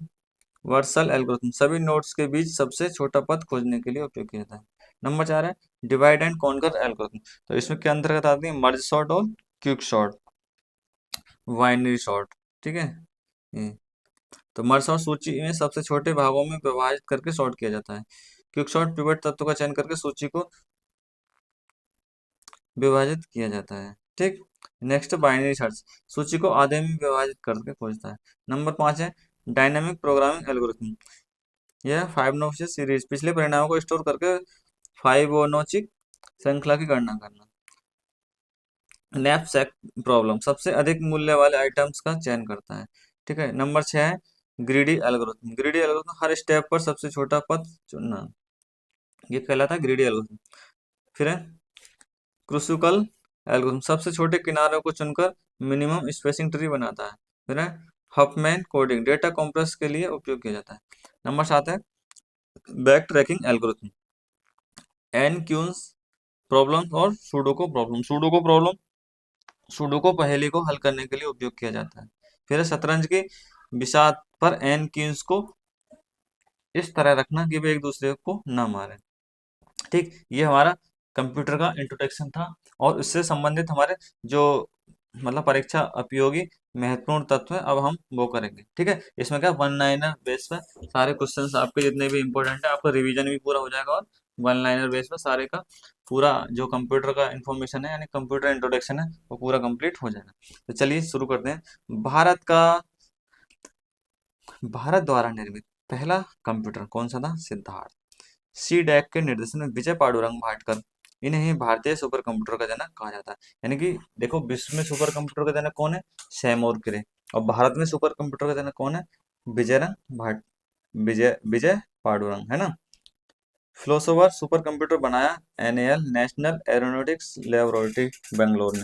वर्सल एल्गोरिथम, सभी नोड्स के बीच सबसे छोटा पथ खोजने के लिए उपयोग किया जाता है। नंबर 4 है डिवाइड एंड कॉन्कर एल्गोरिथम। तो इसमें क्या अंतर्गत आती है मर्ज सॉर्ट और क्विक सॉर्ट, बाइनरी सॉर्ट। ठीक है, ये तो मर्ज सॉर्ट सूची में सबसे छोटे भागों में विभाजित करके सॉर्ट किया जाता है। क्विक सॉर्ट पिवट तत्व का चयन करके सूची को विभाजित किया जाता है। ठीक, नेक्स्ट बाइनरी सर्च, सूची को आधे में विभाजित करके खोजता है। नंबर 5 है डायनेमिक प्रोग्रामिंग एल्गोरिथम, यह फाइबोनाची सीरीज पिछले परिणामों को स्टोर करके फाइबोनाची श्रृंखला की गणना करना। नैपसैक प्रॉब्लम, सबसे अधिक मूल्य वाले आइटम्स का चयन करता है। ठीक है, नंबर 6 है ग्रीडी एल्गोरिथम। ग्रीडी एल्गोरिथम हर स्टेप पर सबसे छोटा पथ चुनना, ये कहलाता है ग्रीडी एल्गोरिथम। फिर है क्रूसिकल एल्गोरिथम, सबसे छोटे किनारों को चुनकर मिनिमम स्पेसिंग ट्री बनाता है। फिर है हफमैन कोडिंग, डेटा कॉम्प्रेस के लिए उपयोग किया जाता है। नंबर 7 है backtracking algorithm, N queens problem और सुडोको प्रॉब्लम। सुडोको पहेली को हल करने के लिए उपयोग किया जाता है। फिर है शतरंज की बिसात पर एन क्यून्स को इस तरह रखना कि वे एक दूसरे को न मारे। ठीक, ये हमारा कंप्यूटर का इंट्रोडक्शन था, और इससे संबंधित हमारे जो मतलब परीक्षा उपयोगी महत्वपूर्ण तत्व है, अब हम वो करेंगे। ठीक है, इसमें क्या वन लाइनर बेस पे सारे क्वेश्चंस आपके जितने भी इंपॉर्टेंट है, आपका रिवीजन भी पूरा हो जाएगा, और वन लाइनर बेस पे सारे का पूरा जो कंप्यूटर का इंफॉर्मेशन है यानी कंप्यूटर इंट्रोडक्शन है वो पूरा कंप्लीट हो जाएगा। तो चलिए शुरू करते हैं। भारत द्वारा निर्मित पहला कंप्यूटर कौन सा था? सिद्धार्थ। सी डैक के निर्देशन में विजय पांडुरंग भाटकर, इन्हें ही भारतीय सुपर कंप्यूटर का जनक कहा जाता है। यानी कि देखो, विश्व में सुपर कंप्यूटर का जनक कौन है? सैम क्रे। और भारत में सुपर कंप्यूटर का जनक कौन है? विजयरंग भाट विजय विजय पांडुरंग, है ना। फ्लोसोवर सुपर कंप्यूटर बनाया NAL, national aeronautics laboratory Bangalore ने।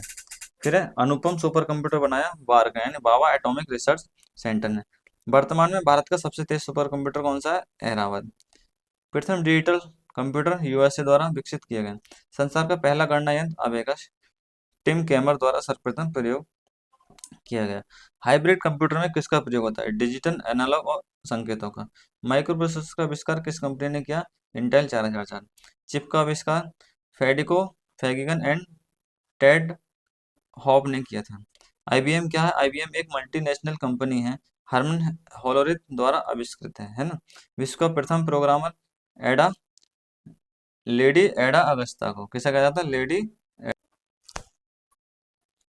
फिर है अनुपम सुपर कंप्यूटर बनाया बारका यानी बाबा एटॉमिक रिसर्च सेंटर ने। वर्तमान में भारत का सबसे तेज सुपर कंप्यूटर कौन सा है? अहरावत। प्रथम डिजिटल कंप्यूटर यूएसए द्वारा विकसित किया गया। संसार का पहला गणना यंत्र अबेकस टिम कैमर द्वारा सर्वप्रथम प्रयोग किया गया। हाइब्रिड कंप्यूटर में किसका प्रयोग होता है? डिजिटल, एनालॉग और संकेतों का। माइक्रो प्रोसेसर का आविष्कार किस कंपनी ने किया? इंटेल 4004। चिप का आविष्कार फेडिको फैगिगन एंड टेड हॉब ने किया था। आईबीएम क्या है? आईबीएम एक मल्टीनेशनल कंपनी है, हरमन होलोरिथ द्वारा आविष्कृत है ना। विश्व का प्रथम प्रोग्रामर एडा लेडी एडा अगस्ता को किसा कहा जाता है? लेडी।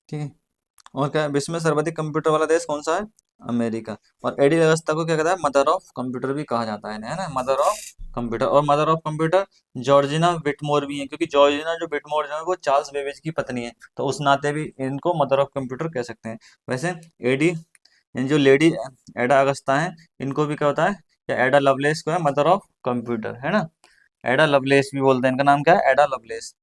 ठीक है, और क्या है? विश्व में सर्वाधिक कंप्यूटर वाला देश कौन सा है? अमेरिका। और एडी अगस्ता को क्या कहता है? मदर ऑफ कंप्यूटर भी कहा जाता है ना, मदर ऑफ कंप्यूटर। और मदर ऑफ कंप्यूटर जॉर्जिना विटमोर भी है, क्योंकि जॉर्जिना जो विटमोर जो है वो चार्ल्स बेबेज की पत्नी है, तो उस नाते भी इनको मदर ऑफ कंप्यूटर कह सकते हैं। वैसे एडी, इन जो लेडी एडा अगस्ता है, इनको भी क्या होता है? या एडा लवलेस को है मदर ऑफ कंप्यूटर, है ना। एडा लवलेस भी बोलते हैं, इनका नाम क्या है? एडा लवलेस।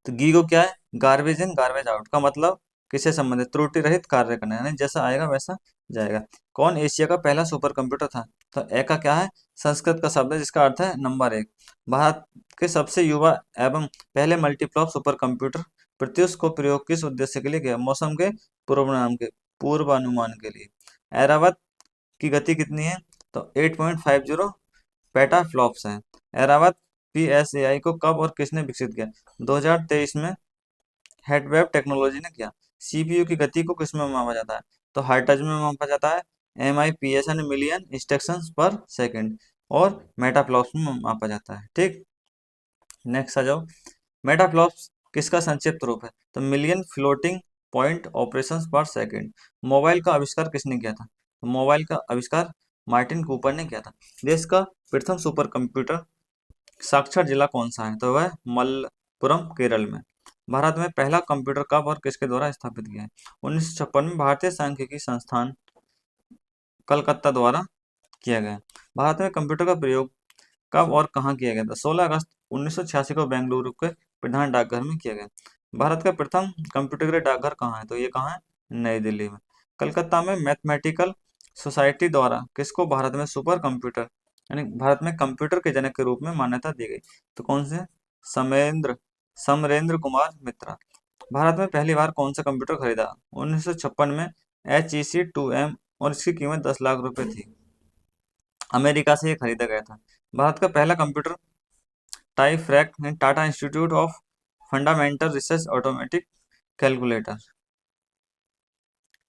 तो गीगो क्या है? गार्बेज इन गार्बेज आउट का मतलब किससे संबंधित? त्रुटि रहित कार्य करना, यानी जैसा आएगा वैसा जाएगा। कौन एशिया का पहला सुपर कंप्यूटर था? तो ए का क्या है? संस्कृत का शब्द है जिसका अर्थ है नंबर 1। भारत के सबसे युवा एवं पहले मल्टीफ्लॉप सुपर कंप्यूटर प्रत्युष को प्रयोग किस उद्देश्य के लिए किया? मौसम के पूर्वानुमान के लिए। ऐरावत की गति कितनी है? तो 8.50 पेटाफ्लॉप्स है। ऐरावत पीएसएआई को कब और किसने विकसित किया? 2023 में हेडवेव टेक्नोलॉजी ने किया। सीपीयू की गति को किस में मापा जाता है? तो हर्ट्ज में मापा जाता है, एमआईपीएस यानी मिलियन इंस्ट्रक्शंस पर सेकंड, और मेटाफ्लॉप्स में मापा जाता है। ठीक, नेक्स्ट आ जाओ। मेटाफ्लॉप्स किसका संक्षिप्त रूप है? तो मिलियन फ्लोटिंग पॉइंट ऑपरेशंस पर सेकंड। मोबाइल का आविष्कार किसने किया था? तो मोबाइल का आविष्कार मार्टिन कूपर ने किया था। देश का प्रथम सुपर कंप्यूटर साक्षर जिला कौन सा है? तो वह मलप्पुरम केरल में। भारत में पहला कंप्यूटर कब और किसके द्वारा स्थापित किया है? 1956 में भारतीय सांख्यिकी संस्थान कलकत्ता द्वारा किया गया। भारत में कंप्यूटर का प्रयोग कब और कहाँ किया गया था? 16 अगस्त 1986 को बेंगलुरु के प्रधान डाकघर में किया गया। भारत का प्रथम कंप्यूटर डाकघर कहाँ है? तो ये कहाँ है? नई दिल्ली में। कलकत्ता में मैथमेटिकल सोसाइटी द्वारा किसको भारत में सुपर कंप्यूटर यानी भारत में कंप्यूटर के जनक के रूप में मान्यता दी गई? तो कौन से? समेंद्र समरेंद्र कुमार मित्रा। भारत में पहली बार कौन सा कंप्यूटर खरीदा? 1956 में HEC-2M, और इसकी कीमत 10 लाख रुपए थी। अमेरिका से ये खरीदा गया था। भारत का पहला computer TIFRAC Tata Institute of Fundamental Research Automatic Calculator.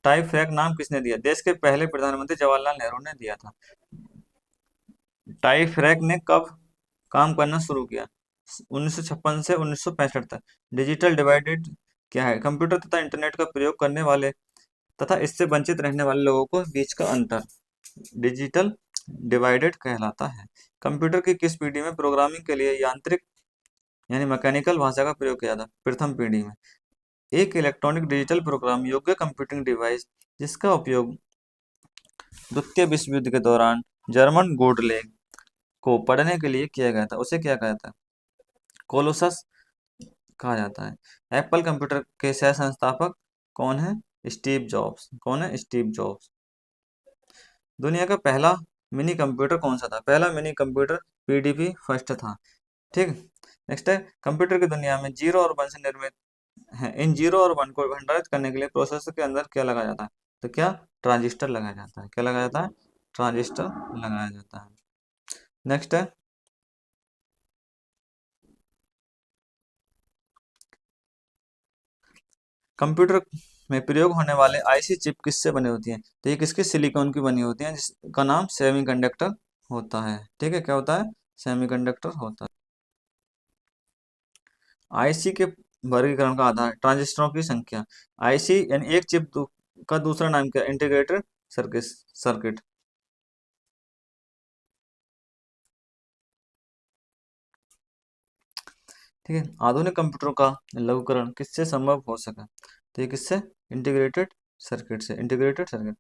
TIFRAC नाम किसने दिया? देश के पहले प्रधानमंत्री जवाहरलाल नेहरू ने दिया था। टाइफ्रैक ने कब काम करना शुरू किया? 1956 से 1965 तक। डिजिटल डिवाइडेड क्या है? कंप्यूटर तथा इंटरनेट का प्रयोग करने वाले तथा इससे वंचित रहने वाले लोगों को बीच का अंतर डिजिटल डिवाइडेड कहलाता है। कंप्यूटर की किस पीढ़ी में प्रोग्रामिंग के लिए यांत्रिक यानी मैकेनिकल भाषा का प्रयोग किया था? प्रथम पीढ़ी में। एक इलेक्ट्रॉनिक डिजिटल प्रोग्राम योग्य कंप्यूटिंग डिवाइस जिसका उपयोग द्वितीय विश्व युद्ध के दौरान जर्मन गोडलेग को पढ़ने के लिए किया गया था, उसे क्या कहता है? कोलोसस कहा जाता है। एप्पल कंप्यूटर के सह संस्थापक कौन है? Steve jobs. कौन है? Steve jobs. दुनिया का पहला मिनी कंप्यूटर कौन सा था? पहला मिनी कंप्यूटर पीडीपी फर्स्ट था। ठीक। नेक्स्ट है, कंप्यूटर की दुनिया में जीरो और वन से निर्मित है। इन जीरो और वन को भंडारित करने के लिए प्रोसेसर के अंदर क्या लगाया जाता है? तो क्या? ट्रांजिस्टर लगाया जाता है। क्या लगाया जाता है? ट्रांजिस्टर लगाया जाता है। नेक्स्ट है, कंप्यूटर में प्रयोग होने वाले आईसी चिप किससे बने होती हैं? तो ये किसके? सिलिकॉन की बनी होती हैं, जिसका नाम सेमीकंडक्टर होता है। ठीक है, क्या होता है? सेमीकंडक्टर होता है। आईसी के वर्गीकरण का आधार ट्रांजिस्टरों की संख्या। आईसी यानी एक चिप का दूसरा नाम क्या? Integrated circuit. ठीक है, आधुनिक कंप्यूटरों का लघुकरण किससे संभव हो सका? तो ये किससे? इंटीग्रेटेड सर्किट से। Integrated circuit.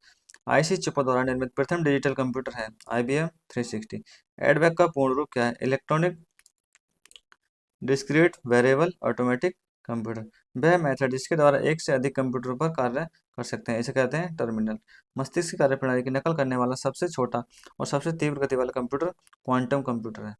आईसी चिपों द्वारा निर्मित प्रथम डिजिटल कंप्यूटर है IBM 360। एडवेक का पूर्ण रूप क्या है? Electronic discrete variable automatic computer. वह मेथड जिसके द्वारा एक से अधिक कंप्यूटर पर कार्य कर सकते हैं, इसे कहते हैं टर्मिनल। मस्तिष्क की कार्यप्रणाली की नकल करने वाला सबसे छोटा और सबसे तीव्र गति वाला कंप्यूटर क्वांटम कंप्यूटर है।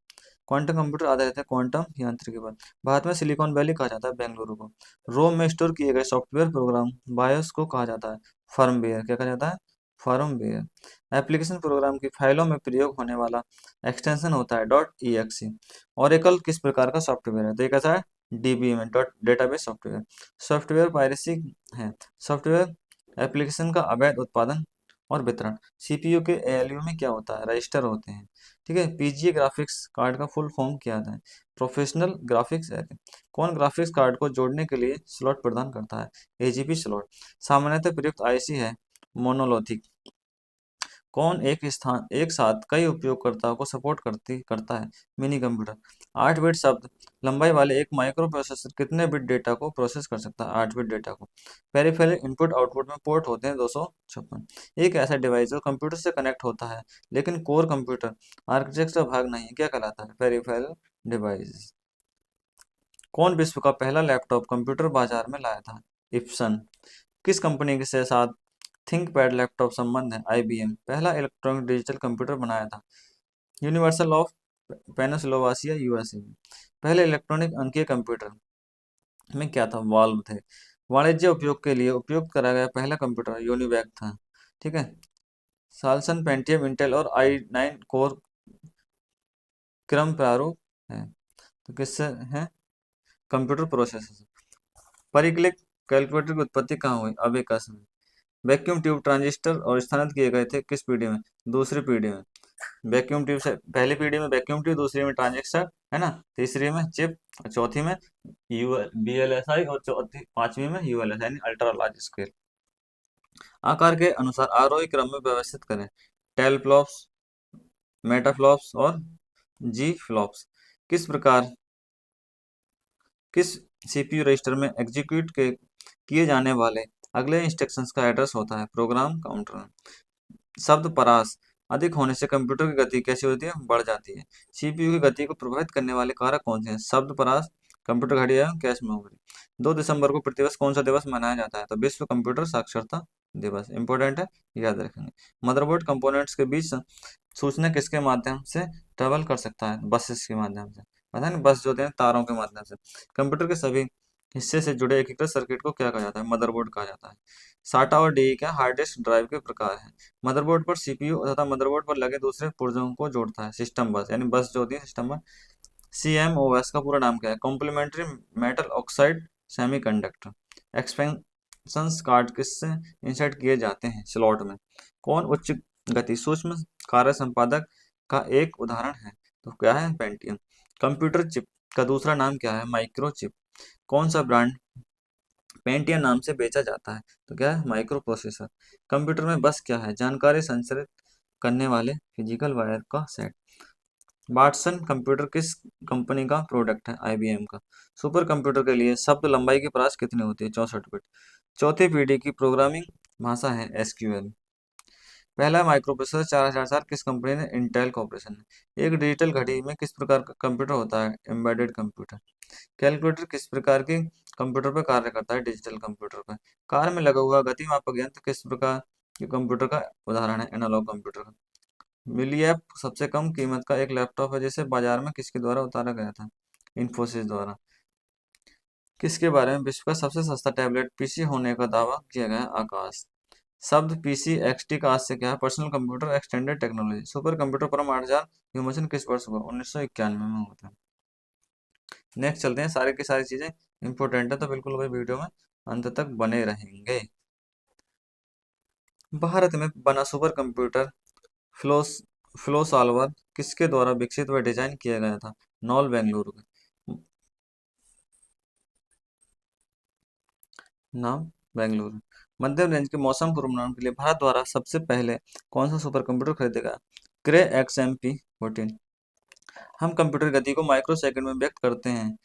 क्वांटम कंप्यूटर आधारित है क्वांटम यांत्रिकी पर। भारत में सिलिकॉन वैली कहा जाता है बेंगलुरु को। रोम में स्टोर किए गए सॉफ्टवेयर प्रोग्राम बायोस को कहा जाता है फर्मवेयर। क्या कहा जाता है? फर्मवेयर। एप्लीकेशन प्रोग्राम की फाइलों में प्रयोग होने वाला एक्सटेंशन होता है .exe। ओरेकल किस प्रकार का सॉफ्टवेयर है? तो ये कैसा है? DBM dot database software. Software piracy है सॉफ्टवेयर एप्लीकेशन का अवैध उत्पादन और वितरण। सीपीयू के ALU में क्या होता है? रजिस्टर होते हैं। ठीक है, PGA ग्राफिक्स कार्ड का फुल फॉर्म क्या है? Professional graphics array. कौन ग्राफिक्स कार्ड को जोड़ने के लिए स्लॉट प्रदान करता है? AGP slot. सामान्यतः प्रयुक्त आईसी है मोनोलिथिक। कौन एक साथ कई उपयोगकर्ताओं को सपोर्ट करता है? Mini computer. 8 बिट शब्द लंबाई वाले एक माइक्रो प्रोसेसर कितने बिट डेटा को प्रोसेस कर सकता है? 8 बिट डेटा को। पेरिफेरल इनपुट आउटपुट में पोर्ट होते हैं 256। एक ऐसा डिवाइस जो कंप्यूटर से कनेक्ट होता है लेकिन कोर कंप्यूटर आर्किटेक्चर का भाग नहीं है, क्या कहलाता है? Peripheral device. कौन विश्व का पहला लैपटॉप कंप्यूटर बाजार में लाया था? इप्सन। किस कंपनी के साथ थिंकपैड लैपटॉप संबंध है? IBM। पहला इलेक्ट्रॉनिक डिजिटल कंप्यूटर बनाया था यूनिवर्सल ऑफ पेनसिल्वानिया USA में। पहले इलेक्ट्रॉनिक अंकीय कंप्यूटर में क्या था? वाल्व थे। वाणिज्य उपयोग के लिए उपयोग करा गया पहला कंप्यूटर यूनिवैक था। ठीक है, साल्सन पेंटियम इंटेल और i9 कोर क्रम प्रारूप है। तो किससे है? Computer processor. परिक्लिक कैलकुलेटर की उत्पत्ति कहाँ हुई? अबेकस में। वैक्यूम ट्यूब ट्रांजिस्टर और स्थानांतरित किए गए थे किस पीढ़ी में? दूसरी पीढ़ी में। वैक्यूम ट्यूब से पहली पीढ़ी में वैक्यूम ट्यूब, दूसरी में ट्रांजिस्टर, है ना, तीसरी में चिप, और चौथी में VLSI, और चौथी पांचवी में ULSI यानी अल्ट्रा लार्ज स्केल। आकार के अनुसार आरोही क्रम में व्यवस्थित करें। टेल फ्लॉप्स, मेटाफ्लॉप्स और जी फ्लॉप्स। किस प्रकार किस CPU रजिस्टर में एग्जीक्यूट के किए जाने वाले अगले इंस्ट्रक्शंस का एड्रेस होता है? Program counter. शब्द परास अधिक होने से कंप्यूटर की गति कैसी होती है? बढ़ जाती है। CPU की गति को प्रभावित करने वाले कारक कौन से हैं? शब्द परास, कंप्यूटर घड़ी एवं कैश मेमोरी। 2 दिसंबर को प्रतिवर्ष कौन सा दिवस मनाया जाता है? तो विश्व कंप्यूटर साक्षरता दिवस। इंपॉर्टेंट है, याद रखेंगे। मदरबोर्ड कंपोनेंट्स के बीच सूचना किसके माध्यम से ट्रेवल कर सकता है? बसेस के माध्यम से। पता है ना, बस जो होते हैं तारों के माध्यम से। कंप्यूटर के सभी हिस्से से जुड़े एकीकृत सर्किट को क्या कहा जाता है? मदरबोर्ड कहा जाता है। साटा और DE क्या हार्ड डिस्क ड्राइव के प्रकार हैं? मदरबोर्ड पर CPU तथा मदरबोर्ड पर लगे दूसरे पुर्जों को जोड़ता है सिस्टम बस, यानी बस जो होती है सिस्टम बस। CMOS का पूरा नाम क्या है? Complementary metal oxide semiconductor. Expansion card किससे इंसर्ट किए जाते हैं? स्लॉट में। कौन उच्च गति सूक्ष्म कार्य संपादक का एक उदाहरण है? तो क्या है? पेंटियम। कंप्यूटर चिप का दूसरा नाम क्या है? Micro chip. कौन सा ब्रांड पेंटियम नाम से बेचा जाता है। तो क्या है? Micro processor. कंप्यूटर में बस क्या है? जानकारी संचारित करने वाले फिजिकल वायर का सेट। वाटसन कंप्यूटर किस कंपनी का प्रोडक्ट है? आईबीएम का। सुपर कंप्यूटर के लिए शब्द लंबाई की परास कितनी होती है? 64 बिट। चौथी पीढ़ी की प्रोग्रामिंग भाषा है एसक्यूएल। पहला माइक्रोप्रोसेसर 4004 किस कंपनी ने? इंटेल कॉर्पोरेशन ने। एक डिजिटल घड़ी में किस प्रकार का कंप्यूटर होता है? Embedded computer. कैलकुलेटर किस प्रकार के कंप्यूटर पर कार्य करता है? डिजिटल कंप्यूटर पर। कार में लगा हुआ गति मापक यंत्र किस प्रकार के कंप्यूटर का उदाहरण है? एनालॉग कंप्यूटर का। मिलीएप सबसे कम कीमत का एक लैपटॉप है जिसे बाजार में किसके द्वारा उतारा गया था? इन्फोसिस द्वारा। किसके बारे में विश्व का सबसे सस्ता टैबलेट पीसी होने का दावा किया गया है? आकाश। शब्द पीसी एक्सटी का आज से क्या है? Personal computer extended technology. Super computer परम 8000 विमोचन किस वर्ष हुआ? 1991 में होता है। नेक्स्ट चलते हैं। सारी की सारी चीजें इंपॉर्टेंट है तो बिल्कुल भाई वीडियो में अंत तक बने रहेंगे। भारत में बना super computer flow flow solver किसके द्वारा विकसित व डिजाइन किया गया था? नॉल बेंगलुरु का नाम। बेंगलुरु। मध्यम रेंज के मौसम पूर्वानुमान के लिए भारत द्वारा सबसे पहले कौन सा सुपर कंप्यूटर खरीदा गया? क्रे XMP 14। हम कंप्यूटर गति को माइक्रो सेकंड में व्यक्त करते हैं।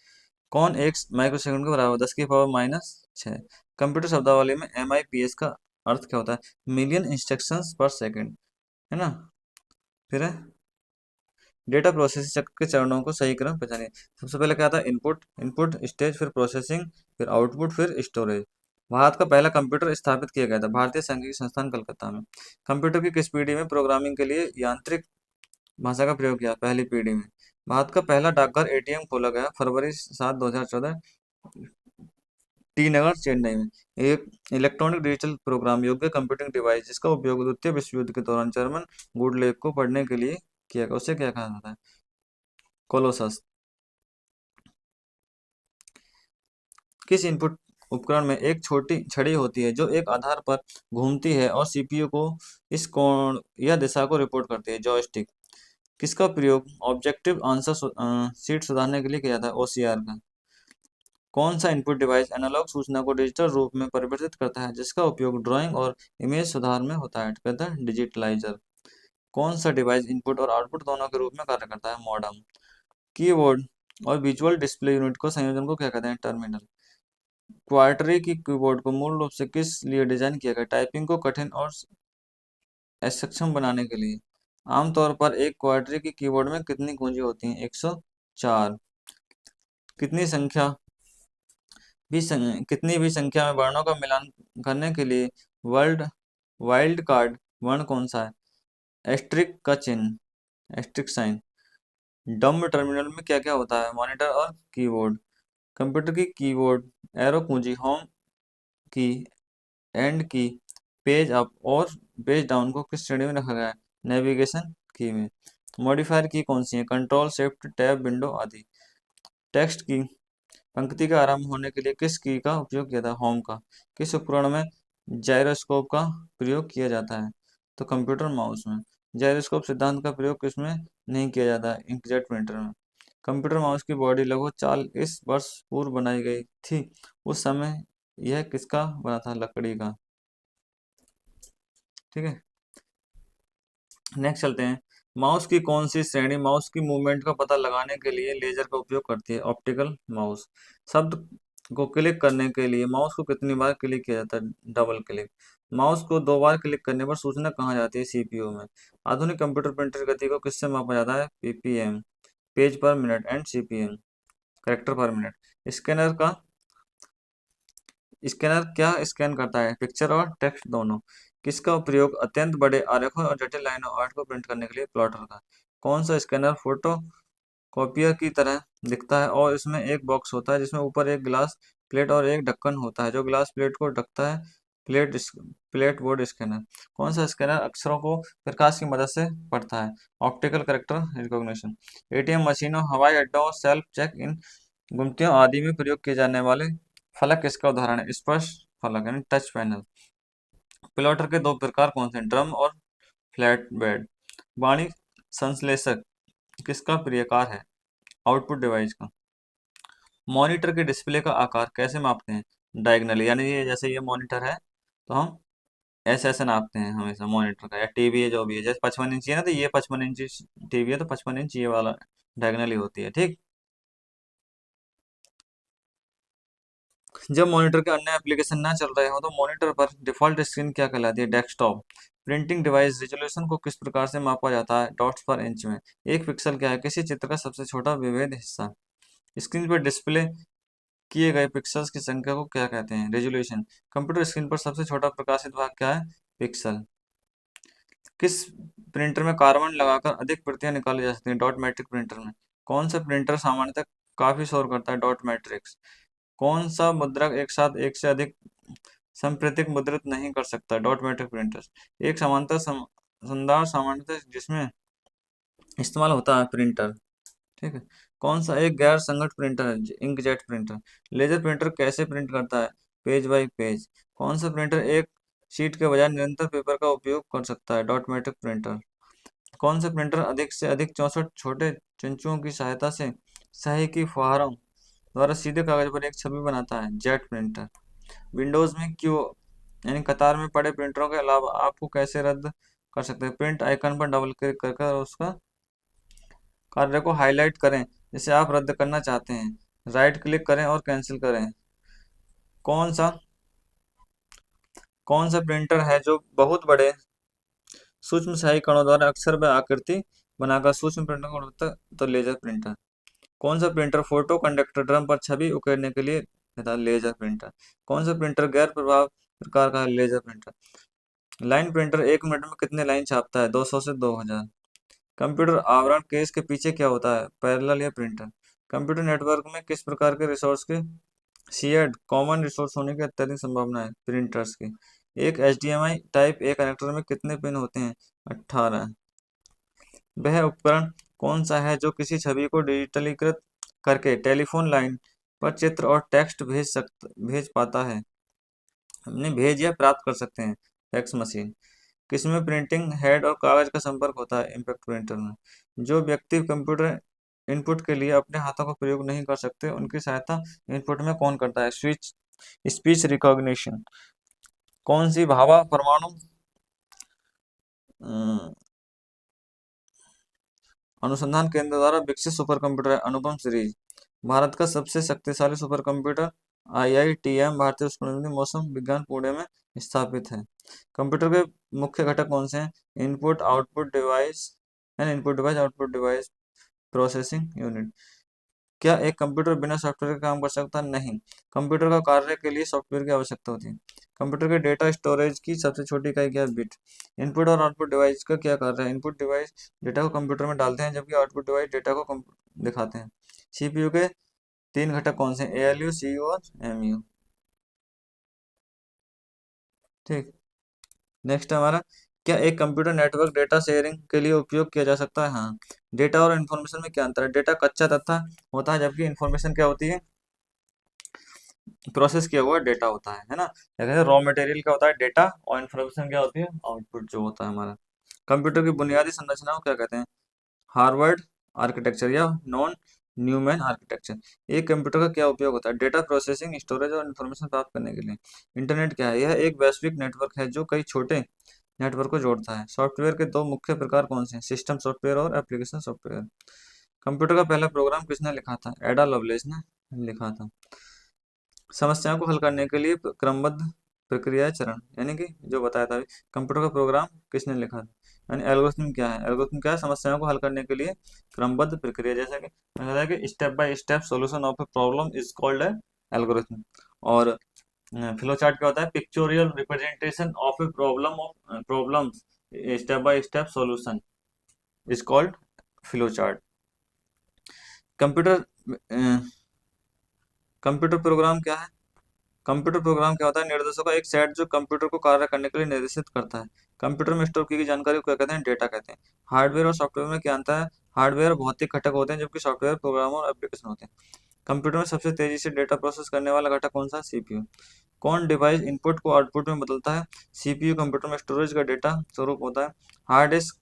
कौन एक माइक्रो सेकंड के बराबर? 10 की पावर -6। कंप्यूटर शब्दावली में MIPS का अर्थ क्या होता है? मिलियन इंस्ट्रक्शंस पर सेकंड, है ना। फिर है डेटा प्रोसेसिंग चक्र के चरणों को सही क्रम पहचानिए। सबसे पहले क्या था? इनपुट, इनपुट स्टेज, फिर प्रोसेसिंग, फिर आउटपुट, फिर स्टोरेज। भारत का पहला कंप्यूटर स्थापित किया गया था भारतीय सांख्यिकी संस्थान कलकत्ता में। कंप्यूटर की किस पीढ़ी में प्रोग्रामिंग के लिए यांत्रिक भाषा का प्रयोग किया? पहली पीढ़ी में। भारत का पहला डाकघर ATM खोला गया फरवरी 7 2014 टी नगर चेन्नई में। एक इलेक्ट्रॉनिक डिजिटल प्रोग्राम योग्य कंप्यूटिंग डिवाइस जिसका उपयोग द्वितीय विश्व युद्ध के दौरान जर्मन गुडलेफ को पढ़ने के लिए किया गया, उसे क्या कहा जाता है? कोलोसस। किस इनपुट उपकरण में एक छोटी छड़ी होती है जो एक आधार पर घूमती है और CPU को इस कोण या दिशा को रिपोर्ट करती है? जॉयस्टिक। किसका प्रयोग ऑब्जेक्टिव आंसर सीट सुधारने के लिए किया जाता है? OCR का। कौन सा इनपुट डिवाइस एनालॉग सूचना को डिजिटल रूप में परिवर्तित करता है जिसका उपयोग ड्राइंग और इमेज सुधार में होता है? कहता है डिजिटलाइजर। कौन सा डिवाइस इनपुट और आउटपुट दोनों के रूप में कार्य करता है? मॉडेम। कीबोर्ड और विजुअल डिस्प्ले यूनिट को संयोजन को क्या कहते हैं? टर्मिनल। क्वार्टरी की कीबोर्ड को मूल रूप से किस लिए डिजाइन किया गया? टाइपिंग को कठिन और सक्षम बनाने के लिए। आमतौर पर एक क्वार्टरी की कीबोर्ड में कितनी कुंजी होती हैं? 104। कितनी संख्या कितनी भी संख्या में वर्णों का मिलान करने के लिए वाइल्ड कार्ड वर्ण कौन सा है? एस्ट्रिक का चिन्ह, एस्ट्रिक साइन। डम्ब टर्मिनल में क्या क्या होता है? मॉनिटर और कीबोर्ड। कंप्यूटर की कीबोर्ड एरो कुंजी होम की, एंड की, पेज अप और पेज डाउन को किस श्रेणी में रखा गया है? नेविगेशन की में। मॉडिफायर की कौन सी है? कंट्रोल, शिफ्ट, टैब, विंडो आदि। टेक्स्ट की पंक्ति का आरंभ होने के लिए किस की का उपयोग किया था? होम का। किस उपकरण में जायरोस्कोप का प्रयोग किया जाता है? तो कंप्यूटर माउस में। जायरोस्कोप सिद्धांत का प्रयोग किसमें नहीं किया जाता है? इंकजेट प्रिंटर में। कंप्यूटर माउस की बॉडी लगभग 40 वर्ष पूर्व बनाई गई थी। उस समय यह किसका बना था? लकड़ी का। ठीक है, नेक्स्ट चलते हैं। माउस की कौन सी श्रेणी माउस की मूवमेंट का पता लगाने के लिए लेजर का उपयोग करती है? Optical mouse. शब्द को क्लिक करने के लिए माउस को कितनी बार क्लिक किया जाता है? Double click. माउस को 2 बार क्लिक करने पर सूचना कहाँ जाती है? CPU में। आधुनिक कंप्यूटर प्रिंटर गति को किससे मापा जाता है? PPM, पेज पर मिनट, एंड CPM, कैरेक्टर पर मिनट। स्कैनर क्या स्कैन करता है? पिक्चर और टेक्स्ट दोनों। किसका प्रयोग अत्यंत बड़े आरेखों और जटिल लाइनों आर्ट को प्रिंट करने के लिए? प्लॉटर का। कौन सा स्कैनर फोटो कॉपियर की तरह दिखता है और इसमें एक बॉक्स होता है जिसमें ऊपर एक ग्लास प्लेट और एक ढक्कन होता है जो ग्लास प्लेट को ढकता है? Plate board scanner. कौन सा स्कैनर अक्षरों को प्रकाश की मदद से पढ़ता है? Optical character recognition. ATM मशीनों, हवाई अड्डों और सेल्फ चेक इन गुमटियों आदि में प्रयोग किए जाने वाले फलक किसका उदाहरण है? स्पर्श फलक यानी टच पैनल। प्लॉटर के 2 प्रकार कौन से हैं? ड्रम और फ्लैट बेड। वाणी संश्लेषक किसका प्रकार है? आउटपुट डिवाइस का। मॉनिटर के डिस्प्ले का आकार कैसे मापते हैं? डायगनली, यानी ये जैसे ये मॉनिटर है तो हम ऐसे ऐसे नापते हैं हमेशा मॉनिटर का, या टीवी है जो भी है, जैसे 55 इंची है ना, तो ये 55 इंची टीवी है तो 55 इंच ये वाला डायगनली होती है, ठीक। जब मॉनिटर के अन्य एप्लीकेशन ना चल रहे हो तो मॉनिटर पर डिफॉल्ट स्क्रीन क्या कहलाती है? डेस्कटॉप। प्रिंटिंग डिवाइस रेजोल्यूशन को किस प्रकार से मापा जाता है? डॉट्स पर इंच में। एक पिक्सल क्या है? किसी चित्र का सबसे छोटा विभेद हिस्सा। स्क्रीन पर डिस्प्ले किए गए पिक्सल्स की संख्या को क्या कहते हैं? रेजोल्यूशन। कंप्यूटर स्क्रीन पर सबसे छोटा प्रकाशित भाग क्या है? पिक्सल। किस प्रिंटर में कार्बन लगाकर अधिक प्रतियां निकाली जा सकती हैं? डॉट मैट्रिक प्रिंटर में। कौन सा प्रिंटर सामान्यतः काफी शोर करता है? Dot matrix. कौन सा मुद्रक एक साथ एक से अधिक संप्रेतिक मुद्रित नहीं कर सकता? Dot matric printer. एक समांतर संधार सामान्यतः जिसमें इस्तेमाल होता है प्रिंटर, ठीक है। कौन सा एक गैर संगठ प्रिंटर है? Inkjet printer. लेजर प्रिंटर कैसे प्रिंट करता है? Page by page. कौन सा प्रिंटर एक शीट के बजाय निरंतर पेपर का उपयोग कर सकता है? Dot matric printer. कौन सा प्रिंटर अधिक से अधिक 64 छोटे चंचुओं की सहायता से स्याही की फुहारों द्वारा सीधे कागज पर एक छवि बनाता है? Jet printer. विंडोज में क्यू यानी कतार में पड़े प्रिंटरों के अलावा आपको कैसे रद्द कर सकते हैं? प्रिंट आइकन पर डबल क्लिक कर उसका कार्य को हाईलाइट करें जिसे आप रद्द करना चाहते हैं। राइट क्लिक करें और कैंसिल करें। कौन सा कौन सा प्रिंटर है जो बहुत बड़े सूक्ष्म स्याही कणों द्वारा अक्षर व आकृति बनाकर सूक्ष्म प्रिंटर को उड़ता? तो लेजर प्रिंटर। कौन सा प्रिंटर फोटो कंडक्टर ड्रम पर छवि उकेरने के लिए था? Laser printer. कौन सा प्रिंटर गैर प्रभाव प्रकार का है? Laser printer. Line printer 1 minute में कितने लाइन छापता है? 200 से 2000। कंप्यूटर आवरण केस के पीछे क्या होता है? पैरेलल या प्रिंटर। कंप्यूटर नेटवर्क में किस प्रकार के रिसोर्स के शेयर्ड कॉमन रिसोर्स होने की अत्यधिक संभावना है? प्रिंटर्स की। एक HDMI टाइप ए कनेक्टर में कितने पिन होते हैं? 18। वह उपकरण कौन सा है जो किसी छवि को डिजिटलीकृत करके टेलीफोन लाइन पर चित्र और टेक्स्ट भेज पाता है? हमने भेज या प्राप्त कर सकते हैं? Fax machine. किसमें प्रिंटिंग हेड और कागज का संपर्क होता है? इम्पैक्ट प्रिंटर में। जो व्यक्ति कंप्यूटर इनपुट के लिए अपने हाथों का प्रयोग नहीं कर सकते उनकी सहायता इनपुट में कौन करता है? Speech recognition. कौन सी भाभा परमाणु अ, अनुसंधान केंद्र द्वारा विकसित सुपर कंप्यूटर है? अनुपम सीरीज। भारत का सबसे शक्तिशाली सुपर कंप्यूटर IITM भारतीय उष्णकटिबंधीय मौसम विज्ञान पुणे में स्थापित है। कंप्यूटर के मुख्य घटक कौन से हैं? Input output device and input device output device processing unit. क्या एक कंप्यूटर बिना सॉफ्टवेयर के काम कर सकता है? नहीं। कंप्यूटर का कार्य के लिए सॉफ्टवेयर की आवश्यकता होती है। कंप्यूटर के डेटा स्टोरेज की सबसे छोटी इकाई क्या है? बिट। इनपुट और आउटपुट डिवाइस का क्या कार्य है? इनपुट डिवाइस डेटा को कंप्यूटर में डालते हैं जबकि आउटपुट डिवाइस डेटा को दिखाते हैं। CPU के 3 घटक कौन से हैं? ALU, CPU और MU, ठीक। नेक्स्ट हमारा, क्या एक कंप्यूटर नेटवर्क डेटा शेयरिंग के लिए उपयोग किया जा सकता है? हाँ। डेटा और इन्फॉर्मेशन में क्या अंतर है? डेटा कच्चा तथ्य होता है जबकि इन्फॉर्मेशन क्या होती है? प्रोसेस किया हुआ डेटा होता है ना। क्या कहते हैं? रॉ मटेरियल क्या होता है? डेटा। और इन्फॉर्मेशन क्या होती है? आउटपुट जो होता है हमारा। कंप्यूटर की बुनियादी संरचना को क्या कहते हैं? हार्वर्ड आर्किटेक्चर या नॉन न्यूमैन आर्किटेक्चर। एक कंप्यूटर का क्या उपयोग होता है? डेटा प्रोसेसिंग, स्टोरेज और इन्फॉर्मेशन प्राप्त करने के लिए। इंटरनेट क्या है? यह एक वैश्विक नेटवर्क है जो कई छोटे नेटवर्क को जोड़ता है। सॉफ्टवेयर के दो मुख्य प्रकार कौन से हैं? सिस्टम सॉफ्टवेयर और एप्लीकेशन सॉफ्टवेयर। कंप्यूटर का पहला प्रोग्राम किसने लिखा था? एडा लवलेस ने लिखा था। समस्याओं को हल करने के लिए क्रमबद्ध प्रक्रिया चरण, यानी कि जो बताया था अभी, कंप्यूटर का प्रोग्राम किसने लिखा था? यानी एल्गोरिथम क्या है? एल्गोरिथम क्या है? समस्याओं को हल करने के लिए क्रमबद्ध प्रक्रिया, जैसे कि मैंने बताया कि step by step solution of a problem is called a algorithm. और फ्लो चार्ट क्या होता है? Pictorial representation of A problems step by step solution is called flow chart. Computer computer program क्या है? कंप्यूटर प्रोग्राम क्या होता है? निर्देशों का एक सेट जो कंप्यूटर को कार्य करने के लिए निर्देशित करता है। कंप्यूटर में स्टोर की गई जानकारी को क्या कहते हैं? डेटा कहते हैं। हार्डवेयर और सॉफ्टवेयर में क्या अंतर है? हार्डवेयर भौतिक घटक होते हैं जबकि सॉफ्टवेयर प्रोग्राम और एप्लीकेशन होते हैं। कंप्यूटर में सबसे तेजी से डेटा प्रोसेस करने वाला घटक कौन सा है? CPU। कौन डिवाइस इनपुट को आउटपुट में बदलता है? CPU। कंप्यूटर में स्टोरेज का डेटा स्वरूप होता है। Hard disk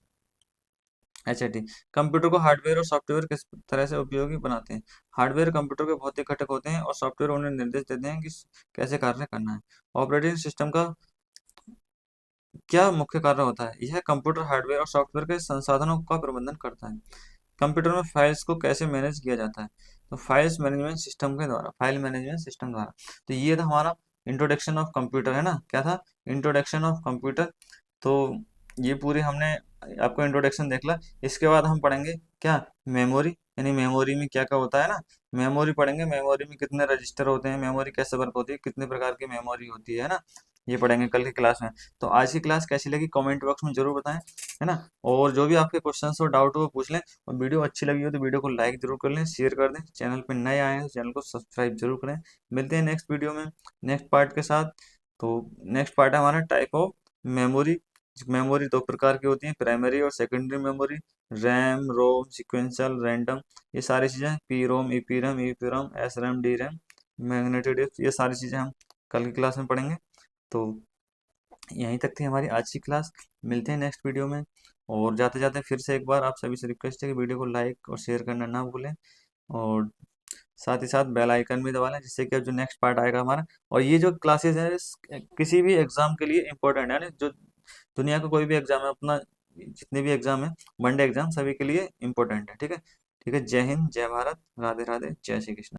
HIT। कंप्यूटर को हार्डवेयर और सॉफ्टवेयर किस तरह से उपयोगी बनाते हैं? हार्डवेयर कंप्यूटर के भौतिक घटक होते हैं और सॉफ्टवेयर उन्हें निर्देश देते हैं कि कैसे कार्य करना है। ऑपरेटिंग सिस्टम का क्या मुख्य कार्य होता है? यह कंप्यूटर हार्डवेयर और सॉफ्टवेयर के संसाधनों का प्रबंधन करता है। कंप्यूटर में फाइल्स को कैसे मैनेज किया जाता है? तो फाइल्स मैनेजमेंट सिस्टम के द्वारा, फाइल मैनेजमेंट सिस्टम द्वारा। तो ये था हमारा इंट्रोडक्शन ऑफ कंप्यूटर, है ना? क्या था? Introduction of computer. तो ये पूरी हमने आपको इंट्रोडक्शन देख ला। इसके बाद हम पढ़ेंगे क्या? मेमोरी। यानी मेमोरी में क्या क्या होता है ना, मेमोरी पढ़ेंगे। मेमोरी में कितने रजिस्टर होते हैं, मेमोरी कैसे वर्क होती है, कितने प्रकार की मेमोरी होती है ना, ये पढ़ेंगे कल की क्लास में। तो आज की क्लास कैसी लगी कमेंट बॉक्स में जरूर बताएं, है ना? और जो भी आपके क्वेश्चंस हो, डाउट हो, वो पूछ लें। और वीडियो अच्छी लगी हो तो वीडियो को लाइक जरूर कर लें, शेयर कर दें। चैनल पे नए आए हैं तो चैनल को सब्सक्राइब जरूर करें। मिलते हैं नेक्स्ट वीडियो में नेक्स्ट पार्ट के साथ। तो नेक्स्ट पार्ट है हमारा टाइप ऑफ मेमोरी। मेमोरी दो प्रकार की होती है, प्राइमरी और सेकेंडरी मेमोरी। रैम, रोम, सिक्वेंशियल, रैंडम, ये सारी चीज़ें, P ROM, E P RAM, E P ROM, S RAM, D RAM, magnetic disk, ये सारी चीज़ें हम कल की क्लास में पढ़ेंगे। तो यहीं तक थी हमारी आज की क्लास। मिलते हैं नेक्स्ट वीडियो में। और जाते जाते फिर से एक बार आप सभी से रिक्वेस्ट है कि वीडियो को लाइक और शेयर करना ना भूलें। और साथ ही साथ बेल आइकन भी दबा लें, जिससे कि अब जो नेक्स्ट पार्ट आएगा हमारा, और ये जो क्लासेस है किसी भी एग्जाम के लिए इंपॉर्टेंट है, यानी जो दुनिया का कोई भी एग्जाम है अपना, जितने भी एग्जाम है, वनडे एग्जाम सभी के लिए इंपॉर्टेंट है। ठीक है, ठीक है। जय हिंद, जय भारत, राधे राधे, जय श्री कृष्ण।